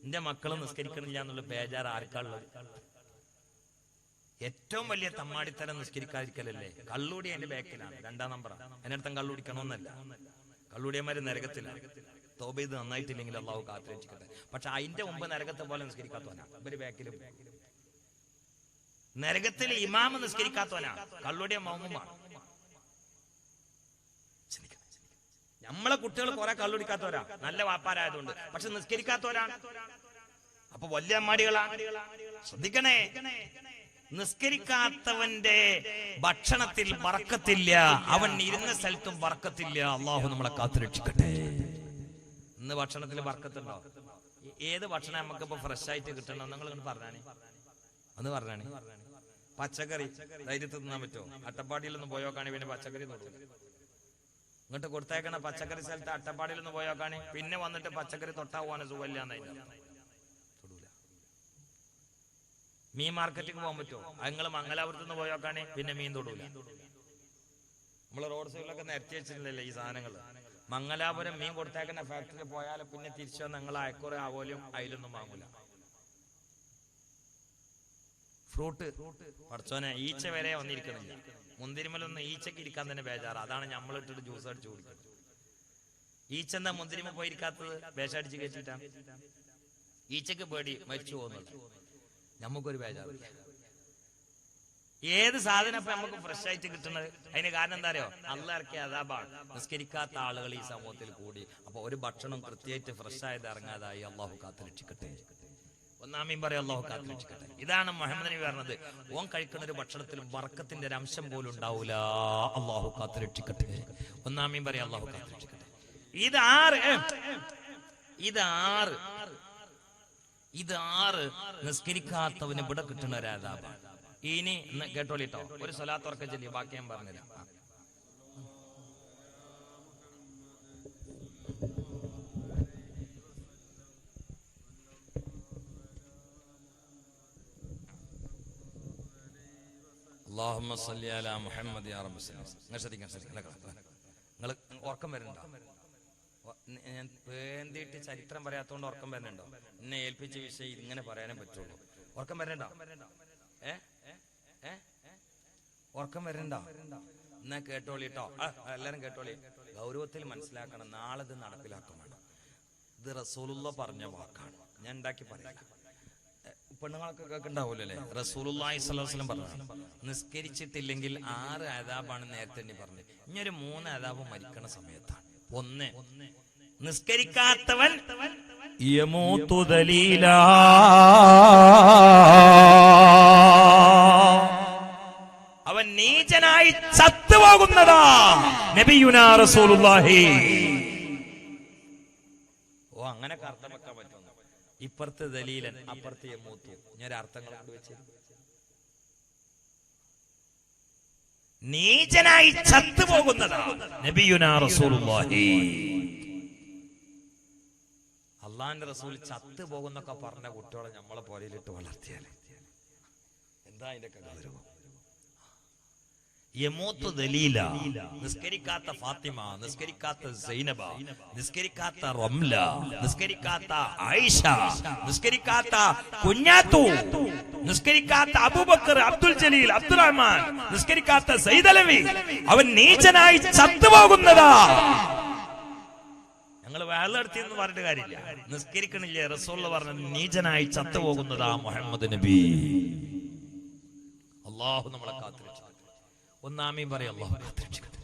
എന്റെ മക്കള് നിസ്കരിക്കണില്ല എന്നുള്ള ബേജാറ് ആർക്കാളുള്ളത്? ഏറ്റവും വലിയ തമ്മാടിത്തരം നിസ്കരിക്കാതിരിക്കലല്ലേ. കള്ളുടി അതിന്റെ ബാക്കിലാണ്, 2ാം നമ്പറാണ്. അതിനർത്ഥം കള്ളുടിക്കണമെന്നല്ല, കള്ളുടിയന്മാര് നരകത്തിലാണ്. തൗബ ചെയ്ത് നന്നായിട്ടില്ലെങ്കിൽ അള്ളാഹു കാത്തുരക്ഷിക്കട്ടെ. പക്ഷെ അതിന്റെ മുമ്പ് നരകത്തെ പോലെ നിസ്കരിക്കാത്തവനാണ് ഇവര് ബാക്കിലും. നരകത്തിൽ ഇമാമ് നിസ്കരിക്കാത്തവനാ, കള്ളുടിയ മൗമുമാണ്. നമ്മളെ കുട്ടികൾ കുറെ കള്ളുടിക്കാത്തവരാ, നല്ല വാപ്പാരായതുകൊണ്ട്, പക്ഷെ നിസ്കരിക്കാത്തവരാണ്. അപ്പൊ വലിയ അമ്മാടികളാണ്. ശ്രദ്ധിക്കണേ, നിസ്കരിക്കാത്തവന്റെ ഭക്ഷണത്തിൽ ബർക്കത്തില്ല, അവൻ ഇരുന്ന സ്ഥലത്തും ബർക്കത്തില്ല. അള്ളാഹു നമ്മളെ കാത്തുരക്ഷിക്കട്ടെ. ഇന്ന് ഭക്ഷണത്തിൽ ബർക്കത്തുണ്ടോ? ഏത് ഭക്ഷണം നമുക്ക് ഇപ്പൊ ഫ്രഷ് ആയിട്ട് കിട്ടണം? നിങ്ങൾ പറഞ്ഞാണേ, ഒന്ന് പറഞ്ഞാണേ. പച്ചക്കറി ധൈര്യത്തിൽ തിന്നാൻ പറ്റുമോ? അട്ടപ്പാടിയിലൊന്നും പോയോക്കാണെ പിന്നെ പച്ചക്കറി തൊടും. ഇങ്ങോട്ട് കൊടുത്തേക്കണ പച്ചക്കറി സ്ഥലത്ത് അട്ടപ്പാടിയിലൊന്നും പോയോക്കാണെ പിന്നെ വന്നിട്ട് പച്ചക്കറി തൊട്ടാ പോകാൻ സുഖമില്ലാന്നതിന്റെ തൊടൂല. മീൻ മാർക്കറ്റിൽ പോകാൻ പറ്റുമോ? നിങ്ങൾ മംഗലാപുരത്ത് നിന്ന് പോയോക്കാണെ പിന്നെ മീൻ തൊടൂല. നമ്മള് റോഡ് സൈഡിലൊക്കെ നിരത്തി വെച്ചിട്ടില്ലല്ലേ ഈ സാധനങ്ങൾ. മംഗലാപുരം മീൻ കൊടുത്തേക്കുന്ന ഫാക്ടറിയിൽ പോയാൽ പിന്നെ തിരിച്ചു വന്ന് നിങ്ങൾ അയക്കുറ ആവോലും അതിലൊന്നും വാങ്ങൂല. ഫ്രൂട്ട് പഠിച്ചോനെ ഈച്ച വരെ വന്നിരിക്കണില്ല. മുന്തിരിമലൊന്നും ഈച്ചക്ക് ഇരിക്കാൻ തന്നെ ബേജാറ്. അതാണ് നമ്മളിട്ടിട്ട് ജ്യൂസ് അടിച്ചു കുടിക്കുന്നത്. ഈച്ച എന്താ മുന്തിരിമ പോയിരിക്കാത്തത്? വേഷടിച്ച് കയറ്റിട്ടാണ്. ഈച്ചക്ക് പേടി മരിച്ചു പോകുന്നുണ്ട്, നമുക്കൊരു ബേജാറില്ല. ഏത് സാധനം ഇപ്പൊ നമുക്ക് ഫ്രഷ് ആയിട്ട് കിട്ടുന്നത്? അതിന് കാരണം എന്താ അറിയോ? അള്ളാഹ് ഇറക്കിയ അദാബാണ്. നിസ്കരിക്കാത്ത ആളുകൾ ഈ സമൂഹത്തിൽ കൂടി. അപ്പൊ ഒരു ഭക്ഷണം കൃത്യമായിട്ട് ഫ്രഷ് ആയത് ഇറങ്ങാതായി. അള്ളാഹു കാത്തുരക്ഷിക്കട്ടെ. ഒന്നാമീൻ പറയാം, അള്ളാഹു കാത്തുരക്ഷിക്കട്ടെ. ഇതാണ് മുഹമ്മദ് നബി പറഞ്ഞത്, ഓൻ കഴിക്കുന്ന ഒരു ഭക്ഷണത്തിൽ ബർക്കത്തിന്റെ ഒരു അംശം പോലും ഉണ്ടാവൂല. അള്ളാഹു കാത്തുരക്ഷിക്കട്ടെ. ഒന്നാമീൻ പറയാം, അള്ളാഹു കാത്തുരക്ഷിക്കട്ടെ. ഇത് ആറ് നിസ്കരിക്കാത്തവന് ഇവിടെ കിട്ടുന്ന ഒരു അദാബാണ്. ഇനി കേട്ടോളിട്ടോ, ഒരു സ്വലാത്ത് ഉറക്കെ ചൊല്ലി, ബാക്കി ഞാൻ പറഞ്ഞുതരാം. അല്ലാഹുമ്മ സ്വല്ലി അലാ മുഹമ്മദ് യാ റബ്ബി സല്ലല്ലാഹു അലൈഹി വസല്ലം. നിങ്ങൾ ഉറക്കം വരുന്നുണ്ടോ? ഞാൻ വേണ്ടിയിട്ട് ചരിത്രം പറയാത്തോണ്ട് ഉറക്കം വരുന്നുണ്ടോ? എന്നെ ഏൽപ്പിച്ച വിഷയം ഇങ്ങനെ പറയാനേ പറ്റുള്ളൂ. ഉറക്കം വരുന്നുണ്ടോ? ഉറക്കം വരുന്നുണ്ടോ? എന്നാ കേട്ടോളിട്ടോ, എല്ലാരും കേട്ടോളി. ഗൗരവത്തിൽ മനസ്സിലാക്കണം, നാളെ ഇത് നടപ്പിലാക്കുമാണ്. ഇത് റസൂലുള്ളാഹി പറഞ്ഞ വാക്കാണ്, ഞാൻ ഉണ്ടാക്കി പറയാം. പെണ്ണുങ്ങളൊക്കെ കേൾക്കുന്നുണ്ടാവൂല്ലോ അല്ലെ? റസൂലുള്ളാഹി സ്വല്ലല്ലാഹു അലൈഹി വസല്ലം പറഞ്ഞു, നിസ്കരിച്ചിട്ടില്ലെങ്കിൽ 6 അദാബാണ് നേരത്തെ തന്നെ പറഞ്ഞു. ഇനി ഒരു 3 അദാബ് മരിക്കണ സമയത്താണ്. 1, നിസ്കരിക്കാത്തവൻ യമൂതു ദലീലാ, അവൻ നീചനായി ചത്തുപോകുന്നതാ. നബിയുനാ റസൂലുള്ളാഹി. ഓ അങ്ങനെ അർത്ഥം വെക്കാൻ പറ്റും. ഇപ്പുറത്ത് ദലീലൻ, അപ്പുറത്ത് യമൂത്തു. ഞാൻ അർത്ഥങ്ങൾ കൊണ്ട് വെച്ച് നീചനായി ചത്തുപോകുന്നതാ നബിയുനാ റസൂലുള്ളാഹി. അള്ളാഹിന്റെ റസൂൽ ചത്തു പോകുന്നൊക്കെ പറഞ്ഞ കുട്ടികളെ നമ്മളെ പോലെയിലിട്ട് വളർത്തിയാല് എന്താ അതിന്റെ ഗൗരവം? യമൂത്തു ദലീല, നിസ്കരിക്കാത്ത ഫാത്തിമ, നിസ്കരിക്കാത്ത സൈനബ, നിസ്കരിക്കാത്ത റംല, നിസ്കരിക്കാത്ത ആയിഷ, നിസ്കരിക്കാത്ത കുഞ്ഞാത്തു, നിസ്കരിക്കാത്ത അബൂബക്കർ, അബ്ദുൽ ജലീൽ, അബ്ദുറഹ്മാൻ, നിസ്കരിക്കാത്ത സൈദലവി, അവൻ നീചനായി ചത്തുപോകുന്നതാ. ഞങ്ങൾ വേളെടുത്തി എന്ന് പറഞ്ഞിട്ട് കാര്യമില്ല. നിസ്കരിക്കണില്ലേ? റസൂൽ പറഞ്ഞ നീചനായി ചത്തുപോകുന്നതാ മുഹമ്മദ് നബി. അള്ളാഹു നമ്മളെ കാത്തിരക്ഷിക്കട്ടെ. ഒന്നാമീൻ പറയും അള്ളാഹു കാത്തിരക്ഷിക്കട്ടെ.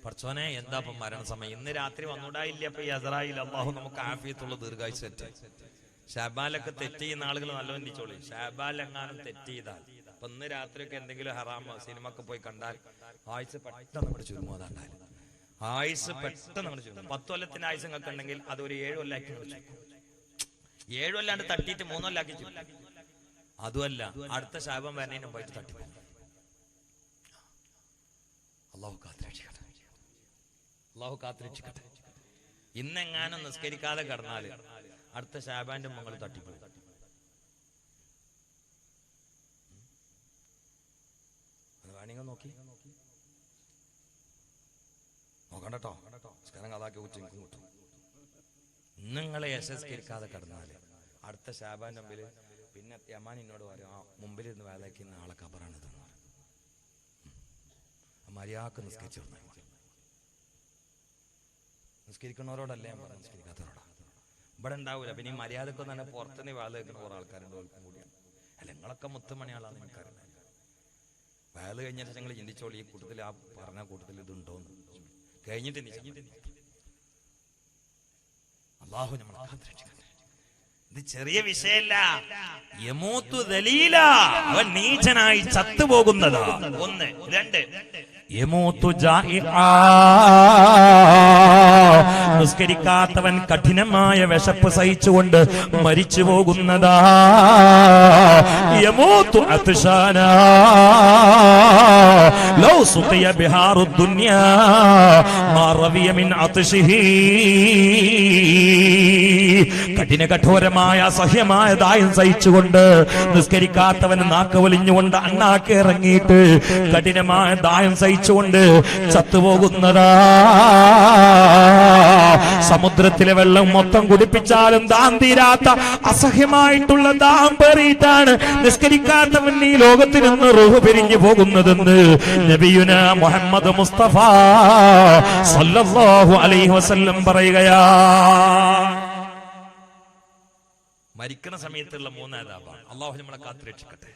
പടച്ചോനെ എന്താ ഇപ്പം മരണസമയം? ഇന്ന് രാത്രി വന്നുകൂടായില്ല. അപ്പൊ ഈ അസറായിൽ അള്ളാഹു നമുക്ക് ആഫിയത്തുള്ള ദീർഘായുസ്സ് സെറ്റ്. ഷാബാലൊക്കെ തെറ്റ് ചെയ്യുന്ന ആളുകൾ നല്ല ചിന്തിച്ചോളി. ഷാബാൽ എങ്ങാനും തെറ്റ് ചെയ്താൽ അപ്പൊ ഇന്ന് രാത്രിയൊക്കെ എന്തെങ്കിലും ഹറാമോ സിനിമക്ക് പോയി കണ്ടാൽ ആയുസ് പെട്ടെന്ന് നമ്മുടെ ചുരുങ്ങുന്നതാണ്ടായാലും ആയുസ് പെട്ടെന്ന് നമ്മുടെ ചുരുങ്ങും. 10 കൊല്ലത്തിന്റെ ആയുസ് നിങ്ങൾക്ക് ഉണ്ടെങ്കിൽ അത് ഒരു 7 കൊല്ലാക്കി 7 കൊല്ലാണ്ട് തട്ടിയിട്ട് 3 കൊല്ലാക്കി ചുരുക്കും. അതുമല്ല, അടുത്ത ശാപം വരണേനും പോയിട്ട് തട്ടിപ്പോകും. അള്ളാഹു കാത്തിരക്ഷിക്കട്ടെ. അള്ളാഹു കാത്തിരക്ഷിക്കട്ടെ. ഇന്നെങ്ങാനും നിസ്കരിക്കാതെ കിടന്നാല് അടുത്ത ശാബാന്റെ മങ്ങൾ തട്ടിപ്പോകും. അത് വേണമെങ്കിൽ നോക്കണ്ടോ? നിസ്കാരം കഥാക്കി ഉച്ചയ്ക്കും കൂട്ടും. നിങ്ങളെ യശസ്കരിക്കാതെ കിടന്നാല് അടുത്ത ശാബാന്റെ മുമ്പിൽ പിന്നെ യമാൻ എന്നോട് പറയും, ആ മുമ്പിൽ ഇരുന്ന് വേലയ്ക്കുന്ന ആളെ കബറാണിത്. മര്യാദക്ക് നിസ്കരിച്ചു. നിസ്കരിക്കുന്നവരോടല്ലേ ഞാൻ പറഞ്ഞു, നിസ്കരിക്കാത്തവരോടാ. ഇവിടെ ഉണ്ടാവൂല. പിന്നെ ഈ മര്യാദക്കൊന്നും തന്നെ പുറത്തുനിന്ന് വേല വെക്കുന്ന കുറെ ആൾക്കാരുണ്ട്. ഓൽക്കും കൂടിയാണ്. അല്ല, നിങ്ങളൊക്കെ മുത്തുമണിയാളാന്ന് എനിക്കറിയാം. വേല കഴിഞ്ഞിട്ട് ഞങ്ങൾ ചിന്തിച്ചോളൂ, ഈ കൂട്ടത്തിൽ ആ പറഞ്ഞ കൂട്ടത്തിൽ ഇതുണ്ടോന്ന് കഴിഞ്ഞിട്ട് അല്ലാഹു നമ്മളെ കാത്തിരക്ഷിക്കട്ടെ. ഇത് ചെറിയ വിഷയമല്ല. യമൂത്തു ദലീല, അവൻ നീചനായി ചത്തുപോകുന്നതാ. 1. 2, യമൂത്തു ജാഇആ, നിസ്കരിക്കാത്തവൻ കഠിനമായ വിശപ്പ് സഹിച്ചുകൊണ്ട് മരിച്ചു പോകുന്നതാ. യമൂത്തു അത്ശാനാ, ലൗ സുഖിയ ബിഹാറു ദുനിയാ മാ റവിയ മിൻ അത്ശിഹി. കഠിന കഠോരമായ അസഹ്യമായ ദാഹം സഹിച്ചുകൊണ്ട് നിസ്കരിക്കാത്തവൻ നാക്ക് വലിഞ്ഞുകൊണ്ട് അണ്ണാക്ക് ഇറങ്ങിയിട്ട് കഠിനമായ ദാഹം സഹിച്ചുകൊണ്ട് ചത്തുപോകുന്നതാ. സമുദ്രത്തിലെ വെള്ളം മൊത്തം കുടിപ്പിച്ചാലും ദാഹം തീരാത്ത അസഹ്യമായിട്ടുള്ള ദാഹം പേറിയിട്ടാണ് നിസ്കരിക്കാത്തവൻ ഈ ലോകത്തിൽ നിന്ന് റൂഹ് പിരിഞ്ഞു പോകുന്നതെന്ന് നബിയുനാ മുഹമ്മദ് മുസ്തഫ സല്ലല്ലാഹു അലൈഹി വസല്ലം പറയുകയാ. മരിക്കുന്ന സമയത്തുള്ള 3 അദാബാണ്. അള്ളാഹു നമ്മളെ കാത്തുരക്ഷിക്കട്ടെ.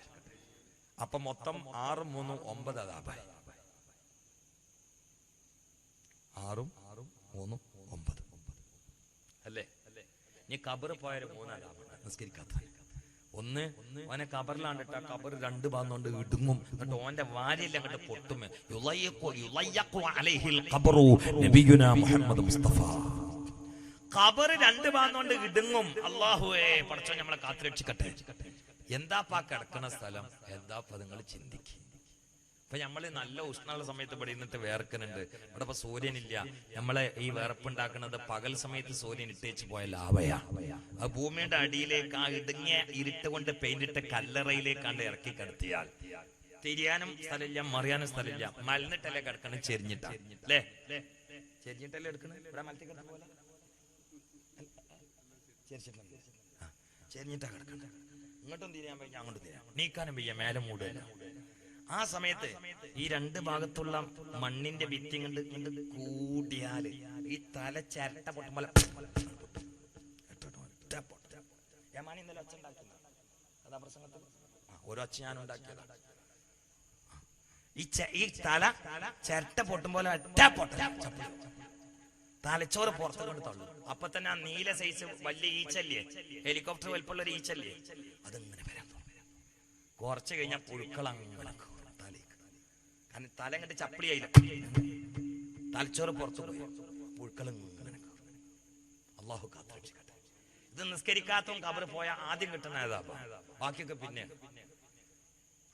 അപ്പൊ മൊത്തം 6, 3, 9 അദാബായി. 6, 3, 9 അല്ലേ? നീ കബറ് പോയൊരു 3 അദാബാണ് നിസ്കരിക്കാത്ത. 1, ഓനെ കബറിലാണ്ടിട്ട് ആ കബർ 2 ഭാഗം ഇടുങ്ങും. എന്നിട്ട് ഓന്റെ വാരിയെല്ലാം അങ്ങോട്ട് പൊട്ടും. യുളയ്യഖു അലൈഹിൽ ഖബറു നബിയുനാ മുഹമ്മദ് മുസ്തഫ. ഖബർ 2 ഭാഗം ഇടുങ്ങും. അല്ലാഹുവേ പടച്ചോൻ നമ്മളെ കാത്തുരക്ഷിക്കട്ടെ. എന്താപ്പാ കിടക്കുന്ന സ്ഥലം? എന്താപ്പാ നിങ്ങൾ ചിന്തിക്കുക. ഇപ്പൊ നമ്മള് നല്ല ഉഷ്ണമുള്ള സമയത്ത് ഇവിടെ ഇന്നിട്ട് വേർക്കുന്നുണ്ട്. ഇവിടെ ഇപ്പൊ സൂര്യനില്ല. നമ്മളെ ഈ വേർപ്പുണ്ടാക്കുന്നത് പകൽ സമയത്ത് സൂര്യൻ ഇട്ടേച്ച് പോയ ലാവയാ. ആ ഭൂമിയുടെ അടിയിലേക്ക് ആ ഇടുങ്ങിയ ഇരുട്ട് കൊണ്ട് പെയിന്റിട്ട് കല്ലറയിലേക്കാണ്ട് ഇറക്കി കിടത്തിയാൽ തിരിയാനും സ്ഥലമില്ല, മറിയാനും സ്ഥലമില്ല. മലന്നിട്ടല്ലേ കിടക്കണം, ചെരിഞ്ഞിട്ടാ അല്ലേ? ചെരിഞ്ഞിട്ടല്ലേ എടുക്കുന്നത്. ഇവിടെ മലത്തി കിടന്ന പോലെ ചെരിഞ്ഞിട്ടാ കിടക്കണ്ട. ഇങ്ങോട്ടും തിരിയാൻ വയ്യ, അങ്ങോട്ടും തിരിയാൻ, നീക്കാനും വയ്യ, മേലെ മൂടുക. ആ സമയത്ത് ഈ 2 ഭാഗത്തുള്ള മണ്ണിന്റെ ഭിത്തി കണ്ട് കൂട്ടിയാല് ഈ തല ചിരട്ട പൊട്ടുമ്പോൾ ഒരൊച്ച ഞാൻ ഉണ്ടാക്കിയതാ. ഈ തല ചിരട്ട പൊട്ടുമ്പോൾ തലച്ചോറ് പുറത്ത് കൊണ്ട് തള്ളു. അപ്പൊ തന്നെ ആ നീല സൈസ് വലിയ ഈച്ചല്ലേ, ഹെലികോപ്റ്റർ വലിപ്പമുള്ള ഒരു ഈച്ചല്ലേ, അതിങ്ങനെ വരാൻ തുടങ്ങി. കുറച്ച് കഴിഞ്ഞാൽ പുഴുക്കൾ അങ്ങനെ തലേക്ക്. കാരണം തല കണ്ട് ചപ്പിളിയായില്ല, തലച്ചോറ് പുറത്തു പോയി, പുഴുക്കൾ ഇങ്ങനെ. അള്ളാഹു കാത്തുരക്ഷിക്കട്ടെ. ഇത് നിസ്കരിക്കാത്തവൻ കബറ് പോയ ആദ്യം കിട്ടുന്നതാ, ബാക്കിയൊക്കെ പിന്നെ.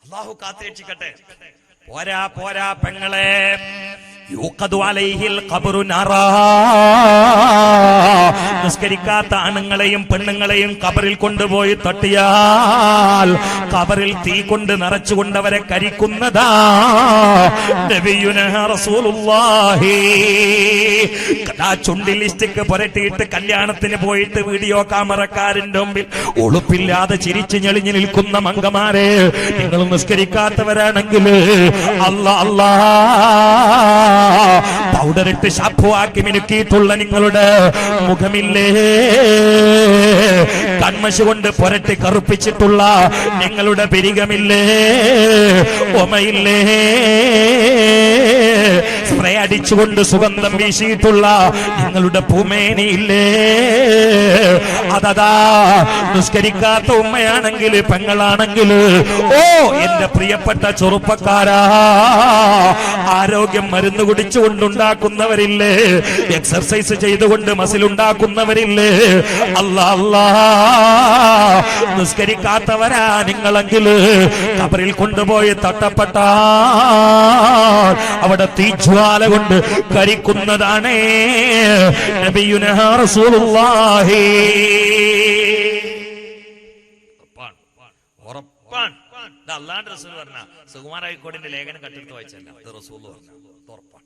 അള്ളാഹു കാത്തുരക്ഷിക്കട്ടെ. പോരാ പോരാ പെങ്ങളെ, യൂഖദു അലൈഹിൽ ഖബ്റു നാറാ. നിസ്കരിക്കാത്ത ആണുങ്ങളെയും പെണ്ണുങ്ങളെയും ഖബറിൽ കൊണ്ടുപോയി തട്ടിയാൽ ഖബറിൽ തീ കൊണ്ട് നിറച്ചുകൊണ്ടവരെ കരിക്കുന്നതാ നബിയുനാ റസൂലുള്ളാഹി. കഥാ ചുണ്ടിൽ ലിസ്റ്റിക്ക് പുരട്ടിയിട്ട് കല്യാണത്തിന് പോയിട്ട് വീഡിയോ ക്യാമറക്കാരന്റെ മുമ്പിൽ ഉളുപ്പില്ലാതെ ചിരിച്ചു ഞെളിഞ്ഞു നിൽക്കുന്ന മങ്കമാരെ, നിങ്ങൾ നിസ്കരിക്കാത്തവരാണെങ്കിൽ അല്ലാ പൗഡറിട്ട് ഷാപ്പുവാക്കി മിനുക്കിയിട്ടുള്ള നിങ്ങളുടെ മുഖമില്ലേ, കൺമശി കൊണ്ട് പുരട്ടി കറുപ്പിച്ചിട്ടുള്ള നിങ്ങളുടെ പിരികമില്ലേ, ഒമയില്ലേ, സ്പ്രേ അടിച്ചുകൊണ്ട് സുഗന്ധം വീശിയിട്ടുള്ള നിങ്ങളുടെ പൂമേനിയില്ലേ, അതതാ നിസ്കരിക്കാത്ത ഉമ്മയാണെങ്കിൽ പെങ്ങളാണെങ്കിൽ, ഓ എന്റെ പ്രിയപ്പെട്ട ചെറുപ്പക്കാരാ, ആരോഗ്യം മരുന്ന് കുടിച്ചുകൊണ്ടുണ്ടാക്കുന്നവരില്ലേ, എക്സർസൈസ് ചെയ്തുകൊണ്ട് മസിലുണ്ടാക്കുന്നവരില്ലേ, അല്ലാ നിസ്കരിക്കാത്തവരാ നിങ്ങളെങ്കിൽ ഖബറിൽ കൊണ്ടുപോയി തട്ടപ്പെട്ട അവിടെ തീജ്വാല കൊണ്ട് കരിക്കുന്നതാണ് നബിയുനാ റസൂലുള്ളാഹി. ഉറപ്പാണ്. അല്ലാഹുവിന്റെ റസൂൽ പറഞ്ഞ സുകുമാരക്കോടിന്റെ ലേഖനം കട്ടെടുത്ത് വായിച്ചല്ല, ഇത് റസൂൽ പറഞ്ഞു. ഉറപ്പാണ്.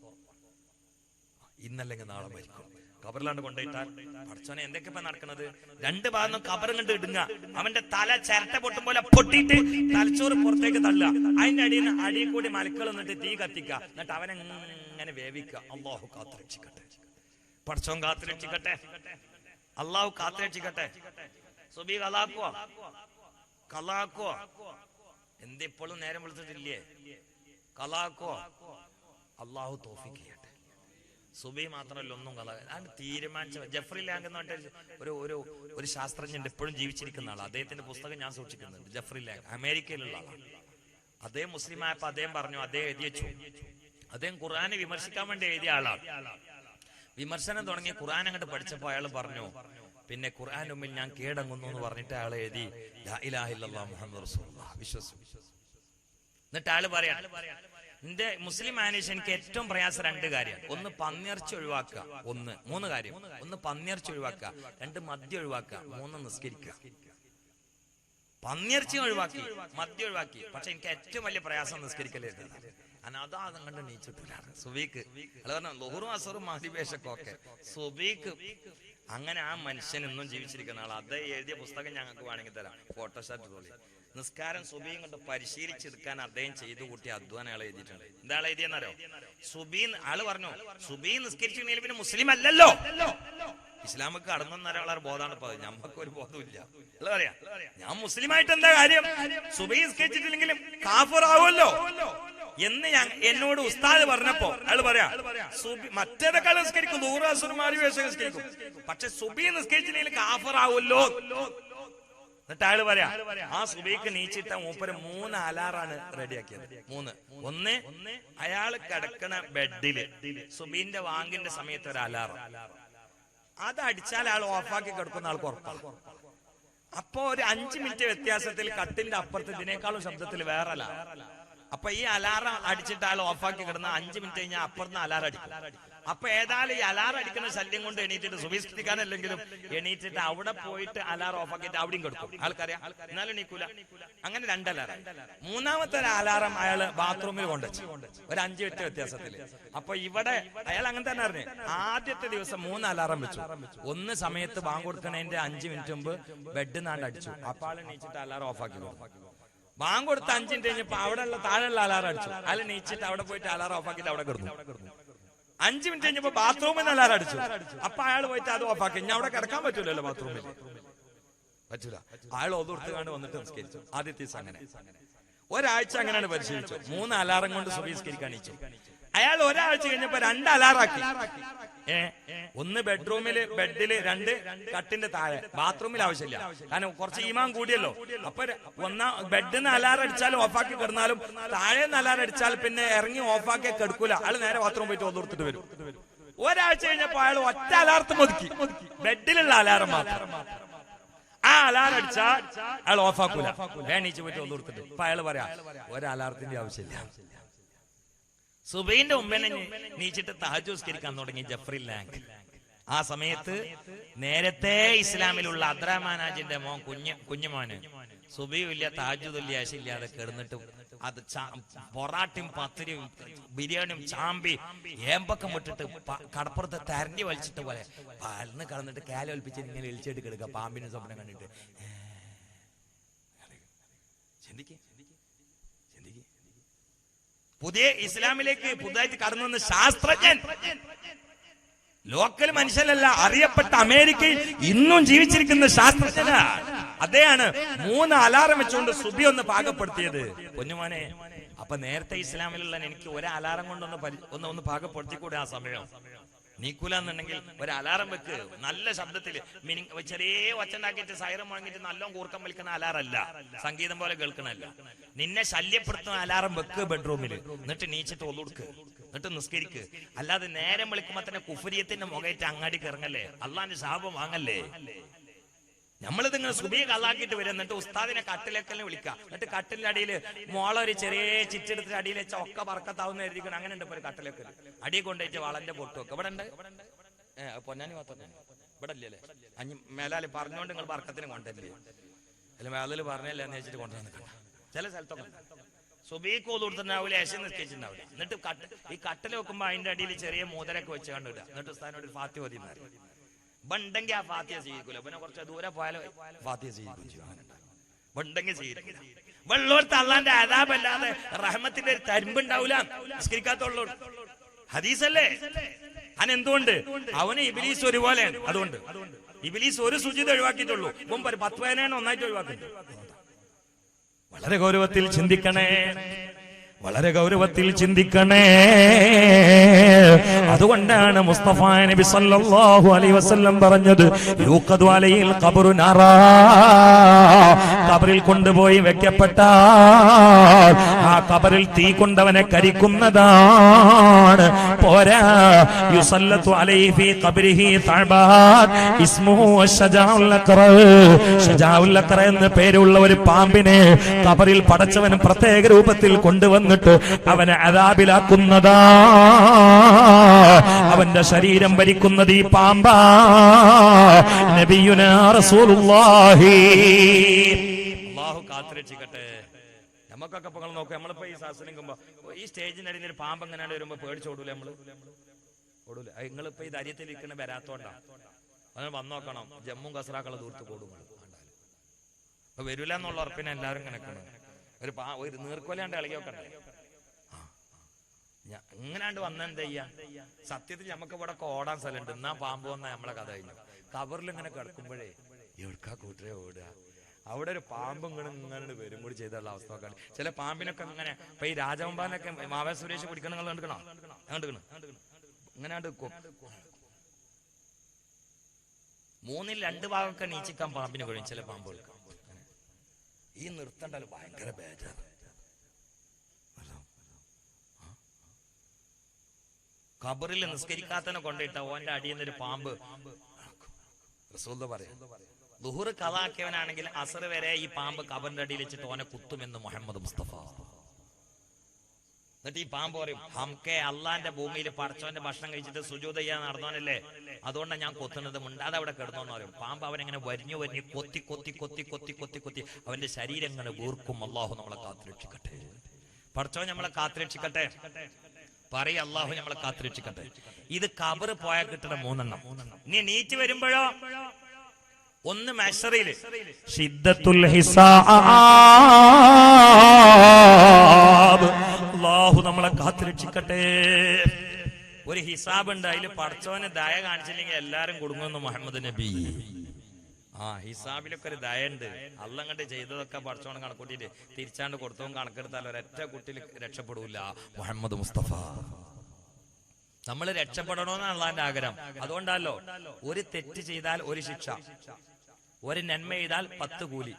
ഇന്നല്ലെങ്കിൽ നാളെ മരിക്കും. കബറിലാണ്ട് കൊണ്ടുപോയിട്ടാൽ പഠിച്ചോനെ എന്തൊക്കെ ഇപ്പൊ നടക്കുന്നത്? രണ്ട് ഭാഗം കബറും കണ്ട് ഇടുക, അവന്റെ തല ചിരട്ട പൊട്ടും പോലെ പൊട്ടിയിട്ട് തലച്ചോറ് പുറത്തേക്ക് തള്ളുക, അതിന്റെ അടിയിൽ കൂടി മലക്കൾ നിന്നിട്ട് തീ കത്തിക്കുക, എന്നിട്ട് അവനെങ്ങനെ വേവിക്കുക. അള്ളാഹു കാത്തുരക്ഷിക്കട്ടെ, പഠിച്ചോൻ കാത്തുരക്ഷിക്കട്ടെ, അള്ളാഹു കാത്തുരക്ഷിക്കട്ടെ. സുബി കലാക്കോ എന്തിപ്പോഴും നേരം വിളിച്ചിട്ടില്ലേ? കലാക്കോ അള്ളാഹു തൗഫീഖ് ചെയ്യട്ടെ. സുബി മാത്രമല്ല ഒന്നും കഥ തീരുമാനിച്ച ജഫ്രി ലാങ് എന്ന് പറഞ്ഞ ഒരു ശാസ്ത്രജ്ഞൻ ഇപ്പോഴും ജീവിച്ചിരിക്കുന്ന ആളാണ്. അദ്ദേഹത്തിന്റെ പുസ്തകം ഞാൻ സൂക്ഷിക്കുന്നുണ്ട്. ജഫ്രി ലാങ് അമേരിക്കയിലുള്ള ആളാണ്. അദ്ദേഹം മുസ്ലിം ആയപ്പോ അദ്ദേഹം പറഞ്ഞു, അദ്ദേഹം എഴുതി വെച്ചു, അദ്ദേഹം ഖുർആനെ വിമർശിക്കാൻ വേണ്ടി എഴുതിയ ആളാണ്. വിമർശനം തുടങ്ങി ഖുർആൻ അങ്ങോട്ട് പഠിച്ചപ്പോ അയാൾ പറഞ്ഞു, പിന്നെ ഖുർആൻ മുമ്പിൽ ഞാൻ കീഴടങ്ങുന്നു എന്ന് പറഞ്ഞിട്ട് അയാൾ എഴുതി ലാ ഇലാഹ ഇല്ലല്ലാഹ് മുഹമ്മദ് റസൂലുള്ളാഹ് വിശ്വസിച്ചു. എന്നിട്ട് അയാൾ പറയാ, എന്റെ മുസ്ലിം ആനേഷൻ എനിക്ക് ഏറ്റവും പ്രയാസം രണ്ട് കാര്യം. ഒന്ന് പന്നിയിറച്ചി ഒഴിവാക്കുക, മൂന്ന് കാര്യം. ഒന്ന് പന്നിയിറച്ചി ഒഴിവാക്കുക, രണ്ട് മദ്യം ഒഴിവാക്കുക, മൂന്ന് നിസ്കരിക്കുക. പന്നിയിറച്ചി ഒഴിവാക്കി, മദ്യം ഒഴിവാക്കി, പക്ഷെ എനിക്ക് ഏറ്റവും വലിയ പ്രയാസം നിസ്കരിക്കലേ. അതാ കണ്ട് നീച്ചിട്ടില്ല സുബീക്ക്. അത് പറഞ്ഞ ലുഹറും അസറും മഹദിപേശക്കൊക്കെ സുബീക്ക്. അങ്ങനെ ആ മനുഷ്യൻ ഇന്നും ജീവിച്ചിരിക്കുന്ന ആൾ. അത് എഴുതിയ പുസ്തകം ഞങ്ങൾക്ക് വേണമെങ്കിൽ തരാം, ഫോട്ടോഷാറ്റ് പോലെ. നിസ്കാരം സുബീൻ കൊണ്ട് പരിശീലിച്ചെടുക്കാൻ അദ്ദേഹം ചെയ്തു കൂട്ടിയ അധ്വാനം അയാൾ എഴുതിയിട്ടുണ്ട്. എന്താ ആൾ എഴുതിയെന്നറിയോ? സുബീൻ ആള് പറഞ്ഞു, സുബീൻ നിസ്കരിച്ചിട്ടുണ്ടെങ്കിൽ പിന്നെ മുസ്ലിം അല്ലല്ലോ. ഇസ്ലാമക്ക് കടന്നെന്ന ഒരാളെ ബോധമാണ് ഇപ്പൊ. ഞമ്മക്ക് ഒരു ബോധമില്ല. പറയാ ഞാൻ മുസ്ലിമായിട്ട് എന്താ കാര്യം? സുബീൻ നിസ്കരിച്ചിട്ടില്ലെങ്കിലും കാഫിറാവുമല്ലോ എന്ന് എന്നോട് ഉസ്താദ് പറഞ്ഞപ്പോ അയാൾ പറയാ, മറ്റേതൊക്കെ നിസ്കരിക്കും, 100 അസുരമാരി വേഷം നിസ്കരിക്കും, പക്ഷെ സുബീൻ നിസ്കരിച്ചില്ലെങ്കിൽ കാഫിറാവുമല്ലോ. എന്നിട്ട് അയാൾ പറയാ, ആ സുബൈക്ക് നീച്ചിട്ട മൂപ്പര് 3 അലാറാണ് റെഡിയാക്കിയത്. 3. ഒന്ന് അയാൾ കിടക്കണ ബെഡില് സുബീന്റെ വാങ്ങിന്റെ സമയത്ത് ഒരു അലാറം, അത് അടിച്ചാൽ അയാൾ ഓഫാക്കി കിടക്കുന്ന ആൾക്ക് ഉറപ്പാണ്. അപ്പൊ ഒരു 5 മിനിറ്റ് വ്യത്യാസത്തിൽ കട്ടിന്റെ അപ്പുറത്ത് ഇതിനേക്കാളും ശബ്ദത്തിൽ വേറെ അലാറം. അപ്പൊ ഈ അലാറം അടിച്ചിട്ട് ആൾ ഓഫാക്കി കിടന്ന 5 മിനിറ്റ് കഴിഞ്ഞാൽ അപ്പുറത്ത് അലാറം അടിക്കും. അപ്പൊ ഏതായാലും ഈ അലാറം അടിക്കുന്ന ശല്യം കൊണ്ട് എണീറ്റിട്ട് സുബഹിസ്കരിക്കാനല്ലെങ്കിലും എണീറ്റിട്ട് അവിടെ പോയിട്ട് അലാറം ഓഫാക്കിയിട്ട് അവിടെയും കിടക്കും. ആൾക്കറിയാം, എന്നാലും എണീക്കൂല. അങ്ങനെ 2 അലാറം. മൂന്നാമത്തെ ഒരു അലാറം അയാൾ ബാത്റൂമിൽ കൊണ്ടുവച്ചു, ഒരു 5 മിനിറ്റ് വ്യത്യാസത്തിൽ. അപ്പൊ ഇവിടെ അയാൾ അങ്ങനെ തന്നെ അറിഞ്ഞു. ആദ്യത്തെ ദിവസം 3 അലാറം വെച്ചു. ഒന്ന് സമയത്ത് ബാങ്ക് കൊടുക്കണതിന്റെ 5 മിനിറ്റ് മുമ്പ് ബെഡ് നാണ്ട് അടിച്ചു. അപ്പൊ ആൾ എണീച്ചിട്ട് അലാറം ഓഫാക്കി കൊടുക്കും. ബാങ്ക് കൊടുത്ത് 5 മിനിറ്റ് കഴിഞ്ഞപ്പോ അവിടെ ഉള്ള താഴെയുള്ള അലാറം അടിച്ചു. അയാൾ എണീച്ചിട്ട് അവിടെ പോയിട്ട് അലാറം ഓഫാക്കിയിട്ട് അവിടെ കിടന്നു. 5 മിനിറ്റ് കഴിഞ്ഞപ്പോ ബാത്റൂമിൽ നിന്ന് അലാറം അടിച്ചു. അപ്പൊ അയാൾ പോയിട്ട് അത് ഓഫാക്കി. ഇനി അവിടെ കിടക്കാൻ പറ്റൂലല്ലോ, ബാത്റൂമിൽ പറ്റൂല. അയാൾ ഒതുർത്തുകാണ്ട് വന്നിട്ട് നിസ്കരിച്ചു. ആദ്യത്തെ ദിവസം അങ്ങനെ ഒരാഴ്ച അങ്ങനെയാണ് പരിശീലിച്ചു. 3 അലാറം കൊണ്ട് സുബഹിസ്കരിക്കാൻ ഇച്ചു. അയാൾ ഒരാഴ്ച കഴിഞ്ഞപ്പോ 2 അലാറാക്കി. ഒന്ന് ബെഡില് 2 കട്ടിന്റെ താഴെ. ബാത്റൂമിൽ ആവശ്യമില്ല, കാരണം കുറച്ച് ഈമാൻ കൂടിയല്ലോ. അപ്പൊ ബെഡിൽ നിന്ന് അലാറം അടിച്ചാലും ഓഫാക്കി കിടന്നാലും താഴെ നിന്ന് അലാറം അടിച്ചാൽ പിന്നെ ഇറങ്ങി ഓഫാക്കി കിടക്കൂല. അയാൾ നേരെ ബാത്റൂം പോയിട്ട് ഒതുർത്തിട്ട് വരും. ഒരാഴ്ച കഴിഞ്ഞപ്പോ അയാൾ ഒറ്റ അലാറത്ത് ഒതുക്കി, ബെഡിലുള്ള അലാറം മാത്രം. ആ അലാറം അടിച്ചാൽ അയാൾ ഓഫാക്കൂല, വേണീച്ച് പോയിട്ട് ഒതുർത്തിട്ട്. ഇപ്പൊ അയാൾ പറയാ ഒരു അലാറത്തിന്റെ ആവശ്യമില്ല. സുബൈന്റെ മുമ്പേ നീച്ചിട്ട് തഹജ്ജുദ് നിസ്കരിക്കാൻ തുടങ്ങി ജഫ്രി ലാങ്ക്. ആ സമയത്ത് നേരത്തെ ഇസ്ലാമിലുള്ള അബ്ദുറഹ്മാനാജിന്റെ മോൻ കുഞ്ഞുമോന് സുബൈയില്ല തഹജ്ജുദില്ല ഇല്ലാതെ കിടന്നിട്ട് അത് പൊറാട്ടയും പത്തിരിയും ബിരിയാണിയും ചാമ്പി ഏമ്പക്കം വിട്ടിട്ട് കടപ്പുറത്ത് തരണ്ടി വലിച്ചിട്ട് പോലെ പലന്ന് കടന്നിട്ട് കാലൊൽപ്പിച്ച് ഇങ്ങനെ വലിച്ചിട്ട് കിടക്കുക പാമ്പിന് സ്വപ്നം കണ്ടിട്ട്. ചിന്തിക്കേ പുതിയ ഇസ്ലാമിലേക്ക് പുതുതായിട്ട് കടന്നു വന്ന ശാസ്ത്രജ്ഞൻ, ലോക്കൽ മനുഷ്യനല്ല, അറിയപ്പെട്ട അമേരിക്കയിൽ ഇന്നും ജീവിച്ചിരിക്കുന്ന ശാസ്ത്രജ്ഞനാ. അദ്ദേഹമാണ് 3 അലാറം വെച്ചുകൊണ്ട് സുബി ഒന്ന് പാകപ്പെടുത്തിയത്. പൊന്നുമോനെ, അപ്പൊ നേരത്തെ ഇസ്ലാമിലുള്ള എനിക്ക് ഒരു അലാറം കൊണ്ടൊന്ന് പാകപ്പെടുത്തിക്കൂടെ? ആ സമയം നീക്കൂല എന്നുണ്ടെങ്കിൽ ഒരു അലാറം വെക്ക്, നല്ല ശബ്ദത്തിൽ ചെറിയ ഒച്ചുണ്ടാക്കിയിട്ട് സൈറം മുഴങ്ങിട്ട് നല്ല കൂർക്കം വലിക്കുന്ന അലാറല്ല, സംഗീതം പോലെ കേൾക്കണല്ല. നിന്നെ ശല്യപ്പെടുത്തുന്ന അലാറം വെക്ക് ബെഡ്റൂമിൽ. എന്നിട്ട് നീച്ചിട്ട് ഒതുടുക്ക്, എന്നിട്ട് നിസ്കരിക്ക്. അല്ലാതെ നേരം വിളിക്കുമ്പോ തന്നെ കുഫരിയത്തിന്റെ മുഖയിട്ട് അങ്ങാടി ഇറങ്ങല്ലേ, അള്ളാന്റെ ശാപം വാങ്ങല്ലേ. നമ്മളിത് ഇങ്ങനെ സുബിയെ കള്ളാക്കിയിട്ട് വരും. എന്നിട്ട് ഉസ്താദിനെ കട്ടിലേക്കെല്ലാം വിളിക്കുക. എന്നിട്ട് കട്ടിലിന്റെ അടിയിൽ മോളൊരു ചെറിയ ചിറ്റെടുത്തിട്ട് അടിയിൽ വെച്ച ഒക്കെ പറക്കത്താവുന്ന എഴുതിക്കണം. അങ്ങനെ ഉണ്ട്. ഇപ്പൊ ഒരു കട്ടിലേക്ക് അടിയെ കൊണ്ടുപോയിട്ട് വളന്റെ പൊട്ടു ഒക്കെ ഇവിടെ ഉണ്ട്. പൊന്നാനി മാത്രം ഇവിടെ ഇല്ലല്ലേ? മേലാല് പറഞ്ഞുകൊണ്ട് നിങ്ങൾ പറക്കത്തിന് കൊണ്ടല്ലേ? അല്ല മേലിൽ പറഞ്ഞല്ലേ എന്ന് വെച്ചിട്ട് കൊണ്ടുവന്ന് ചില സ്ഥലത്തൊക്കെ സുബീക്ക് കൊടുത്തിട്ടുണ്ടാവില്ല, ഏശം നിസ്കരിച്ചിട്ടുണ്ടാവില്ല. എന്നിട്ട് ഈ കട്ടിൽ വെക്കുമ്പോ അതിന്റെ അടിയിൽ ചെറിയ മൂതരൊക്കെ വെച്ച് കണ്ടിടുക. എന്നിട്ട് ഉസ്താദിനോട് ഫാത്തി ഓതി ബണ്ടെങ്കിൽ ആ ഫാത്തിയ ചെയ്യിക്കൂല. പിന്നെ കുറച്ച് ദൂരെ പോയാലോ ഫാത്തിയ ചെയ്യിക്കും. ബണ്ടെങ്കിൽ ചെയ്യില്ല. വെള്ളോർത്ത് അള്ളാന്റെ അദാബല്ലാതെ റഹ്മത്തിന്റെ ഒരു തരുമ്പുണ്ടാവൂല നിസ്കരിക്കാത്തുള്ളൂ. ഹദീസല്ലേ? അനെന്തുകൊണ്ട്? അവന് ഇബ്ലീസ് ഒരുപോലെയാണ്. അതുകൊണ്ട് ഇബ്ലീസ് ഒരു സുജൂദ് ഒഴിവാക്കിയിട്ടുള്ളൂ, മുമ്പ് 10-15 ഒന്നായിട്ട് ഒഴിവാക്കിയിട്ടുണ്ട്. വളരെ ഗൗരവത്തിൽ ചിന്തിക്കണേ, വളരെ ഗൗരവത്തിൽ ചിന്തിക്കണേ. അതുകൊണ്ടാണ് മുസ്തഫ നബി സല്ലല്ലാഹു അലൈഹി വസല്ലം പറഞ്ഞത്, യൂഖദു അലൈഹിൽ ഖബ്റു നാറാ, ഖബറിൽ കൊണ്ടുപോയി വെക്കപ്പെട്ടാൽ ആ ഖബറിൽ തീ കൊണ്ടവനെ കരിക്കുന്നതാണ്. പോരാ, യുസല്ലത്തു അലൈഹി ഫീ ഖബ്രിഹി തഅബാൻ ഇസ്മുഹു ശജാഉൽ അഖറ, ശജാഉൽ അഖറ എന്ന പേരുള്ള ഒരു പാമ്പിനെ ഖബറിൽ പടച്ചവൻ പ്രത്യേക രൂപത്തിൽ കൊണ്ടുവന്നിട്ട് അവനെ അദാബിലാക്കുന്നതാ. അവന്റെ ശരീരം ഭരിക്കുന്നത് ഈ പാമ്പാ. നബിയുനാ റസൂലുള്ളാഹി. അല്ലാഹു കാത്തുരക്ഷിക്കട്ടെ. നമുക്കൊക്കെ ഇപ്പൊ നോക്കുക, നമ്മളിപ്പോ ഈ സാസനിക്കുമ്പോ ഈ സ്റ്റേജിന്റെ അടിയിൽ ഒരു പാമ്പ് എങ്ങനെയാണ് വരുമ്പോ പേടിച്ചോടൂലേ? നമ്മള് ഓടൂല. നിങ്ങളിപ്പോ ഈ ധൈര്യത്തിൽ ഇരിക്കണ വരാത്തോണ്ടാ. അങ്ങനെ വന്നോക്കണം, ജമ്മും കസറാക്കളെ ദൂരത്ത് കൂടും. അപ്പൊ വരൂല എന്നുള്ള ഉറപ്പിനെ എല്ലാവരും കണക്കണം. ഒരു നീർക്കൊലാണ്ട് ഇളകി വെക്കണ്ടേ? ഇങ്ങനാണ്ട് വന്നെന്താ ചെയ്യാ? സത്യത്തിൽ നമുക്ക് ഇവിടെ ഓടാൻ സ്ഥലമുണ്ട്. എന്നാ പാമ്പ് വന്നാ നമ്മളെ കഥ കഴിഞ്ഞു. കവറിൽ ഇങ്ങനെ കിടക്കുമ്പോഴേ എവിടുക്കാ കൂട്ടരെ ഓടുക? അവിടെ ഒരു പാമ്പ് ഇങ്ങനെ വരും കൂടി ചെയ്തുള്ള അവസ്ഥ നോക്കാൻ. ചില പാമ്പിനൊക്കെ ഇങ്ങനെ ഇപ്പൊ ഈ രാജവമ്പാനൊക്കെ മാവേ സുരേഷ് പിടിക്കണം കണ്ടുക്കണോ? കണ്ടുക്കണോ? ഇങ്ങനെ 3-2 ഭാഗമൊക്കെ നീച്ചിക്കാൻ പാമ്പിന് കഴിയും ചില പാമ്പുകൾക്ക്. ഈ നിർത്തണ്ടല്ലോ ഭയങ്കര ബേജാറ്. ഖബറിൽ നിസ്കരിക്കാത്തനെ കൊണ്ടിട്ട ഓന്റെ അടിയിൽ നിന്നൊരു പാമ്പ്. റസൂൽ പറയാം, ദുഹൂർ ഖളാക്കിയവനാണെങ്കിൽ അസർ വരെ ഈ പാമ്പ് ഖബറിന്റെ അടിയിൽ വെച്ചിട്ട് ഓനെ കുത്തുമെന്ന് മുഹമ്മദ് മുസ്തഫ. എന്നിട്ട് ഈ പാമ്പ് പറയും, ഹംകെ അള്ളാന്റെ ഭൂമിയിൽ പടച്ചവന്റെ ഭക്ഷണം കഴിച്ചിട്ട് സുജൂദ് ചെയ്യാൻ നടന്നോനല്ലേ, അതുകൊണ്ടാണ് ഞാൻ കൊത്തുന്നത്, മുണ്ടാതെ അവിടെ കിടന്നോന്ന് പറയും. പാമ്പ് അവനെങ്ങനെ വരിഞ്ഞു കൊത്തി കൊത്തി കൊത്തി കൊത്തി കൊത്തി കൊത്തി അവന്റെ ശരീരം ഇങ്ങനെ വീർക്കും. അള്ളാഹു നമ്മളെ കാത്തുരക്ഷിക്കട്ടെ. പടച്ചവൻ നമ്മളെ കാത്തുരക്ഷിക്കട്ടെ. പറയ അള്ളാഹു നമ്മളെ കാത്തുരക്ഷിക്കട്ടെ. ഇത് ഖബർ പോയാൽ കിട്ടണ 3 എണ്ണം. ഇനി നീറ്റ് വരുമ്പോഴോ, ഒന്ന് മഹ്ശറില് ശിദ്ദത്തുൽ ഹിസാബ്. അല്ലാഹു നമ്മളെ കാത്തുരക്ഷിക്കട്ടെ. ഒരു ഹിസാബ് ഉണ്ട്, അതിൽ പടച്ചവന് ദയ കാണിച്ചില്ലെങ്കിൽ എല്ലാരും കുടുങ്ങുമെന്ന് മുഹമ്മദ് നബി. ആ ഹിസാബിലൊക്കെ ഒരു ദയ ഉണ്ട്. അള്ളാഹ് കണ്ട് ചെയ്തതൊക്കെ പടച്ചവന് കണക്കൂട്ടിട്ട് തിരിച്ചാണ്ട് കൊടുത്തവും കണക്കെടുത്താൽ ഒരൊറ്റ കുട്ടിയിൽ രക്ഷപ്പെടൂല. മുഹമ്മദ് മുസ്തഫ. നമ്മൾ രക്ഷപ്പെടണമെന്നാണ് അള്ളാന്റെ ആഗ്രഹം. അതുകൊണ്ടല്ലോ ഒരു തെറ്റ് ചെയ്താൽ 1 ശിക്ഷ, ഒരു നന്മ ചെയ്താൽ 10 കൂലി.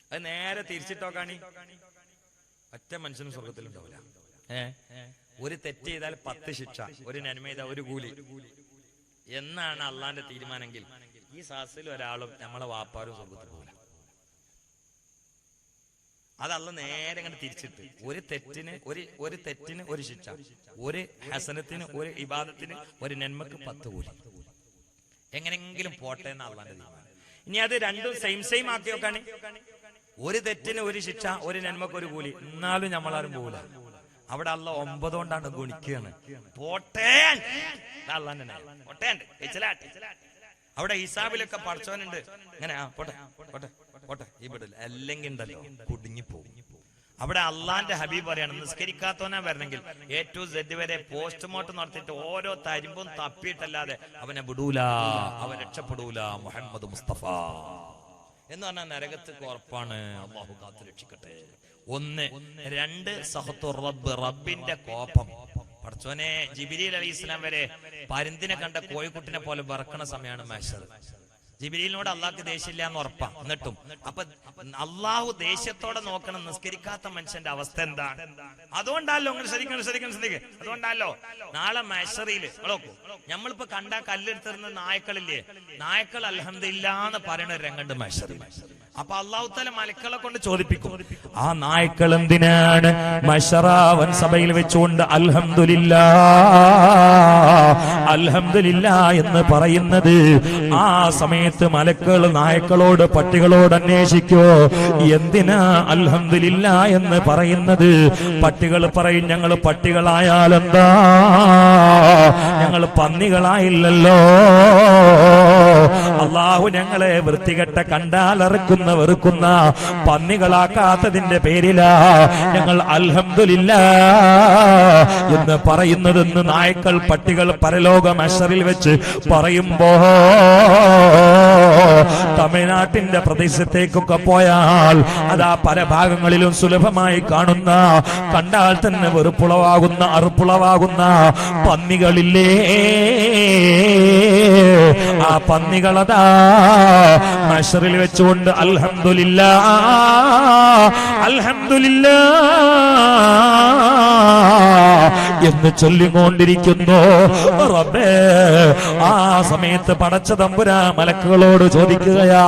അത് നേരെ തിരിച്ചിട്ടോക്കാണി ഒറ്റ മനുഷ്യനും സ്വർഗത്തിലുണ്ടാവില്ല. ഒരു തെറ്റ് ചെയ്താൽ 10 ശിക്ഷ, ഒരു നന്മ ചെയ്താൽ 1 കൂലി എന്നാണ് അള്ളാന്റെ തീരുമാനമെങ്കിൽ ഈ സാസിൽ ഒരാളും നമ്മളെ വാപ്പാരും സ്വർഗത്തിൽ പോകില്ല. അതല്ല നേരെ ഇങ്ങനെ തിരിച്ചിട്ട് ഒരു തെറ്റിന് ഒരു ശിക്ഷ, ഒരു ഹസനത്തിന് ഒരു ഇബാദത്തിന് ഒരു നന്മക്ക് 10 കൂലി. എങ്ങനെങ്കിലും പോട്ടെ എന്ന് അള്ളാന്റെ തീരുമാനം. ഇനി അത് രണ്ടും സെയിം ആക്കി നോക്കാണ്. ഒരു തെറ്റിന് ഒരു ശിക്ഷ, ഒരു നന്മക്ക് ഒരു കൂലി. എന്നാലും നമ്മളാരും പോകൂല. അവിടെ അല്ല 9 കൊണ്ടാണ് ഗുണിക്കുകയാണ്. പോട്ടെ അവിടെ ഹിസാബിലൊക്കെ പഠിച്ചവനുണ്ട് ഇങ്ങനെ പോട്ടെ പോട്ടെ പോട്ടെ ഈ വിടില്ല, അല്ലെങ്കിൽ ഉണ്ടല്ലോ കുടുങ്ങിപ്പോകും. അവിടെ അള്ളാന്റെ ഹബീബ് പറയാണ്, നിസ്കരിക്കാത്തവനാ വരണമെങ്കിൽ A to Z വരെ പോസ്റ്റ്മോർട്ടം നടത്തിയിട്ട് ഓരോ തരിമ്പും തപ്പിയിട്ടല്ലാതെ അവനെ വിടൂല, അവൻ രക്ഷപ്പെടൂല. മുഹമ്മദ് മുസ്തഫ എന്ന് പറഞ്ഞാൽ നരകത്തിന് ഉറപ്പാണ്. അള്ളാഹു കാത്തു രക്ഷിക്കട്ടെ. 1 2 സഹത്തു റബ്ബ്, റബ്ബിന്റെ കോപം. പടച്ചോനെ, ജിബ്രീൽ അലൈഹിസ്സലാം വരെ പരുന്തിനെ കണ്ട കോഴിക്കുട്ടിനെ പോലെ ബറക്കണ സമയമാണ് മഹ്ശർ. ജിബ്രീലിനോട് അള്ളാഹ്ക്ക് ദേഷ്യമില്ല എന്ന് ഉറപ്പാ. എന്നിട്ടും അപ്പൊ അള്ളാഹു ദേഷ്യത്തോടെ നോക്കണം നിസ്കരിക്കാത്ത മനുഷ്യന്റെ അവസ്ഥ എന്താണ്. അതുകൊണ്ടല്ലോ ശ്രദ്ധിക്കണം. അതുകൊണ്ടല്ലോ നാളെ മഹ്ശറിൽ നോക്കൂ, നമ്മളിപ്പോ കണ്ട കല്ലെടുത്തിരുന്ന നായ്ക്കളില്ലേ, നായ്ക്കൾ അൽഹംദുലില്ലാ എന്ന് പറയുന്ന ഒരു രംഗണ്ട് മഹ്ശറിൽ. അപ്പൊ അള്ളാഹു തആല മലക്കുകളെ കൊണ്ട് ചോദിപ്പിക്കും, ആ നായ്ക്കൾ എന്തിനാണ് മഹ്ശറാവൻ സഭയിൽ വെച്ചുകൊണ്ട് അൽഹംദുലില്ലാ അൽഹംദുലില്ലാ എന്ന് പറയുന്നത്? ആ സമയത്ത് മലക്കുകൾ നായ്ക്കളോട് പട്ടികളോട് അന്വേഷിക്കോ, എന്തിനാ അൽഹംദുലില്ലാ എന്ന് പറയുന്നത്? പട്ടികൾ പറയും, ഞങ്ങൾ പട്ടികളായാലെന്താ, ഞങ്ങൾ പന്നികളായില്ലല്ലോ. അള്ളാഹു ഞങ്ങളെ വൃത്തികെട്ട കണ്ടാലറുക്കുന്ന വെറുക്കുന്ന പന്നികളാക്കാത്തതിന്റെ പേരിലാ ഞങ്ങൾ അൽഹംദുലില്ലാ എന്ന് പറയുന്നതെന്ന് നായ്ക്കൾ പട്ടികൾ പരലോക മഹ്ശറിൽ വെച്ച് പറയുമ്പോ, തമിഴ്നാട്ടിന്റെ പ്രദേശത്തേക്കൊക്കെ പോയാൽ അതാ പല ഭാഗങ്ങളിലും സുലഭമായി കാണുന്ന, കണ്ടാൽ തന്നെ വെറുപ്പുളവാകുന്ന അറുപ്പുളവാകുന്ന പന്നികളില്ലേ, ആ പന്നികളതാ മഹ്ശറിൽ വെച്ചുകൊണ്ട് അൽഹംദുലില്ലാ അൽഹംദുലില്ലാ എന്ന് ചൊല്ലിക്കൊണ്ടിരിക്കുന്നു. റബ്ബേ, ആ സമയത്ത് പടച്ച തമ്പുരാ മലക്കുകളോട് ചോദിക്കുകയാ,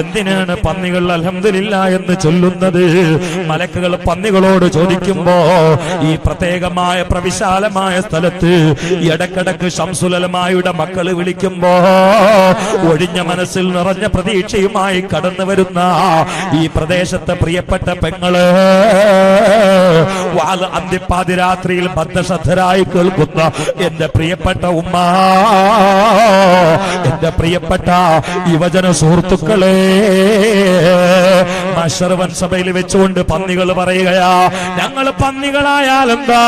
എന്തിനാണ് പന്നികൾ അൽഹംദുലില്ലാ എന്ന് ചൊല്ലുന്നത്? മലക്കുകൾ പന്നികളോട് ചോദിക്കുമ്പോ, ഈ പ്രത്യേകമായ പ്രവിശാലമായ സ്ഥലത്ത് ഇടക്കിടക്ക് ശംസുലമായുടെ മക്കള് വിളിക്കുമ്പോ ഒഴിഞ്ഞ മനസ്സിൽ നിറഞ്ഞ പ്രതീക്ഷയുമായി കടന്നു വരുന്ന ഈ പ്രദേശത്തെ പ്രിയപ്പെട്ട പെങ്ങള്, അന്തിപ്പാതിരാത്രിയിൽ ബദ്ധശ്രദ്ധരായി കേൾക്കുന്ന എന്റെ പ്രിയപ്പെട്ട ഉമ്മ, എന്റെ പ്രിയപ്പെട്ട യുവജന സുഹൃത്തുക്കളെ, മഹ്ശർ സഭയിൽ വെച്ചുകൊണ്ട് പന്നികൾ പറയുകയാ, ഞങ്ങൾ പന്നികളായാലെന്താ,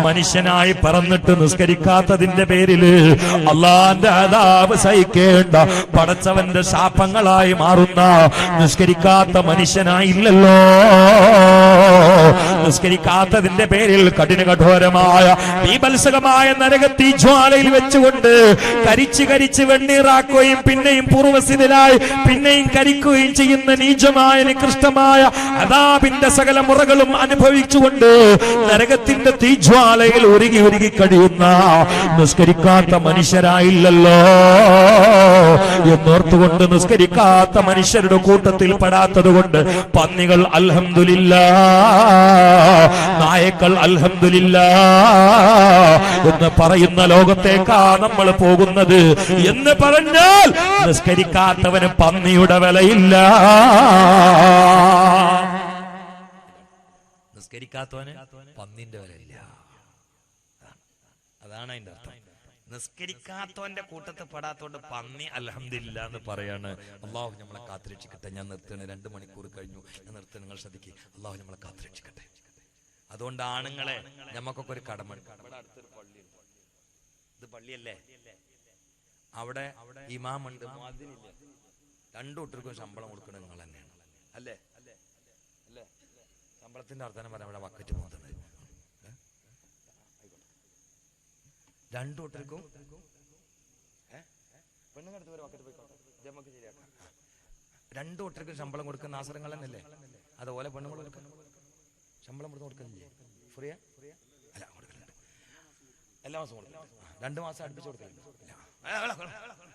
മനുഷ്യനായി പറന്നിട്ട് നിസ്കരിക്കാത്തതിന്റെ പേരില് അള്ളാന്റെ അദാബ് സഹിക്കേണ്ട പടച്ചവന്റെ ശാപങ്ങളായി മാറുന്ന നിസ്കരിക്കാത്ത മനുഷ്യനായില്ലല്ലോ. നിസ്കരിക്കാത്തതിന്റെ പേരിൽ കഠിനകഠോരമായ ബീഭത്സകമായ നരകത്തീ ജ്വാലയിൽ വെച്ചുകൊണ്ട് കരിച്ച് വെണ്ണീറാക്കുകയും പിന്നെയും പൂർവ്വസ്ഥിതിലായി പിന്നെയും കരിക്കുകയും ചെയ്യുന്ന നീചമായ നികൃഷ്ടമായ അദാബിന്റെ സകല മുറകളും അനുഭവിച്ചുകൊണ്ട് നരകത്തിന്റെ തീജ്വാലയിൽ ഉരുകി കഴിയുന്ന നിസ്കരിക്കാത്ത മനുഷ്യരായില്ലല്ലോ എന്നോർത്തുകൊണ്ട് നിസ്കരിക്കാത്ത മനുഷ്യരുടെ കൂട്ടത്തിൽ പെടാത്തത് കൊണ്ട് പന്നികൾ അൽഹംദുലില്ലാ, നായക്കൾ അൽഹംദുലില്ലാ എന്ന് പറയുന്ന ലോകത്തേക്കാ നമ്മൾ പോകുന്നത് എന്ന് പറഞ്ഞാൽ നിസ്കരിക്കാത്തവന് പന്നിയുടെ വിലയില്ല. നിസ്കരിക്കാത്തവന് പന്നിന്റെ വിലയില്ല. അതാണ് അതിന്റെ അർത്ഥം. നിസ്കരിക്കാത്തവന്റെ കൂട്ടത്തിൽ പെടാത്തോണ്ട് പന്നി അൽഹംദുലില്ലാ എന്ന് പറയാണ്. അള്ളാഹു നമ്മളെ കാത്തുരക്ഷിക്കട്ടെ. ഞാൻ നിർത്തണേ, 2 മണിക്കൂർ കഴിഞ്ഞു. ഞാൻ നിർത്തണേ, നിങ്ങൾ ശ്രദ്ധിക്കുക. അള്ളാഹു നമ്മളെ കാത്തുരക്ഷിക്കട്ടെ. അതുകൊണ്ട് ആണുങ്ങളെ നമുക്കൊക്കെ ഒരു കടമയുണ്ട്. ഇവിടെ അടുത്തൊരു പള്ളിയുണ്ട്, ഇത് പള്ളിയല്ലേ, അവിടെ ഇമാമുണ്ട്, മുഅദ്ദിനില്ല. 2 കൂട്ടർക്കും ശമ്പളം കൊടുക്കണം നിങ്ങൾ തന്നെയാണ്, അല്ലേ? അല്ലേ? ശമ്പളത്തിന്റെ അർത്ഥം പറയാം. ഇവിടെ വക്കറ്റ് പോകുന്നത് 2 കൂട്ടർക്കും പെണ്ണുങ്ങടുത്ത് വരെ വക്കറ്റ് പോയിക്കോട്ടെ, നമുക്ക് ശരിയാക്കാം. 2 കൂട്ടർക്കും ശമ്പളം കൊടുക്കുന്ന ആശ്രങ്ങൾ തന്നെയല്ലേ? അതുപോലെ പെണ്ണുങ്ങൾ ശമ്പളം കൊടുക്കുന്നില്ലേ? ഫ്രീയാ? അല്ല, കൊടുക്കലുണ്ട്. എല്ലാ മാസവും കൊടുക്കലുണ്ട്. 2 മാസം അടുപ്പിച്ച് കൊടുക്കലുണ്ട്.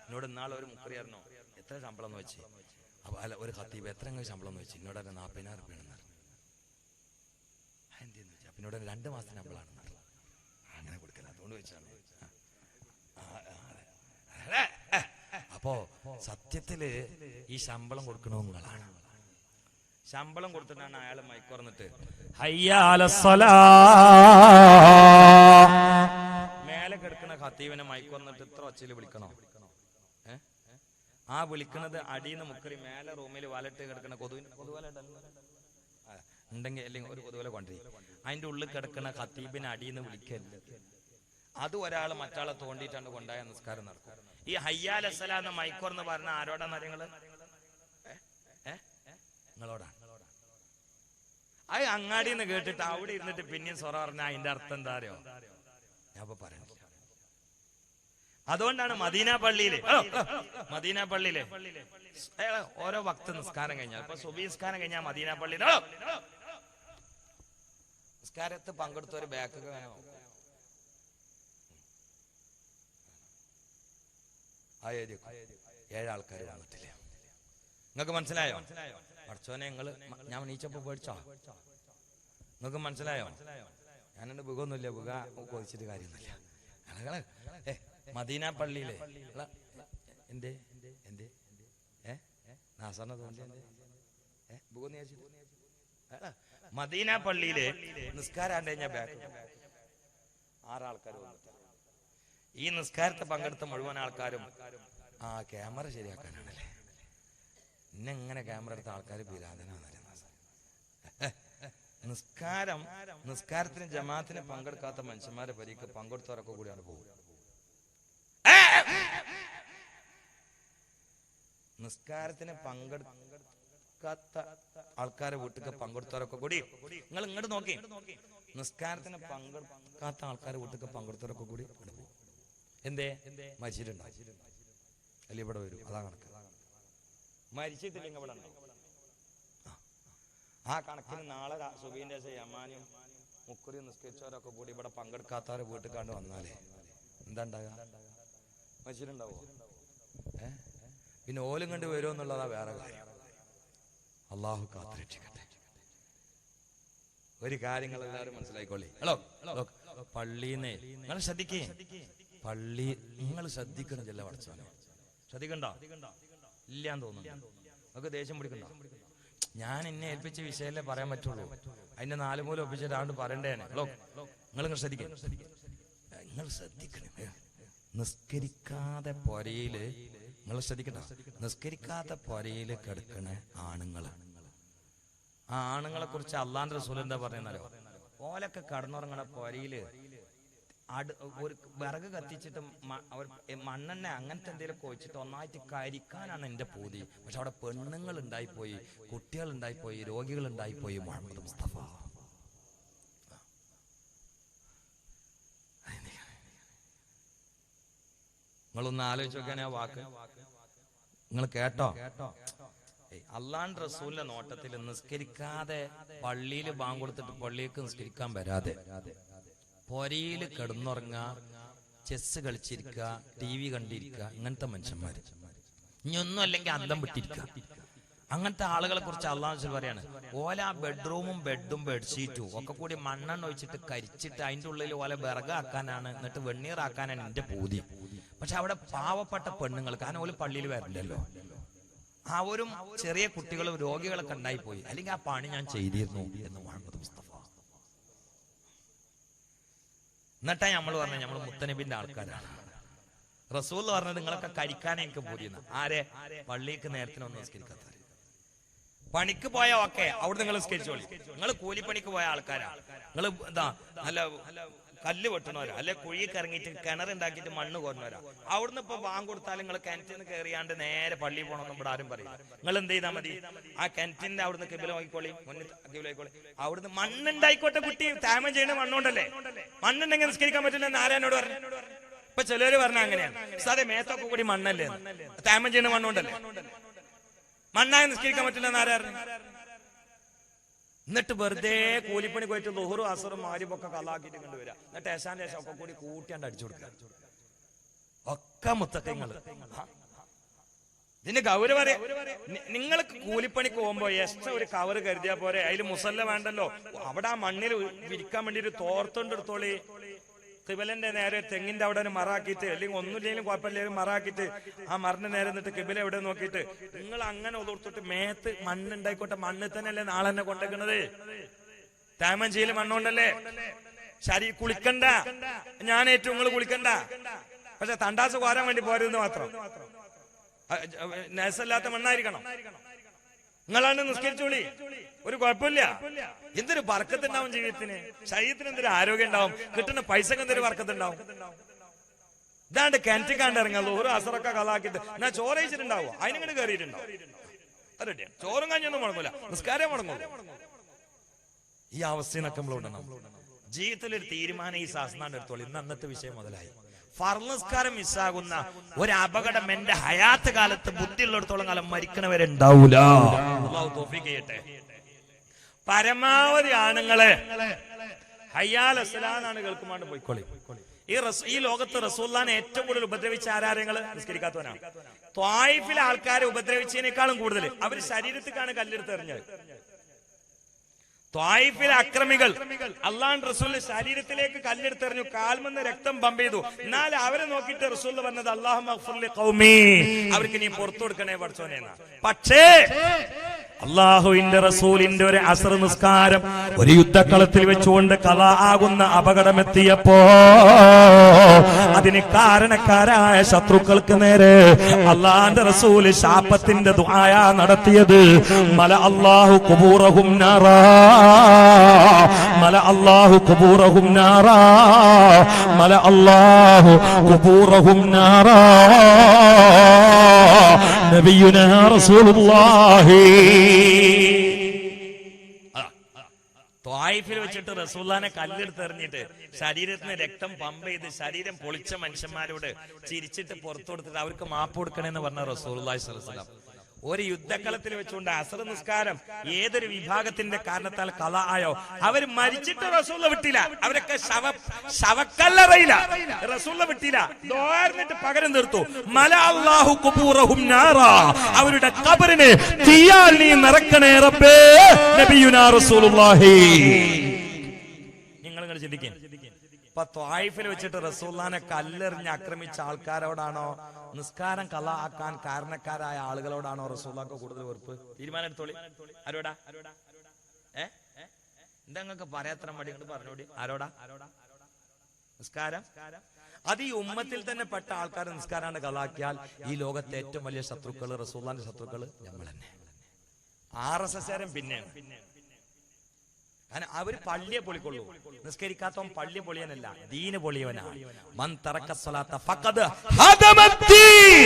എന്നോട് നാളെ ഒരു മുക്കറിയായിരുന്നോ, എത്ര ശമ്പളം എന്ന് വെച്ച്, അപ്പൊ അല്ല ഒരു ഖത്തീബ് എത്ര ശമ്പളം എന്ന് വെച്ചു എന്നോട് 40,000 രൂപയാണെന്ന് പറഞ്ഞു. എന്തെന്ന് വെച്ചാൽ പിന്നോട് 2 മാസത്തിന് ശമ്പളമാണെന്ന് പറഞ്ഞു. അങ്ങനെ കൊടുക്കല, അതുകൊണ്ട് വെച്ചാണ്. അപ്പോ സത്യത്തില് ഈ ശമ്പളം കൊടുക്കണോ നിങ്ങളാണ്. ശമ്പളം കൊടുത്തിട്ടാണ് അയാൾ മൈക്കുറന്നിട്ട് മേലെ കിടക്കുന്ന ഖത്തീബിനെ മൈക്കുറന്നിട്ട് ഇത്ര ഒച്ചയിൽ വിളിക്കണോ? ആ വിളിക്കുന്നത് അടിയിൽ നിന്ന് മുക്കറി മേലെ റൂമിൽ വാലറ്റ് കിടക്കുന്ന കൊതുവല ഉണ്ടെങ്കിൽ അല്ലെങ്കിൽ ഒരു കൊതുവല കൊണ്ടുവരും. അതിന്റെ ഉള്ളിൽ കിടക്കുന്ന ഖത്തീബിനെ അടിയിൽ നിന്ന് വിളിക്കല്ല. അത് ഒരാൾ മറ്റാളെ തോണ്ടിയിട്ടാണ് കൊണ്ടായ നിസ്കാരം നടക്കും. ഈ ഹയ്യാൽ അസ്സലാ എന്ന മൈക്കോർന്ന് പറഞ്ഞ ആരോടാന്ന് അറിയങ്ങള്? നിങ്ങളോടാണ്. അത് അങ്ങാടിന്ന് കേട്ടിട്ട് അവിടെ ഇരുന്നിട്ട് പിന്നെയും സ്വറ പറഞ്ഞ അതിന്റെ അർത്ഥം എന്താ അറിയോ? ഞാൻ ഇപ്പൊ പറയണില്ല. അതുകൊണ്ടാണ് മദീന പള്ളിയിലെ ഓരോ വക്ത് നിസ്കാരം കഴിഞ്ഞാൽ ഇപ്പൊ സുബഹി നിസ്കാരം കഴിഞ്ഞാൽ മദീന പള്ളിയിൽ നിസ്കാരത്ത് പങ്കെടുത്ത ഒരു ബാക്ക് 7 ആൾക്കാർ വന്നിട്ടില്ല. നിങ്ങൾക്ക് മനസ്സിലായോ? പഠിച്ചോനെ ഞാൻ നീച്ചപ്പോ പേടിച്ചോ? നിങ്ങൾക്ക് മനസ്സിലായോ? ഞാനെന്റെ ബുഖമൊന്നുമില്ല, ബുഖ കൊതിച്ചിട്ട് കാര്യമൊന്നുമില്ല. ഞങ്ങള് മദീന പള്ളിയിലെ എന്തേ നാസറിനെ തോന്നി ബുഖം മദീന പള്ളിയിലെ നിസ്കാരം കഴിഞ്ഞാൽ ബാക്ക് 6 ആൾക്കാർ വന്നിട്ട് ഈ നിസ്കാരത്തെ പങ്കെടുത്ത മുഴുവൻ ആൾക്കാരും ക്യാമറ ശരിയാക്കാനാണല്ലേ. ഇന്നെങ്ങനെ ക്യാമറ എടുത്ത ആൾക്കാർ നിസ്കാരത്തിന് ജമാഅത്തിന് പങ്കെടുക്കാത്ത മനുഷ്യന്മാരെ പരീക്ക് പങ്കെടുത്തവരൊക്കെ കൂടിയാണ് പോകും. നിസ്കാരത്തിന് പങ്കെടുക്കാത്ത ആൾക്കാരെ വീട്ടിൽ പങ്കെടുത്തവരൊക്കെ കൂടി നിങ്ങൾ ഇങ്ങോട്ട് നോക്കി. നിസ്കാരത്തിന് പങ്കെടുക്കാത്ത ആൾക്കാരെ വീട്ടിൽ പങ്കെടുത്തവരൊക്കെ കൂടി എന്തേ മരിച്ചിട്ടുണ്ടോ? അല്ലെ ഇവിടെ വരും. അതാ കണക്ക്. മരിച്ചിട്ടില്ലെങ്കിൽ ഇവിടെ ഉണ്ടോ? ആ കണക്കിന് നാളെ സുബീന്റെ യമാനും മുക്കുറിയും നിസ്കരിച്ചവരൊക്കെ കൂടി ഇവിടെ പങ്കെടുക്കാത്തവരെ വീട്ടിൽ കണ്ട് വന്നാലേ എന്താ ഉണ്ടാകുക? മരിച്ചിട്ടുണ്ടാവോ? പിന്നെ ഓലും കണ്ട് വരുമോ എന്നുള്ളതാ വേറെ കാര്യം. അള്ളാഹു കാത്തുരക്ഷിക്കട്ടെ. ഒരു കാര്യങ്ങൾ എല്ലാവരും മനസ്സിലായിക്കോളി. ഹലോ പള്ളിന്ന് നിങ്ങൾ ശ്രദ്ധിക്കേ. പള്ളി നിങ്ങൾ ശ്രദ്ധിക്കണം. ചെല്ല പഠിച്ചോനെ ശ്രദ്ധിക്കണ്ടോ? ഇല്ലാന്ന് തോന്നുന്നു. നമുക്ക് ദേഷ്യം പിടിക്കണ്ടോ? ഞാൻ എന്നെ ഏൽപ്പിച്ച വിഷയമല്ലേ പറയാൻ പറ്റുള്ളൂ. അതിന്റെ 4 മൂലം ഒപ്പിച്ചിട്ടാണ്ട് പറയണ്ടേനെ. ഹലോ നിങ്ങൾ ശ്രദ്ധിക്കണം. നിങ്ങൾ ശ്രദ്ധിക്കണേ. നിസ്കരിക്കാതെ പൊരയില് നിങ്ങൾ ശ്രദ്ധിക്കണ്ട. നിസ്കരിക്കാത്ത പൊരയില് കിടക്കണ ആണുങ്ങള്. ആ ആണുങ്ങളെ കുറിച്ച് അള്ളാന്റെ റസൂൽ എന്താ പറയുന്നല്ലോ? ഓലൊക്കെ കടന്നുറങ്ങണ പൊരയില് ഒരു വിറക് കത്തിച്ചിട്ട് മണ്ണെണ്ണ അങ്ങനത്തെ എന്തെങ്കിലും ഒഴിച്ചിട്ട് ഒന്നായിട്ട് കരിക്കാനാണ് എന്റെ പൂതി. പക്ഷെ അവിടെ പെണ്ണുങ്ങൾ ഉണ്ടായിപ്പോയി, കുട്ടികൾ ഉണ്ടായിപ്പോയി, രോഗികൾ ഉണ്ടായിപ്പോയി. മുഹമ്മദ് മുസ്തഫ നിങ്ങളൊന്ന് ആലോചിച്ച് നോക്കാൻ. ആ വാക്ക് നിങ്ങൾ കേട്ടോ? അള്ളാന്റെ റസൂലിന്റെ നോട്ടത്തിൽ നിസ്കരിക്കാതെ പള്ളിയിൽ ബാങ്ക് കൊടുത്തിട്ട് പള്ളിയിലേക്ക് നിസ്കരിക്കാൻ വരാതെ പൊരയിൽ കിടന്നുറങ്ങുക, ചെസ് കളിച്ചിരിക്കുക, TV കണ്ടിരിക്കുക, ഇങ്ങനത്തെ മനുഷ്യന്മാര്. ഇനിയൊന്നും അല്ലെങ്കിൽ അന്തം വിട്ടിരിക്കുക. അങ്ങനത്തെ ആളുകളെ കുറിച്ച് അള്ളാഹു പറയാണ്, ഓല ബെഡ്റൂമും ബെഡും ബെഡ്ഷീറ്റും ഒക്കെ കൂടി മണ്ണെണ്ണ ഒഴിച്ചിട്ട് കരിച്ചിട്ട് അതിന്റെ ഉള്ളിൽ ഓല വിറകാക്കാനാണ്, എന്നിട്ട് വെണ്ണീറാക്കാനാണ് എന്റെ പൂതി. പക്ഷെ അവിടെ പാവപ്പെട്ട പെണ്ണുങ്ങൾ, കാരണം ഓല് പള്ളിയിൽ വരില്ലല്ലോ, അവരും ചെറിയ കുട്ടികളും രോഗികളൊക്കെ ഉണ്ടായിപ്പോയി. അല്ലെങ്കിൽ ആ പണി ഞാൻ ചെയ്തിരുന്നു എന്ന് മുഹമ്മദ് മുസ്തഫ. എന്നിട്ടാ നമ്മൾ പറഞ്ഞത് നമ്മൾ മുത്തനബിന്റെ ആൾക്കാരാണ്. റസൂൽ പറഞ്ഞത് നിങ്ങളൊക്കെ കഴിക്കാനേ എനിക്ക് പോരുന്ന ആരെ? പള്ളിക്ക് നേരത്തിനൊന്നും നിസ്കരിക്കാത്തവര്. പണിക്ക് പോയ ഓക്കെ, അവിടെ നിങ്ങൾ നിസ്കരിച്ചോളി. നിങ്ങൾ കൂലിപ്പണിക്ക് പോയ ആൾക്കാരാ. നിങ്ങൾ എന്താ നല്ല കല്ല് വെട്ടണവരാ, അല്ലെ കുഴിക്ക് ഇറങ്ങിയിട്ട് കിണറുണ്ടാക്കിയിട്ട് മണ്ണ് കോരണവരാ. അവിടുന്ന് ഇപ്പൊ ബാങ്ക് കൊടുത്താലും നിങ്ങൾ കിണറ്റിന്ന് കയറിയാണ്ട് നേരെ പള്ളിയിൽ പോകണമെന്ന് ഇവിടെ ആരും പറയില്ല. നിങ്ങൾ എന്ത് ചെയ്താൽ മതി? ആ കിണറ്റിന്റെ അവിടുന്ന് കിബില നോക്കിക്കോളി, മുന്നിൽ കിബില നോക്കിക്കോളി. അവിടുന്ന് മണ്ണുണ്ടായിക്കോട്ടെ. കുട്ടി താമം ചെയ്യുന്ന മണ്ണുണ്ടല്ലേ, മണ്ണുണ്ടെങ്കിൽ നിസ്കരിക്കാൻ പറ്റില്ല ആരാനോട് പറഞ്ഞു. ഇപ്പൊ ചിലര് പറഞ്ഞ അങ്ങനെയാണ്, സാറേ മേത്തൊക്കെ കൂടി മണ്ണല്ലേ, താമം ചെയ്യുന്ന മണ്ണുണ്ടല്ലേ, മണ്ണായി നിസ്കരിക്കാൻ പറ്റില്ല ആരാ? എന്നിട്ട് വെറുതെ കൂലിപ്പണി പോയിട്ട് ളുഹുറും അസറും മാരിബൊക്കെ കലാക്കിയിട്ട് കൊണ്ടുവരിക. എന്നിട്ട് ഏശാന്റെ ശേഷം ഒക്കെ കൂടി കൂട്ടിയാണ്ട് അടിച്ചു കൊടുക്കുക. ഒക്കെ മുത്തക്കങ്ങൾ. ഇതിന് ഗൗരവ നിങ്ങൾക്ക് കൂലിപ്പണിക്ക് പോകുമ്പോ എക്സ്ട്രാ ഒരു കവറ് കരുതിയാ പോരെ, അതിൽ മുസല്ല വേണ്ടല്ലോ. അവിടെ ആ മണ്ണിൽ വിരിക്കാൻ വേണ്ടി ഒരു തോർത്തുണ്ടെടുത്തോളി. കിബിലന്റെ നേരെ തെങ്ങിന്റെ അവിടെ ഒരു മറാക്കിയിട്ട്, അല്ലെങ്കിൽ ഒന്നുമില്ലെങ്കിലും കുഴപ്പമില്ലെങ്കിലും മറാക്കിയിട്ട് ആ മറിന്റെ നേരെ നിന്നിട്ട് കിബില എവിടെ നോക്കിയിട്ട് നിങ്ങൾ അങ്ങനെ ഒതുർത്തിട്ട് മേത്ത് മണ്ണുണ്ടായിക്കോട്ടെ, മണ്ണിൽ തന്നെയല്ലേ നാളെ തന്നെ കൊണ്ടുവെക്കുന്നത്. താമഞ്ചിയിൽ മണ്ണുണ്ടല്ലേ, ശരി കുളിക്കണ്ട, ഞാൻ ഏറ്റവും നിങ്ങൾ കുളിക്കണ്ട. പക്ഷെ തണ്ടാസ് കോരാൻ വേണ്ടി പോരുന്നത് മാത്രം നേസല്ലാത്ത മണ്ണായിരിക്കണം. നിങ്ങളാണ് നിസ്കരിച്ചോളി, ഒരു കുഴപ്പമില്ല. എന്തൊരു ബർക്കത്തുണ്ടാവും ജീവിതത്തിന്, ശരീരത്തിന് എന്തൊരു ആരോഗ്യം ഉണ്ടാവും, കിട്ടുന്ന പൈസക്ക് എന്തൊരു ബർക്കത്തുണ്ടാവും. ഇതാണ്ട് കിണറ്റിക്കാണ്ട് ഇറങ്ങാം, ഒരു അസറൊക്കെ കളാക്കിട്ട് ഞാൻ ചോറയിച്ചിട്ടുണ്ടാവും, അതിനിങ്ങനെ കയറിയിട്ടുണ്ടാവും. അതല്ലേ ചോറും കഞ്ഞൊന്നും മുടങ്ങൂല, നിസ്കാരം മുടങ്ങൂല. ഈ അവസ്ഥയിലൊക്കെ നമ്മൾ ഉണ്ടണം. ജീവിതത്തിലൊരു തീരുമാനം ഈ ശാസ്ത്രാണ്ട് എടുത്തോളൂ. ഇന്ന് അന്നത്തെ വിഷയം മുതലായി. ഫർനിസ്കാരം മിസ്സാകുന്ന ഒരു അപകടം എന്റെ ഹയാത്ത് കാലത്ത് ബുദ്ധിയുള്ളിടത്തോളം കാലം മരിക്കണവരുണ്ടാവൂല. അല്ലാഹു തൗഫീഖ് ചെയ്യട്ടെ. പരമാവധി ആണുങ്ങളെ ഹയ്യാൽ അസ്സലാനാണ് കേൾക്കുമാണ്ട് പോയിക്കോളി. ഈ ലോകത്ത് റസൂലുള്ളാഹിനെ ഏറ്റവും കൂടുതൽ ഉപദ്രവിച്ച ആരാരങ്ങള് നിസ്കരിക്കാത്തവനാണ്. ത്വായിഫിലെ ആൾക്കാരെ ഉപദ്രവിച്ചതിനേക്കാളും കൂടുതൽ അവര് ശരീരത്തിക്കാണ് കല്ലെടുത്ത് എറിഞ്ഞത്. ത്വായിഫിലെ അക്രമികൾ അള്ളാഹുവിന്റെ റസൂലിന്റെ ശരീരത്തിലേക്ക് കല്ലെടുത്തെറിഞ്ഞു, കാൽമെന്ന് രക്തം പമ്പ് ചെയ്തു. എന്നാൽ അവരെ നോക്കിയിട്ട് റസൂൽ പറഞ്ഞത് അല്ലാഹുമ്മ ഗ്ഫിർ ലി ഖൗമി, അവർക്ക് നീ പുറത്തു കൊടുക്കണേ പഠിച്ചോനെ എന്നാ. പക്ഷേ അള്ളാഹുവിന്റെ റസൂലിന്റെ ഒരു അസ്ർ നിസ്കാരം ഒരു യുദ്ധക്കളത്തിൽ വെച്ചുകൊണ്ട് ഖളാ ആകുന്ന അപകടമെത്തിയപ്പോ അതിന് കാരണക്കാരായ ശത്രുക്കൾക്ക് നേരെ അള്ളാഹുവിന്റെ റസൂല് ശാപത്തിന്റെ ദുആയാ നടത്തിയത്. മല അല്ലാഹു ഖുബൂറഹും നാറാ, മല അല്ലാഹു ഖുബൂറഹും നാറാ, മല അല്ലാഹു ഖുബൂറഹും നാറാ. നബിയുനാ റസൂലുള്ളാഹി ത്വായിഫിൽ വെച്ചിട്ട് റസൂലുള്ളാഹിനെ കല്ലെടുത്തെറിഞ്ഞിട്ട് ശരീരത്തിന് രക്തം പമ്പ് ചെയ്ത് ശരീരം പൊളിച്ച മനുഷ്യന്മാരോട് ചിരിച്ചിട്ട് പുറത്തു കൊടുത്തിട്ട് അവർക്ക് മാപ്പ് കൊടുക്കണേന്ന് പറഞ്ഞ റസൂലുള്ളാഹി സ്വല്ലല്ലാഹു അലൈഹി വസല്ലം. ഒരു യുദ്ധക്കളത്തിൽ വെച്ചുകൊണ്ട് അസ്ർ നിസ്കാരം ഏതൊരു വിഭാഗത്തിന്റെ കാരണത്താൽ ഖളാ ആയോ അവർ മരിച്ചിട്ട് റസൂല വിട്ടില്ല, അവരൊക്കെ ശവക്കല്ലറയില്ല, റസൂല വിട്ടില്ല, ദുആർന്നിട്ട് പകരം തീർത്തു. മല അല്ലാഹു ഖുബൂറഹും നാറാ, അവരുടെ ഖബറിനെ തീയാൽ നീ നിറക്കണേ റബ്ബേ നബിയുനാ റസൂലുള്ളാഹി. നിങ്ങൾ ചിന്തിക്കുക, ഇപ്പൊ ത്വായിഫിൽ വെച്ചിട്ട് റസൂലുള്ളാഹിനെ കല്ലെറിഞ്ഞ് ആക്രമിച്ച ആൾക്കാരോടാണോ നിസ്കാരം ഖളാ ആക്കാൻ കാരണക്കാരായ ആളുകളോടാണോ റസൂലുള്ളാഹിക്ക് കൂടുതൽ വെറുപ്പ്? തീരുമാനം എടുത്തോളി. ആരോടാ? എന്താ നിങ്ങൾക്ക് പറയാത്ര മടി പറഞ്ഞോടി? ആരോടാ നിസ്കാരം? അത് ഈ ഉമ്മത്തിൽ തന്നെ പെട്ട ആൾക്കാർ നിസ്കാരാണ് ഖളാക്കിയാൽ ഈ ലോകത്തെ ഏറ്റവും വലിയ ശത്രുക്കള് റസൂലുള്ളാഹിന്റെ ശത്രുക്കള് നമ്മൾ തന്നെ. RSS പിന്നെയാണ്. അവര് പള്ളിയെ പൊളിക്കൊള്ളൂ, നിസ്കരിക്കാത്തവൻ പള്ളി പൊളിയനല്ല, ദീന് പൊളിയവനാണ്. മൻ തറക്ക സ്വലാത്ത ഫഖദ് ഹദമദ്ദീൻ,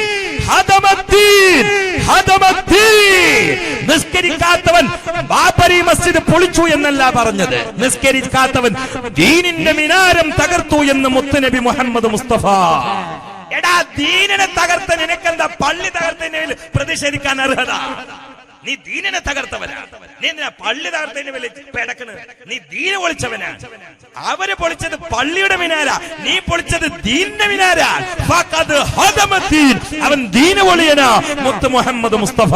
ഹദമദ്ദീൻ, ഹദമദ്ദീൻ. നിസ്കരിക്കാത്തവൻ ബാബരി മസ്ജിദ് പൊളിച്ചു എന്നല്ല പറഞ്ഞത്, നിസ്കരിക്കാത്തവൻ ദീനിന്റെ മിനാരം തകർത്തു എന്ന് മുത്തുനബി മുഹമ്മദ് മുസ്തഫ. എടാ, ദീനിനെ തകർത്ത നിനക്കെന്താ പള്ളി തകർത്തതിന് പ്രതിഷേധിക്കാൻ അർഹത? നീ ദീനിനെ തകർത്തവനാ, നീ എന്തിനാ പള്ളി തകർത്തതിന് വലിയ പെടക്കണ്? നീ ദീന് പൊളിച്ചവനാ. അവര് പൊളിച്ചത് പള്ളിയുടെ മിനാരാ, നീ പൊളിച്ചത് ദീനിന്റെ മിനാരാ. ഫഖദ് ഹദമദ്ദീൻ, അവൻ ദീന് പൊളിയനാ മുത്ത് മുഹമ്മദ് മുസ്തഫ.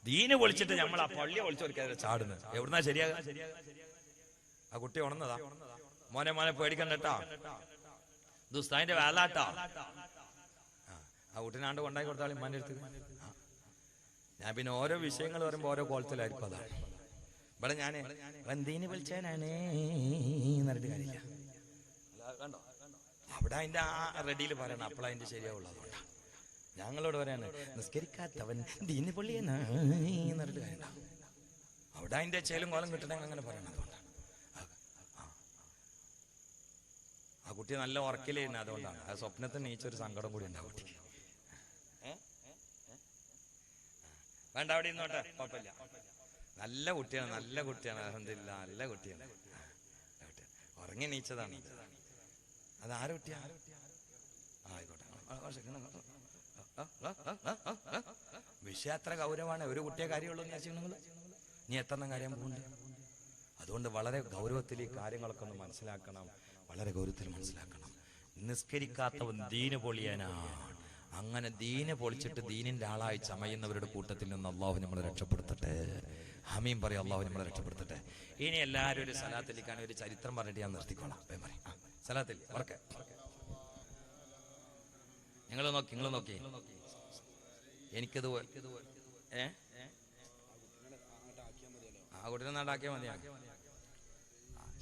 ദീന് പൊളിച്ചിട്ട് നമ്മൾ ആ പള്ളി പൊളിച്ചവർക്കെതിരെ ചാടുന്നത് എവിടുന്നാ ശരിയാകാ? ആ കുട്ടി ഉണർന്നതാ. മോനെ പേടിക്കണ്ടട്ടാ, ദുസ്താന്റെ വേലാട്ടാ. ആ കുട്ടീനാണ്ട് കൊണ്ടായി കൊടുത്താളി ഉമ്മാന്റെ അടുത്ത്. ഞാൻ പിന്നെ ഓരോ വിഷയങ്ങൾ പറയുമ്പോ ഓരോ കോളത്തിലായിരിക്കും. അതാണ് ഇവിടെ ഞാന് വന്തീന് വിളിച്ചാനാണ് എന്നിട്ട് കാര്യമില്ല. കണ്ടോ, അവിടെ അതിന്റെ ആ റെഡിയിൽ പറയണം, അപ്പോൾ അതിന്റെ ശരിയാവുള്ളൂ. അതുകൊണ്ടാ ഞങ്ങളോട് പറയാണ് നിസ്കരിക്കാത്തവൻ ദീന് പൊള്ളിയെന്ന് എന്നിട്ട് കാര്യമില്ല. അവിടെ അതിന്റെ ചേലും കോലം കിട്ടണമെങ്കിൽ അങ്ങനെ പറയണം. അതുകൊണ്ടാണ് ആ കുട്ടി നല്ല ഉറക്കിലായിരുന്നു. അതുകൊണ്ടാണ് ആ സ്വപ്നത്തിൽ നീച്ചൊരു സങ്കടം കൂടി ഉണ്ട് ആ കുട്ടിക്ക്. വേണ്ട, അവിടെ ഇരുന്നോട്ടെ, കുഴപ്പമില്ല. നല്ല കുട്ടിയാണ്, നല്ല കുട്ടിയാണ്, അൽഹംദുലില്ലാ, നല്ല കുട്ടിയാണ്. ഉറങ്ങി നീച്ചതാണ്. അത് ആര് കുട്ടിയാ? ആയിക്കോട്ടെ. വിഷയം അത്ര ഗൗരവമാണ്. ഒരു കുട്ടിയെ കാര്യമുള്ളൂ എന്ന് വെച്ചാൽ നിങ്ങൾ നീ എത്ര കാര്യം പോകുന്നുണ്ട്. അതുകൊണ്ട് വളരെ ഗൗരവത്തിൽ ഈ കാര്യങ്ങളൊക്കെ ഒന്ന് മനസ്സിലാക്കണം, വളരെ ഗൗരവത്തിൽ മനസ്സിലാക്കണം. നിസ്കരിക്കാത്തവൻ ദീന് പൊളിയാനാണ്. അങ്ങനെ ദീനെ പൊളിച്ചിട്ട് ദീനിന്റെ ആളായി ചമയുന്നവരുടെ കൂട്ടത്തിൽ നിന്ന് അള്ളാഹു നമ്മളെ രക്ഷപ്പെടുത്തട്ടെ. ഹമീം പറയും, അള്ളാഹു നമ്മളെ രക്ഷപ്പെടുത്തട്ടെ. ഇനി എല്ലാവരും ഒരു സലാത്തിലിക്കാൻ ഒരു ചരിത്രം പറഞ്ഞിട്ട് ഞാൻ നിർത്തിക്കോളാം. സലാത്തിൽ ഉറക്കെ നിങ്ങൾ നോക്കി എനിക്കത് ആ കുട്ടീനെ നാടാക്കിയാൽ മതിയാ.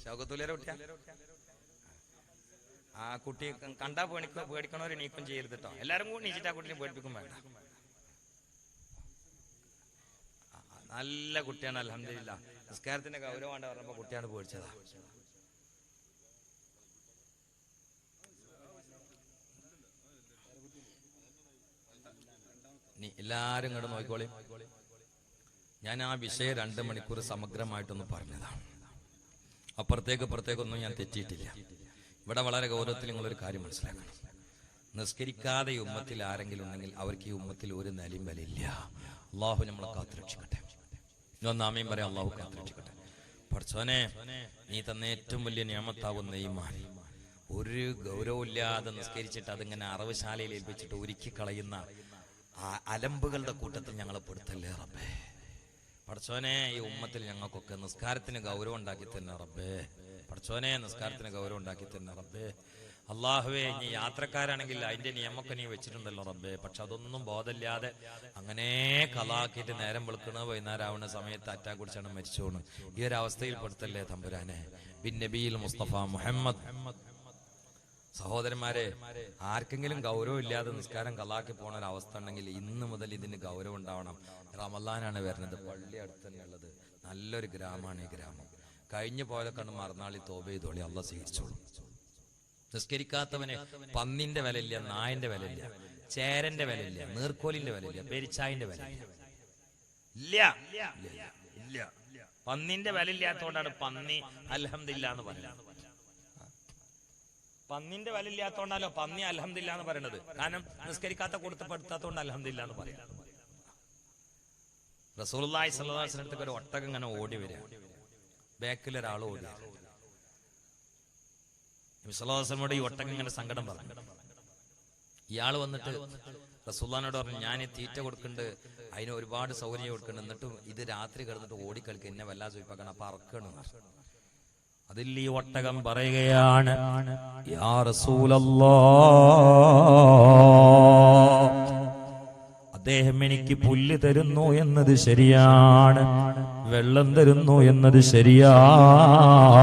ശൗകത്തൂലിയുടെ കുട്ടിയാ. ആ കുട്ടി കണ്ടാ പേടിക്കണവരെ നീക്കം ചെയ്യരുത് കേട്ടോ. എല്ലാരും കൂടി നീച്ചിട്ട് ആ കുട്ടീനെ പേടിപ്പിക്കും വേണ്ട. നല്ല കുട്ടിയാണ്, അൽഹംദുലില്ലാ. നിസ്കാരത്തിന്റെ ഗൗരവമാണ് പറഞ്ഞപ്പോ കുട്ടിയാണ് പേടിച്ചതാ. എല്ലാരും ഇങ്ങോട്ട് നോക്കിക്കോളി. ഞാൻ ആ വിഷയം 2 മണിക്കൂർ സമഗ്രമായിട്ടൊന്ന് പറഞ്ഞതാണ്. അപ്പുറത്തേക്കൊന്നും ഞാൻ തെറ്റിയിട്ടില്ല. ഇവിടെ വളരെ ഗൗരവത്തിൽ നിങ്ങളൊരു കാര്യം മനസ്സിലാക്കണം. നിസ്കരിക്കാതെ ഈ ഉമ്മത്തിൽ ആരെങ്കിലും ഉണ്ടെങ്കിൽ അവർക്ക് ഈ ഉമ്മത്തിൽ ഒരു നിലയും വിലയില്ല. അള്ളാഹു നമ്മളെ കാത്തുരക്ഷിക്കട്ടെ. ആമീൻ പറയാം. അള്ളാഹു കാത്തുരക്ഷിക്കട്ടെ. പടച്ചോനെ, നീ തന്ന ഏറ്റവും വലിയ നിയമത്താവുന്ന ഈമാൻ ഒരു ഗൗരവമില്ലാതെ നിസ്കരിച്ചിട്ട് അതിങ്ങനെ അറവുശാലയിൽ ഏൽപ്പിച്ചിട്ട് ഒരുക്കി കളയുന്ന അലമ്പുകളുടെ കൂട്ടത്തിൽ ഞങ്ങളെ പെടുത്തല്ലേ റബ്ബേ. പടച്ചോനെ, ഈ ഉമ്മത്തിൽ ഞങ്ങൾക്കൊക്കെ നിസ്കാരത്തിന് ഗൗരവം ഉണ്ടാക്കി തന്നെ റബ്ബേ. പടച്ചോനെ, നിസ്കാരത്തിന് ഗൗരവം ഉണ്ടാക്കി തന്നെ റബ്ബേ. അള്ളാഹുവേ, ഇനി യാത്രക്കാരാണെങ്കിൽ അതിന്റെ നിയമമൊക്കെ നീ വെച്ചിട്ടുണ്ടല്ലോ റബ്ബേ. പക്ഷെ അതൊന്നും ബോധമില്ലാതെ അങ്ങനെ കലാക്കിയിട്ട് നേരം വെളുക്കണ വൈകുന്നേരം ആവുന്ന സമയത്ത് അറ്റാക്ക് കുടിച്ചാണ് മരിച്ചോണ്. ഈ ഒരു അവസ്ഥയിൽ പെടുത്തല്ലേ തമ്പുരാനെ. ബിൻ നബിയിൽ മുസ്തഫ മുഹമ്മദ്. സഹോദരന്മാരെ, ആർക്കെങ്കിലും ഗൗരവം ഇല്ലാതെ നിസ്കാരം കലാക്കി പോണ ഒരു അവസ്ഥ ഉണ്ടെങ്കിൽ ഇന്ന് മുതൽ ഇതിന് ഗൗരവം ഉണ്ടാവണം. റമളാനാണ് വരുന്നത്. പള്ളി അടുത്ത് തന്നെ ഉള്ളത്. നല്ലൊരു ഗ്രാമമാണ് ഈ ഗ്രാമം. കഴിഞ്ഞു പോയതൊക്കെ കണ്ട് മറന്നാളി തോബ ചെയ്തോളി, അള്ളാഹ് സ്വീകരിച്ചോളും. നിസ്കരിക്കാത്തവന് പന്നിന്റെ വിലയില്ല, നായന്റെ വിലയില്ല, ചേരന്റെ വിലയില്ല, നീർക്കോലിന്റെ വിലയില്ല, പെരിച്ചായിന്റെ വിലയില്ല. ഇല്ല. പന്നിന്റെ വില ഇല്ലാത്തതുകൊണ്ടാണ് പന്നി അൽഹംദുലില്ലാ എന്ന് പറയുന്നത്. പന്നിന്റെ വില ഇല്ലാത്തതുകൊണ്ടല്ലോ പന്നി അൽഹംദുലില്ലാ എന്ന് പറയുന്നത്. കാരണം നിസ്കരിക്കാത്ത കൊടുത്തപ്പെടുത്താത്തതുകൊണ്ട് അൽഹംദുലില്ലാ എന്ന് പറയുന്നത്. റസൂലുള്ളാഹി സ്വല്ലല്ലാഹു അലൈഹി വസല്ലം ഒരു ഒട്ടകം ഇങ്ങനെ ഓടി വരിക, ബാക്കിൽ ഒരാൾ ഓടി. നബി സല്ലല്ലാഹു അലൈഹി വസല്ലമയോട് ഈ ഒട്ടകം ഇങ്ങനെ സങ്കടം പറഞ്ഞു. ഇയാൾ വന്നിട്ട് റസൂലുള്ളാഹിനോട് പറഞ്ഞു, ഞാൻ തീറ്റ കൊടുക്കുന്നുണ്ട്, അതിന് ഒരുപാട് സൗകര്യം കൊടുക്കുന്നുണ്ട്, എന്നിട്ടും ഇത് രാത്രി കിടന്നിട്ട് ഓടിക്കളിക്കുക, എന്നെ വല്ലാതെ ചോദിപ്പാക്കണം, അപ്പൊ അറക്കണം. അതിൽ ഈ ഒട്ടകം പറയുകയാണ്, യാ റസൂലല്ലാഹ്, അദ്ദേഹം എനിക്ക് പുല്ല് തരുന്നു എന്നത് ശരിയാണ്, വെള്ളം തരുന്നു എന്നത് ശരിയാണ്,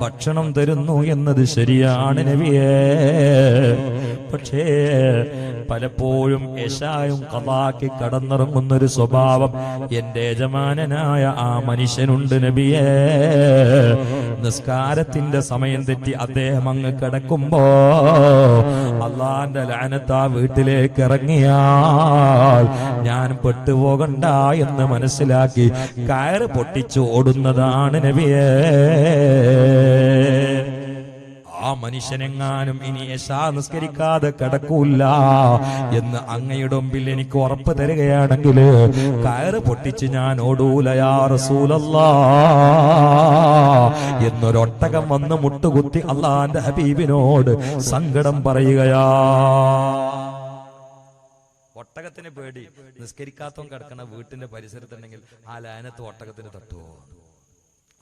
ഭക്ഷണം തരുന്നു എന്നത് ശരിയാണ് നബിയേ. പക്ഷേ പലപ്പോഴും യശായും ഖളാക്കി കടന്നിറങ്ങുന്നൊരു സ്വഭാവം എന്റെ യജമാനനായ ആ മനുഷ്യനുണ്ട് നബിയേ. നിസ്കാരത്തിന്റെ സമയം തെറ്റി അദ്ദേഹം അങ്ങ് കിടക്കുമ്പോ അള്ളാന്റെ ലഅനത്ത് ആ വീട്ടിലേക്ക് ഇറങ്ങിയാൽ ഞാൻ പെട്ടുപോകണ്ട എന്ന് മനസ്സിലാക്കി കയറ് പൊട്ടിച്ചു ഓടുന്നതാണ് നബിയേ. ആ മനുഷ്യനെങ്ങാനും ഇനി യശാ നിസ്കരിക്കാതെ കിടക്കൂല എന്ന് അങ്ങയുടെ മുമ്പിൽ എനിക്ക് ഉറപ്പ് തരികയാണെങ്കിൽ കയറ് പൊട്ടിച്ച് ഞാൻ ഓടൂല യാ റസൂലല്ലാഹ് എന്നൊരൊട്ടകം വന്ന് മുട്ടുകുത്തി അള്ളാന്റെ ഹബീബിനോട് സങ്കടം പറയുകയാ. ഒട്ടകത്തിന് പേടി, നിസ്കരിക്കാത്തവൻ കിടക്കണ വീട്ടിന്റെ പരിസരത്തുണ്ടെങ്കിൽ ആ ലയനത്ത് ഒട്ടകത്തിന് തട്ടുവോ?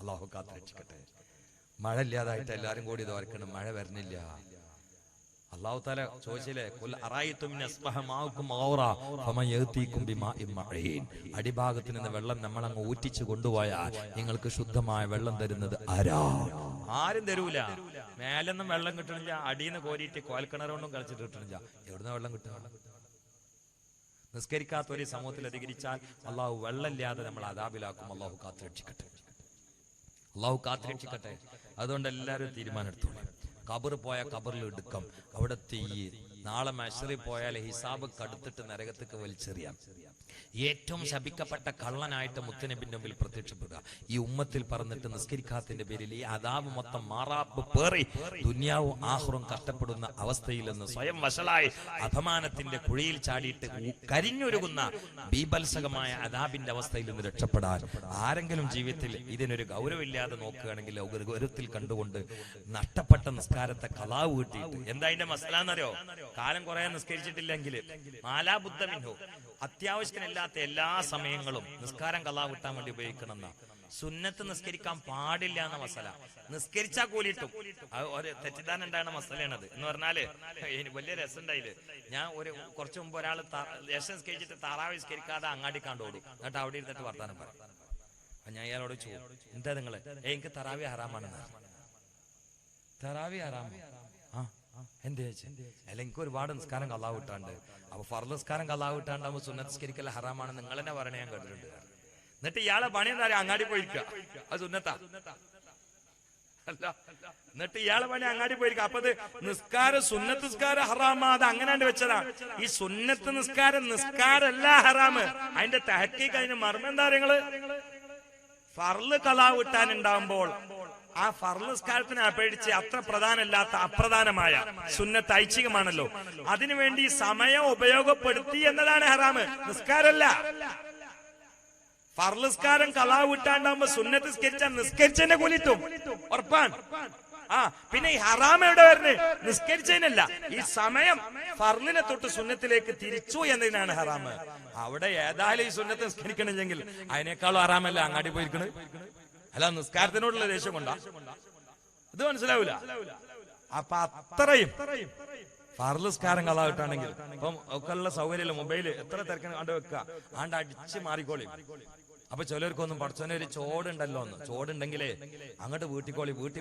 അള്ളാഹു കാത്തുരക്ഷിക്കട്ടെ. മഴ ഇല്ലാതായിട്ട് എല്ലാരും കൂടി ഇതോർക്കണം, മഴ വരുന്നില്ല. അള്ളാഹു താല ചോദിച്ചില്ലേ, അടിഭാഗത്ത് നിന്ന് വെള്ളം നമ്മളങ്ങ് ഊറ്റിച്ചു കൊണ്ടുപോയാൽ നിങ്ങൾക്ക് ശുദ്ധമായ വെള്ളം തരുന്നത് ആരാ? ആരും തരൂല. മേലൊന്നും വെള്ളം കിട്ടണില്ല, അടിയിന്ന് കോരിയിട്ട് കോൽക്കിണറൊന്നും കളിച്ചിട്ട് കിട്ടണില്ല. എവിടുന്ന വെള്ളം കിട്ടുക? നിസ്കരിക്കാത്ത ഒരു സമൂഹത്തിൽ അധികരിച്ചാൽ അള്ളാഹു വെള്ളമില്ലാതെ നമ്മൾ അദാബിലാക്കും. അള്ളാഹു കാത്തുരക്ഷിക്കട്ടെ, അള്ളാഹു കാത്തുരക്ഷിക്കട്ടെ. അതുകൊണ്ട് എല്ലാവരും തീരുമാനം എടുത്തോളൂ. ഖബർ പോയ ഖബറിൽ എടുക്കാം, അവിടെ തീ. നാളെ മഹ്ശറിൽ പോയാൽ ഹിസാബ് കടുത്തിട്ട് നരകത്തേക്ക് വലിച്ചെറിയാം. ഏറ്റവും ശപിക്കപ്പെട്ട കള്ളനായിട്ട് മുത്തനബിന്റെ മുമ്പിൽ പ്രത്യക്ഷപ്പെടുക. ഈ ഉമ്മത്തിൽ പറഞ്ഞിട്ട് നിസ്കരിക്കാത്തിന്റെ പേരിൽ ഈ അദാബ് മൊത്തം മാറാപ്പ് പേറി ദുനിയാവും ആഹ്റും കഷ്ടപ്പെടുന്ന അവസ്ഥയിൽ നിന്ന് സ്വയം വഷളായി അപമാനത്തിന്റെ കുഴിയിൽ ചാടിയിട്ട് കരിഞ്ഞൊരുകുന്ന ബീഭത്സകമായ അദാബിന്റെ അവസ്ഥയിൽ നിന്ന് രക്ഷപ്പെടാൻ ആരെങ്കിലും ജീവിതത്തിൽ ഇതിനൊരു ഗൗരവമില്ലാതെ നോക്കുകയാണെങ്കിൽ ഗൗരവത്തിൽ കണ്ടുകൊണ്ട് നഷ്ടപ്പെട്ട നിസ്കാരത്തെ കളാവ് കിട്ടിയിട്ട് എന്താ അതിന്റെ മസലാന്നറിയോ? കാലം കുറെ നിസ്കരിച്ചിട്ടില്ലെങ്കിൽ മാലാബുദ്ധമിൻഹോ, അത്യാവശ്യത്തിനില്ലാത്ത എല്ലാ സമയങ്ങളും നിസ്കാരം കളാ കിട്ടാൻ വേണ്ടി ഉപയോഗിക്കണമെന്ന. സുന്നത്ത് നിസ്കരിക്കാൻ പാടില്ല എന്ന മസല, നിസ്കരിച്ചാ കൂലിട്ടും. ഒരു തെറ്റിദ്ധാരണ ഉണ്ടാകുന്ന മസലയാണത്. എന്ന് പറഞ്ഞാല് വലിയ രസം ഉണ്ടായില്. ഞാൻ കുറച്ചു മുമ്പ് ഒരാൾ രസം നിസ്കരിച്ചിട്ട് താറാവ് നിസ്കരിക്കാതെ അങ്ങാടിക്കാണ്ട് ഓടും. എന്നിട്ട് അവിടെ ഇരുന്നിട്ട് വർത്താനം പറയും. ഞാൻ ഇയാളോട് ചോദിച്ചു, എന്താ നിങ്ങള്? എനിക്ക് തറാവി ഹറാമാണെന്ന്. തറാവി ഹറാമോ? എന്താ ചോദിച്ചു? അല്ല, എനിക്ക് ഒരുപാട് നിസ്കാരം കള്ളാ വിട്ടാണ്ട്. അപ്പൊ ഫർള് നിസ്കാരം കള്ളാ വിട്ടാണ്ടാകുമ്പോ സുന്നത്ത് നിസ്കരിക്കൽ ഹറാമാണ് നിങ്ങൾ തന്നെ പറയണേ, ഞാൻ കേട്ടിട്ടുണ്ട്. എന്നിട്ട് ഇയാളെ പണി എന്താ പറയാ? അങ്ങാടി പോയിരിക്കുക. അത് സുന്നത്താ അല്ല. എന്നിട്ട് ഇയാളെ പണി അങ്ങാടി പോയിരിക്കുക. അപ്പൊ അത് നിസ്കാരം സുന്നത്ത് നിസ്കാരം ഹറാമാ, അത് അങ്ങനെ വെച്ചതാ. ഈ സുന്നത്ത് നിസ്കാരമല്ല ഹറാമ്. അതിന്റെ തഹക്കീക്ക്, അതിന്റെ മർമ്മം എന്താ നിങ്ങള്? ഫർള് കളാ വിട്ടാനുണ്ടാകുമ്പോൾ ആ ഫർള് നിസ്കാരത്തിനെ അപേക്ഷിച്ച് അത്ര പ്രധാനമല്ലാത്ത അപ്രധാനമായ സുന്നത്ത് ഐച്ഛികമാണല്ലോ, അതിനുവേണ്ടി സമയം ഉപയോഗപ്പെടുത്തി എന്നതാണ് ഹറാമ്, നിസ്കാരമല്ല. ഫർള് നിസ്കാരം കളാ വിട്ടാണ്ടാകുമ്പോ സുന്നത്ത് നിസ്കരിച്ചതിന്റെ കൂലിട്ടും ഉറപ്പാണ്. പിന്നെ ഈ ഹറാമ എവിടെ വരുന്നേ? നിസ്കരിച്ചതിനല്ല, ഈ സമയം ഫർളിനെ തൊട്ട് സുന്നത്തിലേക്ക് തിരിച്ചു എന്നതിനാണ് ഹറാമ്. അവിടെ ഏതായാലും ഈ സുന്നത്ത് നിസ്കരിക്കണില്ലെങ്കിൽ അതിനേക്കാളും ഹറാമല്ല അങ്ങാടി പോയിരിക്കണ്. അല്ല, നിസ്കാരത്തിനോടുള്ള ദേഷ്യം കൊണ്ടാ? ഇത് മനസ്സിലാവൂല. അപ്പൊ അത്രയും ഫർള് നിസ്കാരം കളാവിട്ടാണെങ്കിൽ ഇപ്പം ഒക്കെ ഉള്ള സൗകര്യമില്ല. മൊബൈല് എത്ര തിരക്കാണ് കണ്ടു വെക്കുക, ആണ്ട് അടിച്ച് മാറിക്കോളി. അപ്പൊ ചിലർക്കൊന്നും പഠിച്ചോനെ ഒരു ചോടുണ്ടല്ലോ എന്ന്. ചോടുണ്ടെങ്കിലേ അങ്ങോട്ട് വീട്ടിക്കോളി. വീട്ടി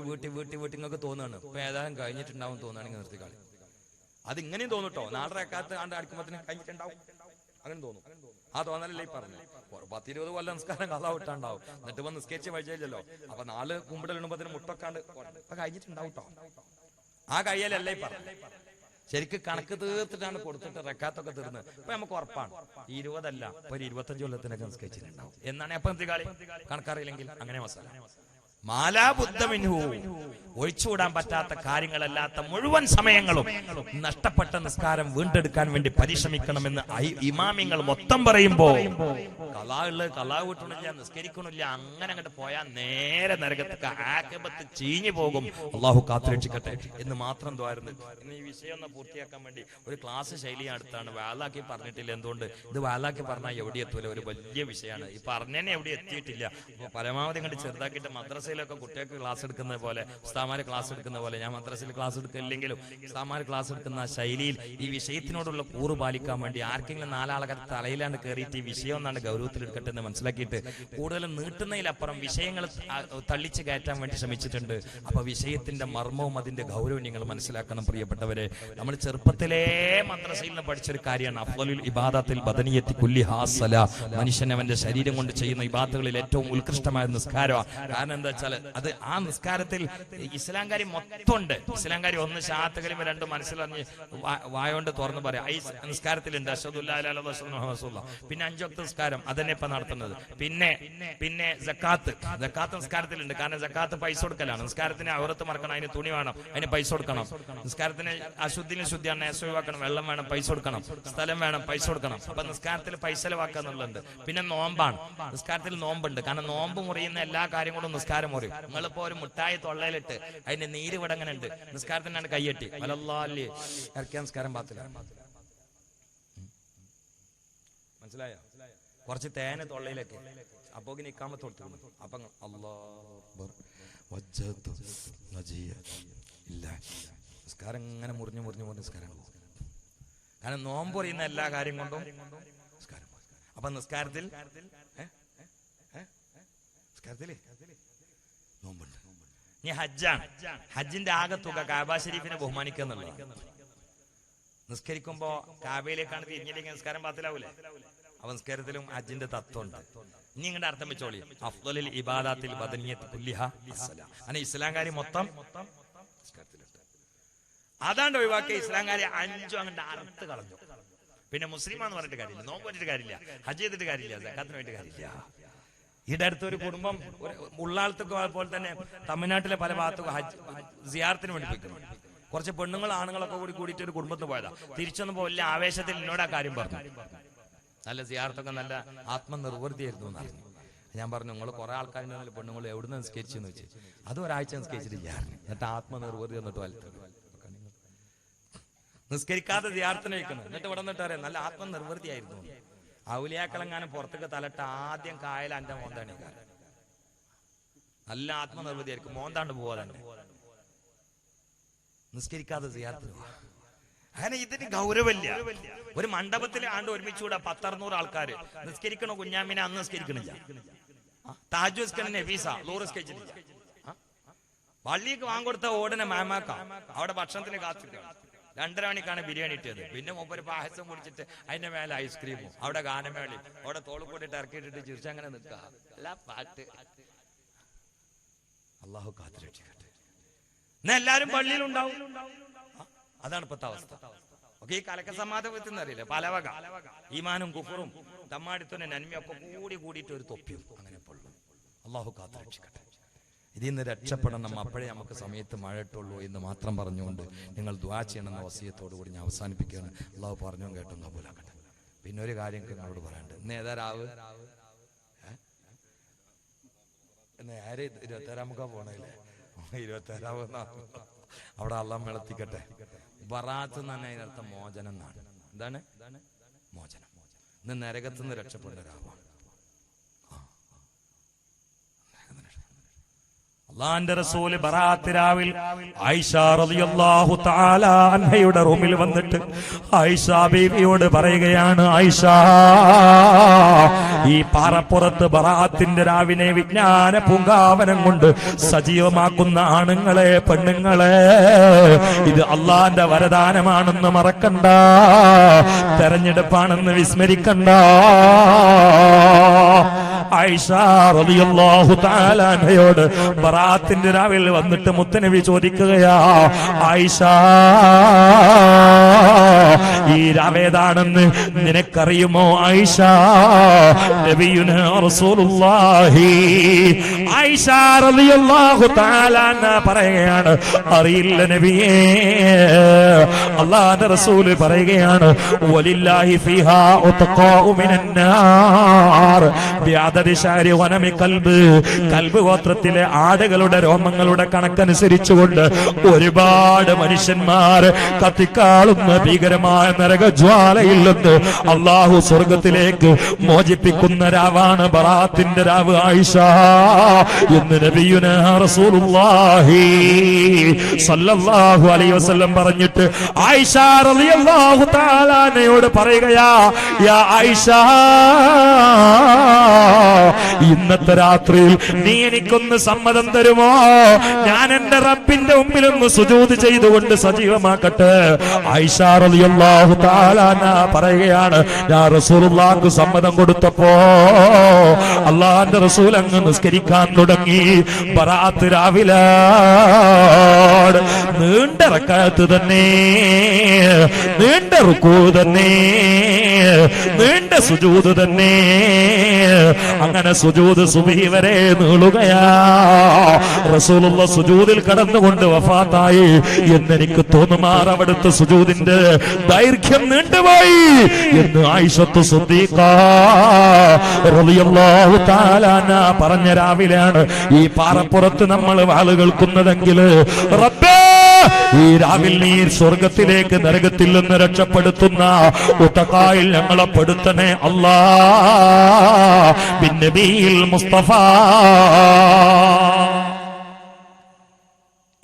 നിങ്ങൾക്ക് തോന്നുകയാണ് ഇപ്പൊ ഏതായാലും കഴിഞ്ഞിട്ടുണ്ടാവും തോന്നുകയാണെങ്കിൽ നിർത്തിക്കാളി. അത് ഇങ്ങനെയും തോന്നുട്ടോ, നാളെ കാലത്ത് ആണ്ട് അടിക്കുമ്പോഴത്തേനും കഴിഞ്ഞിട്ടുണ്ടാവും, അങ്ങനെ തോന്നും. ആ തോന്നലല്ലേ ഈ പറഞ്ഞു. 10-20 കൊല്ലം നിസ്കാരം കളാവിട്ടാണ്ടാവും. എന്നിട്ട് ഇപ്പൊ നിസ്കരിച്ച് വഴിച്ചല്ലോ. അപ്പൊ 4 കുമ്പിടലുമ്പത്തിന് മുട്ടൊക്കാണ്ട് ഇപ്പൊ കഴിഞ്ഞിട്ടുണ്ടാവും കേട്ടോ. ആ കയ്യലല്ലേ ഈ പറഞ്ഞു. ശരിക്കും കണക്ക് തീർത്തിട്ടാണ് കൊടുത്തിട്ട് റക്കാത്തൊക്കെ തീർന്നത്. ഇപ്പൊ നമുക്ക് ഉറപ്പാണ് 20 അല്ല, ഇപ്പൊ 25 കൊല്ലത്തിനൊക്കെ നിസ്കരിച്ചിട്ടുണ്ടാവും എന്നാണ്. എപ്പം എന്തികാളി കണക്കറിയില്ലെങ്കിൽ അങ്ങനെ മസാല മാലാബുദ്ധമിൻഹു, ഒഴിച്ചുകൂടാൻ പറ്റാത്ത കാര്യങ്ങളല്ലാത്ത മുഴുവൻ സമയങ്ങളും നഷ്ടപ്പെട്ട നിസ്കാരം വീണ്ടെടുക്കാൻ വേണ്ടി പരിശ്രമിക്കണമെന്ന് ഇമാമിങ്ങൾ മൊത്തം പറയുമ്പോ കലാ വിട്ടണില്ല, നിസ്കരിക്കണില്ല, അങ്ങനെ അങ്ങോട്ട് പോയാൽ നേരെ നരകത്ത് ആഖിബത്ത് ചീഞ്ഞു പോകും. അള്ളാഹു കാത്തുരക്ഷിക്കട്ടെ എന്ന് മാത്രം ദ്വാരുന്നു. ഇന്ന് ഈ വിഷയം ഒന്ന് പൂർത്തിയാക്കാൻ വേണ്ടി ഒരു ക്ലാസ് ശൈലി അടുത്താണ്. വാലാക്കി പറഞ്ഞിട്ടില്ല. എന്തുകൊണ്ട്? ഇത് വാലാക്കി പറഞ്ഞാൽ എവിടെ എത്തൂല, ഒരു വലിയ വിഷയമാണ്. ഈ പറഞ്ഞതന്നെ എവിടെ എത്തിയിട്ടില്ല. അപ്പൊ പരമാവധി അങ്ങോട്ട് ചെറുതാക്കിയിട്ട് മദ്രസയിലൊക്കെ കുട്ടികൾക്ക് ക്ലാസ് എടുക്കുന്ന പോലെ, ഉസ്താമാര് ക്ലാസ് എടുക്കുന്ന പോലെ, ഞാൻ മദ്രസയിൽ ക്ലാസ് എടുക്കില്ലെങ്കിലും ഉസ്താമാര് ക്ലാസ് എടുക്കുന്ന ശൈലിയിൽ ഈ വിഷയത്തിനോടുള്ള കൂറ് പാലിക്കാൻ വേണ്ടി ആർക്കെങ്കിലും 4 ആളുകൾ തലയിലാണ്ട് കയറിയിട്ട് ഈ വിഷയം ഒന്നാണ് ഗൗരവത്തിലെടുക്കട്ടെ എന്ന് മനസ്സിലാക്കിയിട്ട് കൂടുതലും നീട്ടുന്നതിലപ്പുറം വിഷയങ്ങൾ തള്ളിച്ച് കയറ്റാൻ വേണ്ടി ശ്രമിച്ചിട്ടുണ്ട്. അപ്പൊ വിഷയത്തിന്റെ മർമ്മവും അതിന്റെ ഗൗരവം നിങ്ങൾ മനസ്സിലാക്കണം പ്രിയപ്പെട്ടവരെ. നമ്മൾ ചെറുപ്പത്തിലേ മദ്രസയിൽ നിന്ന് പഠിച്ചൊരു കാര്യമാണ് അഫ്ളലുൽ ഇബാദത്തിൽ ബദനിയത്തി കുല്ലിഹാ സലാ. മനുഷ്യൻ അവന്റെ ശരീരം കൊണ്ട് ചെയ്യുന്ന ഇബാദത്തുകളിൽ ഏറ്റവും ഉത്കൃഷ്ടമായ നിസ്കാരമാണ്. കാരണം എന്താ വെച്ചാൽ അത് ആ നിസ്കാരത്തിൽ ഇസ്ലാംകാരി മൊത്തമുണ്ട്. ഇസ്ലാംകാരി ഒന്ന് ഷാത്തുകളും 2 മനസ്സിലറിഞ്ഞ് വായോണ്ട് തുറന്ന് പറയാം. ഈ നിസ്കാരത്തിലുണ്ട് അഷ്ഹദുല്ലാ ഇലാഹ ഇല്ലല്ലാഹു മുഹമ്മദുർ റസൂലുള്ളാഹ്. പിന്നെ 5 വക്ത് നിസ്കാരം അതന്നെ ഇപ്പൊ നടത്തുന്നത്. പിന്നെ സക്കാത്ത് നിസ്കാരത്തിലുണ്ട്. കാരണം സക്കാത്ത് പൈസ കൊടുക്കലാണ്. നിസ്കാരത്തിന് ഔറത്ത് മറക്കണം, അതിന് തുണി വേണം, അതിന് പൈസ കൊടുക്കണം. നിസ്കാരത്തിന് അശുദ്ധിന് ശുദ്ധിയാണ്, ഒഴിവാക്കണം, വെള്ളം വേണം, പൈസ കൊടുക്കണം, സ്ഥലം വേണം, പൈസ കൊടുക്കണം. അപ്പൊ നിസ്കാരത്തിൽ പൈസ ചെലവാക്കുക എന്നുള്ളത്. പിന്നെ നോമ്പാണ്, നിസ്കാരത്തിൽ നോമ്പുണ്ട്. കാരണം നോമ്പ് മുറിയുന്ന എല്ലാ കാര്യങ്ങളും നിസ്കാരം മുറിയും. നിങ്ങളിപ്പോ ഒരു മുട്ടായി തൊള്ളയിലിട്ട് അതിന്റെ നീര് ഇവിടെ അങ്ങനെ ഉണ്ട്, നിസ്കാരത്തിനാണ് കയ്യെട്ടി അലല്ലാഹി ഇറക്കിയ നിസ്കാരം പാത്തില്ല. മനസ്സിലായോ? കുറച്ച് തേന തൊള്ളയിലേക്ക് അപ്പൊ നിക്കാമത്ത് കൊടുത്തു. അപ്പൊ നിസ്കാരം ഇങ്ങനെ മുറിഞ്ഞു നിസ്കാരം. കാരണം നോമ്പ് പറയുന്ന എല്ലാ കാര്യം കൊണ്ടും നിസ്കാരം. അപ്പൊ നിസ്കാരത്തിൽ നോമ്പുണ്ട്. ഇനി ഹജ്ജാണ്. ഹജ്ജിന്റെ ആകെ തുക കാബ ഷരീഫിനെ ബഹുമാനിക്കുക എന്നുള്ളത്. നിസ്കരിക്കുമ്പോ കാബയിലേക്കാണ് തിരിഞ്ഞില്ലെങ്കിൽ നിസ്കാരം പാത്തിലാവൂലേ? അപ്പൊ നിസ്കാരത്തിലും ഹജ്ജിന്റെ തത്വമുണ്ട്. ഇനി ഇങ്ങോട്ട് അർത്ഥം വെച്ചോളി. അഫ്ളലുൽ ഇബാദത്തിൽ ബദനിയത്തി കുല്ലിഹാ അസ്സലാ. അങ്ങനെ ഇസ്ലാംകാരി മൊത്തം നിസ്കാരത്തിലുണ്ട്. അതാണ്ട് ഒഴിവാക്കിയ ഇസ്ലാംകാരി 5 അങ്ങോട്ട് അറുത്ത് കളഞ്ഞു. പിന്നെ മുസ്ലിമാന്ന് പറഞ്ഞിട്ട് കാര്യമില്ല, നോമ്പ് വെച്ചിട്ട് കാര്യമില്ല, ഹജ്ജ് ചെയ്തിട്ട് കാര്യമില്ല, സക്കാത്തിന് വേണ്ടി കാര്യമില്ല. ഈടെ അടുത്തൊരു കുടുംബം ഉള്ളാളത്തൊക്കെ പോലെ തന്നെ തമിഴ്നാട്ടിലെ പല ഭാഗത്തൊക്കെ ഹജ്ജ് സിയാറത്തിന് വേണ്ടി പോയിക്കുന്നു. കുറച്ച് പെണ്ണുങ്ങൾ ആണുങ്ങളൊക്കെ കൂടിയിട്ട് ഒരു കുടുംബത്തിന് പോയതാ. തിരിച്ചൊന്നും വലിയ ആവേശത്തിൽ എന്നോട് ആ കാര്യം പറഞ്ഞു. നല്ല സിയാറത്തൊക്കെ നല്ല ആത്മനിർവൃത്തിയായിരുന്നു എന്ന് പറഞ്ഞു. ഞാൻ പറഞ്ഞു, നിങ്ങൾ കുറെ ആൾക്കാരുണ്ടെങ്കിൽ പെണ്ണുങ്ങൾ എവിടുന്ന് നിസ്കരിച്ചെന്ന് വെച്ച്. അത് ഒരാഴ്ച നിസ്കരിച്ചിട്ടില്ല. എന്നിട്ട് ആത്മനിർവൃതി എന്നിട്ട് വലുത് നിസ്കരിക്കാതെ സിയാറത്തിന് വയ്ക്കുന്നു. എന്നിട്ട് ഇവിടെ നിന്നിട്ട് അറിയാം നല്ല ആത്മനിർവൃത്തിയായിരുന്നു. ഔലിയാക്കളെങ്ങാനും പുറത്തേക്ക് തലട്ട് ആദ്യം കായൽ എന്റെ മോന്താണ്. നല്ല ആത്മനിർവൃതിയായിരിക്കും, മോന്താണ്ട് പോവാ തന്നെ നിസ്കരിക്കാതെ സിയാറത്തിന് പോവാ. അങ്ങനെ ഇതിന് ഗൗരവമില്ല. ഒരു മണ്ഡപത്തിൽ ആണ്ട് ഒരുമിച്ചുകൂടെ 100-600 ആൾക്കാര് നിസ്കരിക്കണ കുഞ്ഞാമിനെ അന്ന് നിസ്കരിക്കണില്ല. താജുസ്കൻ നഫീസ ലൂറിസ്കരിച്ചിട്ടില്ല. പള്ളിക്ക് വാങ്ങിക്കൊടുത്ത ഓടിനെ മാമാക്ക അവിടെ ഭക്ഷണത്തിന് കാത്തിരിക്കണം. 2:30 മണിക്കാണ് ബിരിയാണി ഇട്ടത്. പിന്നെ മൂപ്പര് പായസം കുടിച്ചിട്ട് അതിന്റെ മേലെ ഐസ്ക്രീമും അവിടെ ഗാനമേളയും അവിടെ തോള് കൂട്ടിട്ട് ഇറക്കിയിട്ടിട്ട് ചിരിച്ചങ്ങനെ നിൽക്കുക. എല്ലാ പാട്ട് അള്ളാഹു കാത്തുരക്ഷിക്കട്ടെ. എന്നാ എല്ലാരും പള്ളിയിലുണ്ടാവും. അതാണ് ഇപ്പത്തെ അവസ്ഥ. ഒക്കെ ഈ കലക്ക സമാധാനത്തിന് അറിയില്ല, പലവക ഈമാനും കുഫറും തമ്മാടിത്തന്നെ നന്മയൊക്കെ കൂടിയിട്ട് ഒരു തൊപ്പിയും അങ്ങനെ പൊള്ളും. അള്ളാഹു കാത്തുരക്ഷിക്കട്ടെ. ഇതിൽ നിന്ന് രക്ഷപ്പെടണം. നമ്മ അപ്പോഴേ നമുക്ക് സമയത്ത് മഴയിട്ടുള്ളൂ എന്ന് മാത്രം പറഞ്ഞുകൊണ്ട് നിങ്ങൾ ദുആ ചെയ്യണമെന്ന വസിയത്തോടു കൂടി ഞാൻ അവസാനിപ്പിക്കുകയാണ്. അള്ളാഹു പറഞ്ഞു കേട്ടും കബൂലാക്കട്ടെ. പിന്നെ ഒരു കാര്യം നിങ്ങളോട് പറയാനുണ്ട്. ഇന്ന് ഏതാ രാവ്? നേരെ 26 പോണല്ലേ? 26 അവിടെ അള്ളാഹ് മെളത്തിക്കട്ടെ. ബറാത്ത് എന്ന് തന്നെ അതിനർത്ഥം മോചനം എന്നാണ്. എന്താണ് മോചനം? ഇന്ന് നരകത്തു നിന്ന് രക്ഷപ്പെടുന്ന രാവാണ്. അല്ലാഹുവിന്റെ റസൂല് ബറാത്ത് രാവിൽ ആയിഷ റളിയല്ലാഹു തആല അൻഹയുടെ റൂമിൽ വന്നിട്ട് ആയിഷ ബീവിയോട് പറയുകയാണ്, ആയിഷ, ഈ പാറപ്പുറത്ത് ബറാത്തിന്റെ രാവിനെ വിജ്ഞാന പൂങ്കാവനം കൊണ്ട് സജീവമാക്കുന്ന ആണുങ്ങളെ, പെണ്ണുങ്ങളെ, ഇത് അള്ളാന്റെ വരദാനമാണെന്ന് മറക്കണ്ട, തെരഞ്ഞെടുപ്പാണെന്ന് വിസ്മരിക്കണ്ട. ആയിഷ റളിയല്ലാഹു തആല അൻഹയോട് ബറാത്തിന്റെ രാവിൽ വന്നിട്ട് മുത്തനബി ചോദിക്കുകയാ, ആയിഷ, ഈ രാവേതാണെന്ന് നിനക്കറിയുമോ ആയിഷ? നബിയുനാ റസൂലുള്ളാഹി. ആയിഷ റളിയല്ലാഹു തആല അൻഹ പറയുകയാണ്, അറിയില്ല നബിയേ. അല്ലാഹുവിന്റെ റസൂൽ പറയുകയാണ്, വലില്ലാഹി ഫീഹാ ഉത്ഖാഉ മിനന്നാർ ബിഅദദി ശഅരി വനമി ഖൽബ്. കൽബ് ഗോത്രത്തിലെ ആടുകളുടെ രോമങ്ങളുടെ കണക്കനുസരിച്ചുകൊണ്ട് ഒരുപാട് മനുഷ്യന്മാർ കത്തിക്കാളുന്ന ഭീകരമായ നരകജ്വാലയിൽ നിന്ന് അള്ളാഹു സ്വർഗത്തിലേക്ക് മോചിപ്പിക്കുന്ന രാവാണ് ബറാത്തിന്റെ രാവ് ആയിഷ എന്ന് നബിയുനാ റസൂലുള്ളാഹി സല്ലല്ലാഹു അലൈഹി വസല്ലം പറഞ്ഞിട്ട് ആയിഷ റളിയല്ലാഹു തആല അൻഹയോട് പറയുകയാ, യാ ആയിഷ, ഇന്നത്തെ രാത്രിയിൽ നീ എനിക്കൊന്ന് സമ്മതം തരുമോ? ഞാൻ എന്റെ റബ്ബിന്റെ മുമ്പിലൊന്ന് സുജൂദ് ചെയ്തുകൊണ്ട് സജീവമാക്കട്ടെ. ആയിഷ റളിയല്ലാഹു തആല അൻഹ പറയുകയാണ്, ഞാൻ റസൂലുള്ളാഹിക്ക് സമ്മതം കൊടുത്തപ്പോ അല്ലാഹുവിന്റെ റസൂൽ അങ്ങ് നിസ്കരിക്കാൻ തുടങ്ങി. ബറാത്ത് രാവിലെ നീണ്ട റക്അത്ത് തന്നെ, നീണ്ട റുക്കൂ തന്നെ, നീണ്ട സുജൂദ് തന്നെ. അങ്ങനെ സുജൂദ് സുബ്ഹി വരെ നീളുകയാ. റസൂലുള്ളാഹി സുജൂദിൽ കടന്നുകൊണ്ട് വഫാത്തായി എന്നെനിക്ക് തോന്നുമാർ അവിടുത്തെ സുജൂദിന്റെ ദൈർഘ്യം നീണ്ടുപോയി എന്ന് ആയിഷത്തു സിദ്ദീഖ റളിയല്ലാഹു തആല അൻഹ പറഞ്ഞ രാവിലെയാണ് ഈ പാറപ്പുറത്ത് നമ്മൾ വാള് കേൾക്കുന്നതെങ്കിൽ റബ്ബേ, ഈ രാവിൽ നീ സ്വർഗത്തിലേക്ക് നരകത്തിൽ നിന്ന് രക്ഷപ്പെടുത്തുന്ന ഉത്തഖായിൽ ഞങ്ങളെ പെടുത്തണേ അല്ലാ ബിന്നബിയിൽ മുസ്തഫ.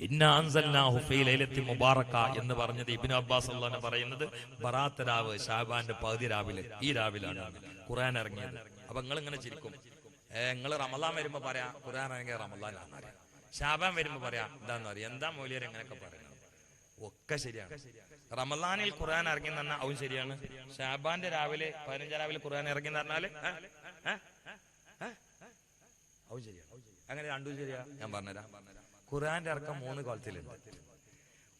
ഇന്നാ അൻസൽനാഹു ഫീ ലൈലത്തി മുബാറക എന്ന് പറഞ്ഞത് ഇബ്നു അബ്ബാസ് അല്ലാഹു പറയുന്നത് ബറാത്ത് രാവ് ശഅബാന്റെ പകുതി രാവിലെ, ഈ രാവിലാണ് ഖുർആൻ ഇറങ്ങിയത്. അപ്പൊ നിങ്ങൾ ഇങ്ങനെ ചിരിക്കും, നിങ്ങൾ റമളാൻ വരുമ്പോ പറയാ ഖുർആൻ ഇറങ്ങിയ റമളാനാണെന്ന് അറിയാം, ശഅബാൻ വരുമ്പോ പറയാ എന്താന്ന് അറിയാം, എന്താ മൗലിയർ എങ്ങനെയൊക്കെ പറയുന്നത്? ഒക്കെ ശരിയാണ്. റമളാനിൽ ഖുർആൻ ഇറങ്ങി എന്ന് പറഞ്ഞാൽ അതും ശരിയാണ്. ശഅബാന്റെ രാവിലെ 15 രാവിലെ ഖുർആൻ ഇറങ്ങി എന്ന് പറഞ്ഞാല് അതും ശരിയാണ്. അങ്ങനെ രണ്ടും ശരിയാ. ഞാൻ പറഞ്ഞുതരാം. ഖുർആന്റെ ഇറക്കം 3 കാലത്തിലുണ്ട്.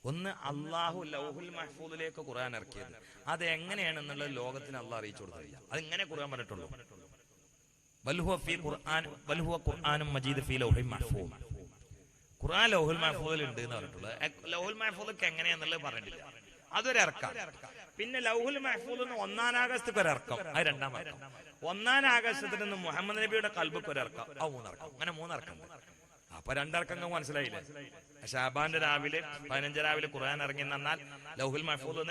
ഒന്ന് അള്ളാഹു ലൗഹുൽ മഹ്ഫൂദിലേക്ക് ഖുർആൻ ഇറക്കിയത്. അത് എങ്ങനെയാണെന്നുള്ളത് ലോകത്തിന് അള്ളാഹ് അറിയിച്ചു കൊടുത്തില്ല. അത് ഇങ്ങനെ ഖുർആൻ പറഞ്ഞിട്ടുള്ളൂ. ബൽഹുവ ഖുർആനും മജീദ് ഫീ ലൗഹിൽ മഹ്ഫൂദ്. ഖുർആൻ ലൗഹുൽ മഹ്ഫൂദിൽ ഉണ്ട് എന്ന് പറഞ്ഞിട്ടുള്ളത്. ലൗഹുൽ മഹ്ഫൂദൊക്കെ എങ്ങനെയാന്നുള്ളത് പറഞ്ഞിട്ടില്ല. അതൊരു ഇറക്കാം. പിന്നെ ലൗഹുൽ മഹ്ഫൂദിൽ നിന്ന് 1-ാം ആകാശത്തേക്ക് ഒരു ഇറക്കം, അത് 2-ാം ഇറക്കം. 1-ാം ആകാശത്തിൽ നിന്ന് മുഹമ്മദ് നബിയുടെ ഖൽബിക്ക് ഒരു ഇറക്കം, അത് 3 ഇറക്കം. അങ്ങനെ 3 ഇറക്കം. അപ്പൊ 2 ഇറക്കങ്ങൾ മനസ്സിലായില്ലേ? ഷാബാന്റെ രാവിലെ 15 രാവിലെ ഖുർആൻ ഇറങ്ങി എന്നാൽ ലൗഹുൽ മഹ്ഫൂദ്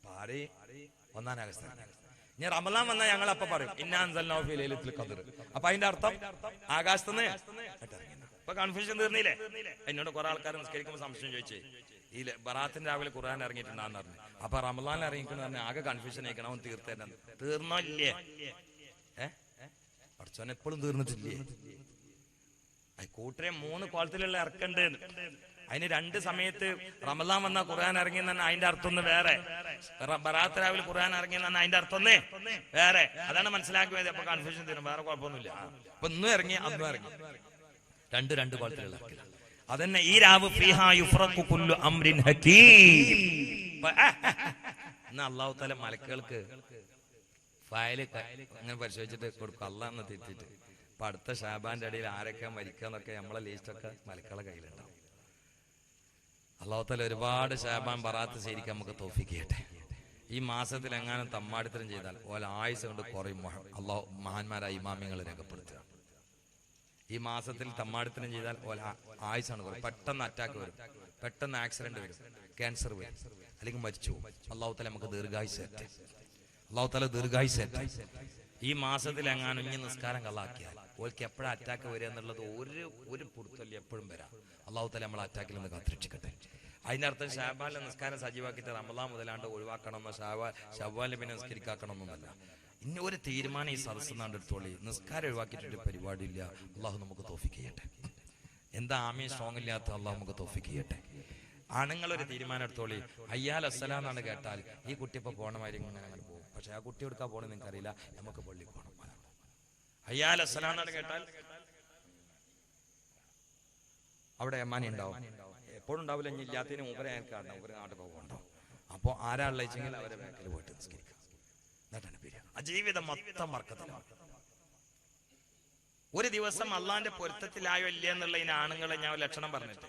പാടി 1-ാം ആകാശത്ത്. ഇനി റമളാൻ വന്നാൽ ഞങ്ങൾ അപ്പൊ പറയും ഇന്നാ അൻസൽനാഹു ഫീ ലൈലത്തുൽ ഖദ്ർ. അപ്പൊ അതിന്റെ അർത്ഥം ആകാശത്തുനിന്ന് ഇപ്പൊ കൺഫ്യൂഷൻ തീർന്നില്ലേ? എന്നോട് കുറെ ആൾക്കാർ നിസ്കരിക്കുമ്പോൾ സംശയം ചോദിച്ചേ, ഈ ബറാത്തിന്റെ രാവിലെ ഖുർആൻ ഇറങ്ങിയിട്ടുണ്ടാന്ന് പറഞ്ഞു. അപ്പൊ റമളാൻ ഇറങ്ങിക്കുന്ന പറഞ്ഞാൽ ആകെ കൺഫ്യൂഷൻ ആയിക്കണം. അവൻ തീർത്തേണ്ട തീർന്നോ ഇല്ലേ? പഠിച്ചവൻ എപ്പോഴും തീർന്നിട്ടില്ലേ? കൂട്ടരെ 3 കോളത്തിലുള്ള ഇറക്കണ്ട്. അതിന് 2 സമയത്ത് റമളാൻ വന്ന ഖുർആൻ ഇറങ്ങി തന്നെ അതിന്റെ അർത്ഥം ഒന്ന് വേറെ, ബറാത്ത് രാവിലെ ഖുർആൻ ഇറങ്ങി തന്നെ അതിന്റെ അർത്ഥം ഒന്ന് വേറെ. അതാണ് മനസ്സിലാക്കിയത്. അപ്പൊ കൺഫ്യൂഷൻ തീരും, വേറെ കുഴപ്പമൊന്നുമില്ല. അപ്പൊ ഇന്നും ഇറങ്ങി അന്നും ഇറങ്ങി, 2 കോളത്തിലുള്ള ഇറക്കില്ല. അതന്നെ ഈ രാവ് ഫീഹാ യുഫ്റഖു കുല്ലു അംരിൻ ഹകീം. അല്ലാഹു തആല മലക്കുകൾക്ക് ഫയല് അങ്ങനെ പരിശോധിച്ചിട്ട് കൊടുക്കും. അള്ളാഹ് എന്ന് തെറ്റിട്ട് ഇപ്പൊ അടുത്ത ഷാബാന്റെ ഇടയിൽ ആരൊക്കെ മരിക്കാന്നൊക്കെ നമ്മളെ ലിസ്റ്റൊക്കെ മലക്കളെ കയ്യിലുണ്ടാവും. അല്ലാഹു തആല ഒരുപാട് ഷാബാൻ ബറാത്ത് ശരിക്കും നമുക്ക് തൗഫീഖ് ചെയ്യട്ടെ. ഈ മാസത്തിൽ എങ്ങാനും തമ്മാടിത്തരം ചെയ്താൽ ഓല ആയുസ് കൊണ്ട് കുറയും. അള്ളാഹു മഹാന്മാരായ ഇമാമിങ്ങൾ രേഖപ്പെടുത്തുക. ഈ മാസത്തിൽ തമ്മാടിത്തരം ചെയ്താൽ ഓല ആയുസാണ് കുറയും. പെട്ടെന്ന് അറ്റാക്ക് വരും, പെട്ടെന്ന് ആക്സിഡന്റ് വരും, ക്യാൻസർ വരും, അല്ലെങ്കിൽ മരിച്ചു പോകും. അല്ലാഹു തആല നമുക്ക് ദീർഘായുസ് തരട്ടെ. അല്ലാഹു തആല ദീർഘായുസ് തരട്ടെ. ഈ മാസത്തിൽ എങ്ങാനും ഇനി നിസ്കാരം കള്ളാക്കിയാൽ ഓൾക്ക് എപ്പോഴാണ് അറ്റാക്ക് വരിക എന്നുള്ളത് ഒരു പുറത്തല്ല, എപ്പോഴും വരാം. അല്ലാഹു തആല നമ്മളെ അറ്റാക്കിൽ നിന്ന് കാത്തിരക്ഷിക്കട്ടെ. അതിന്റെ അർത്ഥം ഷാബാനിലെ നിസ്കാരം സജീവാക്കിയിട്ട് റമളാൻ മുതലാണ്ട് ഒഴിവാക്കണം എന്നോ ഷവ്വാലിൽ പിന്നെ നിസ്കരിക്കാക്കണമെന്നല്ല. ഇനി ഒരു തീരുമാനം ഈ സദസ്സ് നാണ്ടെടുത്തോളി. നിസ്കാരം ഒഴിവാക്കിയിട്ടൊരു പരിപാടിയില്ല. അള്ളാഹു നമുക്ക് തൗഫീഖ് ചെയ്യട്ടെ. എന്താ ആമീൻ സ്ട്രോങ് ഇല്ലാത്ത? അള്ളാഹു നമുക്ക് തൗഫീഖ് ചെയ്യട്ടെ. ആണുങ്ങളൊരു തീരുമാനം എടുത്തോളി. അയ്യാൽ അസ്സലാം എന്നാണ് കേട്ടാൽ ഈ കുട്ടി ഇപ്പൊ പോണമാതിരി ഇങ്ങനെ അങ്ങനെ പോകും. പക്ഷെ ആ കുട്ടി എടുക്കാൻ പോകണമെന്ന് നിങ്ങൾക്കറിയില്ല. നമുക്ക് പള്ളി പോകണം. അയ്യാൽ അസ്സലാം എന്നാണ് കേട്ടാൽ അവിടെ എമ്മാനി ഉണ്ടാവും. എപ്പോഴും ഉണ്ടാവില്ല. ഇനി ഇല്ലാത്തതിന് മൂപ്പരെ എനിക്ക് കാണണം. മൂപ്പര് നാട്ടിൽ പോകുന്നുണ്ടാവും. അപ്പോൾ ആരാളുള്ള വെച്ചെങ്കിൽ അവരെ ബാക്കിൽ പോയിട്ട് നിസ്കരിക്കാം. എന്നിട്ടാണ് പേര്. ആ ജീവിതം മൊത്തം വർക്കത്തിലാണ്. ഒരു ദിവസം അള്ളാന്റെ പൊരുത്തത്തിലായോ ഇല്ലേ എന്നുള്ളതിന് ആണുങ്ങളെ ഞാൻ ഒരു ലക്ഷണം പറഞ്ഞിട്ട്,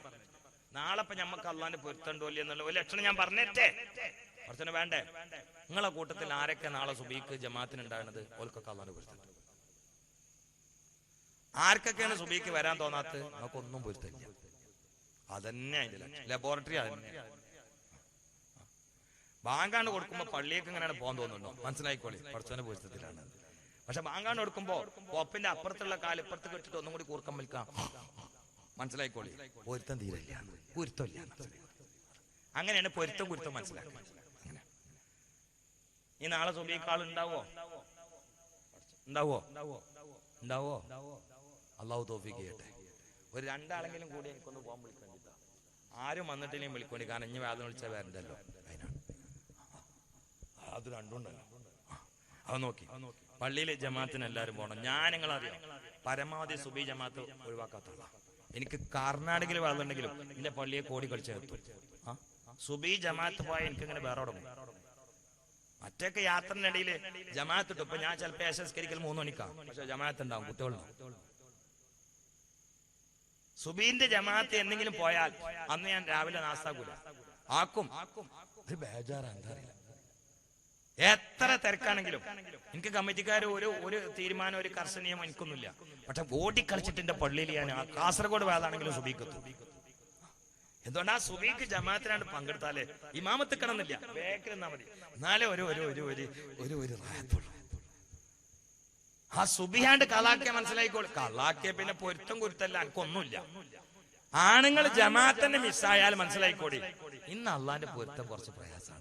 നാളെ ഇപ്പൊ ഞമ്മക്ക് അള്ളാന്റെ പൊരുത്തണ്ടോ ഇല്ലേ എന്നുള്ള ഒരു ലക്ഷണം ഞാൻ പറഞ്ഞിട്ടേ കുറച്ചനെ വേണ്ടേ? നിങ്ങളെ കൂട്ടത്തിൽ ആരൊക്കെ നാളെ സുബീക്ക് ജമാഅത്തിന് ഉണ്ടാകുന്നത്? ഓൽക്കൊക്കെ അള്ളാന്റെ പൊരുത്തം. ആർക്കൊക്കെയാണ് സുബീക്ക് വരാൻ തോന്നാത്തത്? നമുക്കൊന്നും പൊരുത്തില്ല. അതന്നെ അതിന്റെ ലബോറട്ടറി. അതന്നെ ബാങ്കാണ്ട് കൊടുക്കുമ്പോ പള്ളിയൊക്കെ ഇങ്ങനെയാണ് പോകാൻ തോന്നുന്നുണ്ടോ? മനസ്സിലായിക്കോളി, പഠിച്ചവന്റെ പൊരുത്തത്തിലാണ്. പക്ഷെ ബാങ്കാണ്ട് കൊടുക്കുമ്പോ ഒപ്പിന്റെ അപ്പുറത്തുള്ള കാല് ഇപ്പുറത്ത് കെട്ടിട്ട് ഒന്നും കൂടി കൂർക്കം വിൽക്കാം. മനസ്സിലായിക്കോളി, പൊരുത്തം തീരില്ല, പൊരുത്തമില്ല. അങ്ങനെയാണ് പൊരുത്തം കുരുത്തം മനസ്സിലാക്കുക. അങ്ങനെ ഈ നാളെ സുബീക്കാൾ ഉണ്ടാവോ? അള്ളാഹു തൗഫീഖ് ചെയ്യട്ടെ. ഒരു 2 ആളെങ്കിലും കൂടി എനിക്കൊന്ന് പോകാൻ വിളിക്കേണ്ടിട്ടാ. ആരും വന്നിട്ടില്ലെങ്കിൽ വിളിക്കേണ്ടി. കാരണം ഇനി വേദന വിളിച്ചാൽ വരണ്ടല്ലോ. അതിനാണ് അത് 2 ഉണ്ടല്ലോ. അത് നോക്കി പള്ളിയിലെ ജമാഅത്തിന് എല്ലാവരും പോകണം. ഞാൻ നിങ്ങളറിയാം പരമാവധി സുബഹി ജമാഅത്ത് ഒഴിവാക്കാത്തുള്ള. എനിക്ക് കർണാടകയിൽ വേണമെന്നുണ്ടെങ്കിലും എന്റെ പള്ളിയെ കോടി കളിച്ചെത്തും. സുബഹി ജമാഅത്ത് പോയാൽ എനിക്കിങ്ങനെ വേറെ തുടങ്ങും. മറ്റൊക്കെ യാത്രന്റെ ഇടയിൽ ജമാഅത്ത് ഇട്ടു. ഇപ്പൊ ഞാൻ ചിലപ്പോൾ ഏശസ്കരിക്കൽ 3 മണിക്കാണ്. പക്ഷെ ജമാഅത്ത് ഉണ്ടാവും, കുട്ടികളുണ്ടാവും. സുബീന്റെ ജമാഅത്ത് എന്തെങ്കിലും പോയാൽ അന്ന് ഞാൻ രാവിലെ നാസ്താക്കൂല ആക്കും. ഒരു ബേജാറാ, എന്താ അറിയില്ല. എത്ര തിരക്കാണെങ്കിലും എനിക്ക് കമ്മിറ്റിക്കാർ ഒരു തീരുമാനം, ഒരു കർശനീയം എനിക്കൊന്നുമില്ല. പക്ഷെ ഓടിക്കളിച്ചിട്ട് എന്റെ പള്ളിയിൽ ഞാൻ കാസർഗോഡ് വേദാണെങ്കിലും സുബീക്കെത്തും. എന്തുകൊണ്ടാ? സുബീക്ക് ജമാഅത്തിനാണ്ട് പങ്കെടുത്താലേ ഇമാമത്ത് കിടന്നില്ല, വേഗം നിന്നാ മതി. എന്നാലേ ഒരു റായത്തുള്ളൂ. ആ സുബിഹാണ്ട് കലാക്കിയ മനസ്സിലായിക്കോളൂ. കലാക്കിയ പിന്നെ പൊരുത്തം കുരുത്തല്ല, എനിക്കൊന്നുമില്ല. ആണുങ്ങൾ ജമാഅത്തിന്റെ മിസ്സായാൽ മനസ്സിലായിക്കോടി, ഇന്ന് അള്ളാന്റെ പൊരുത്തം കുറച്ച് പ്രയാസമാണ്.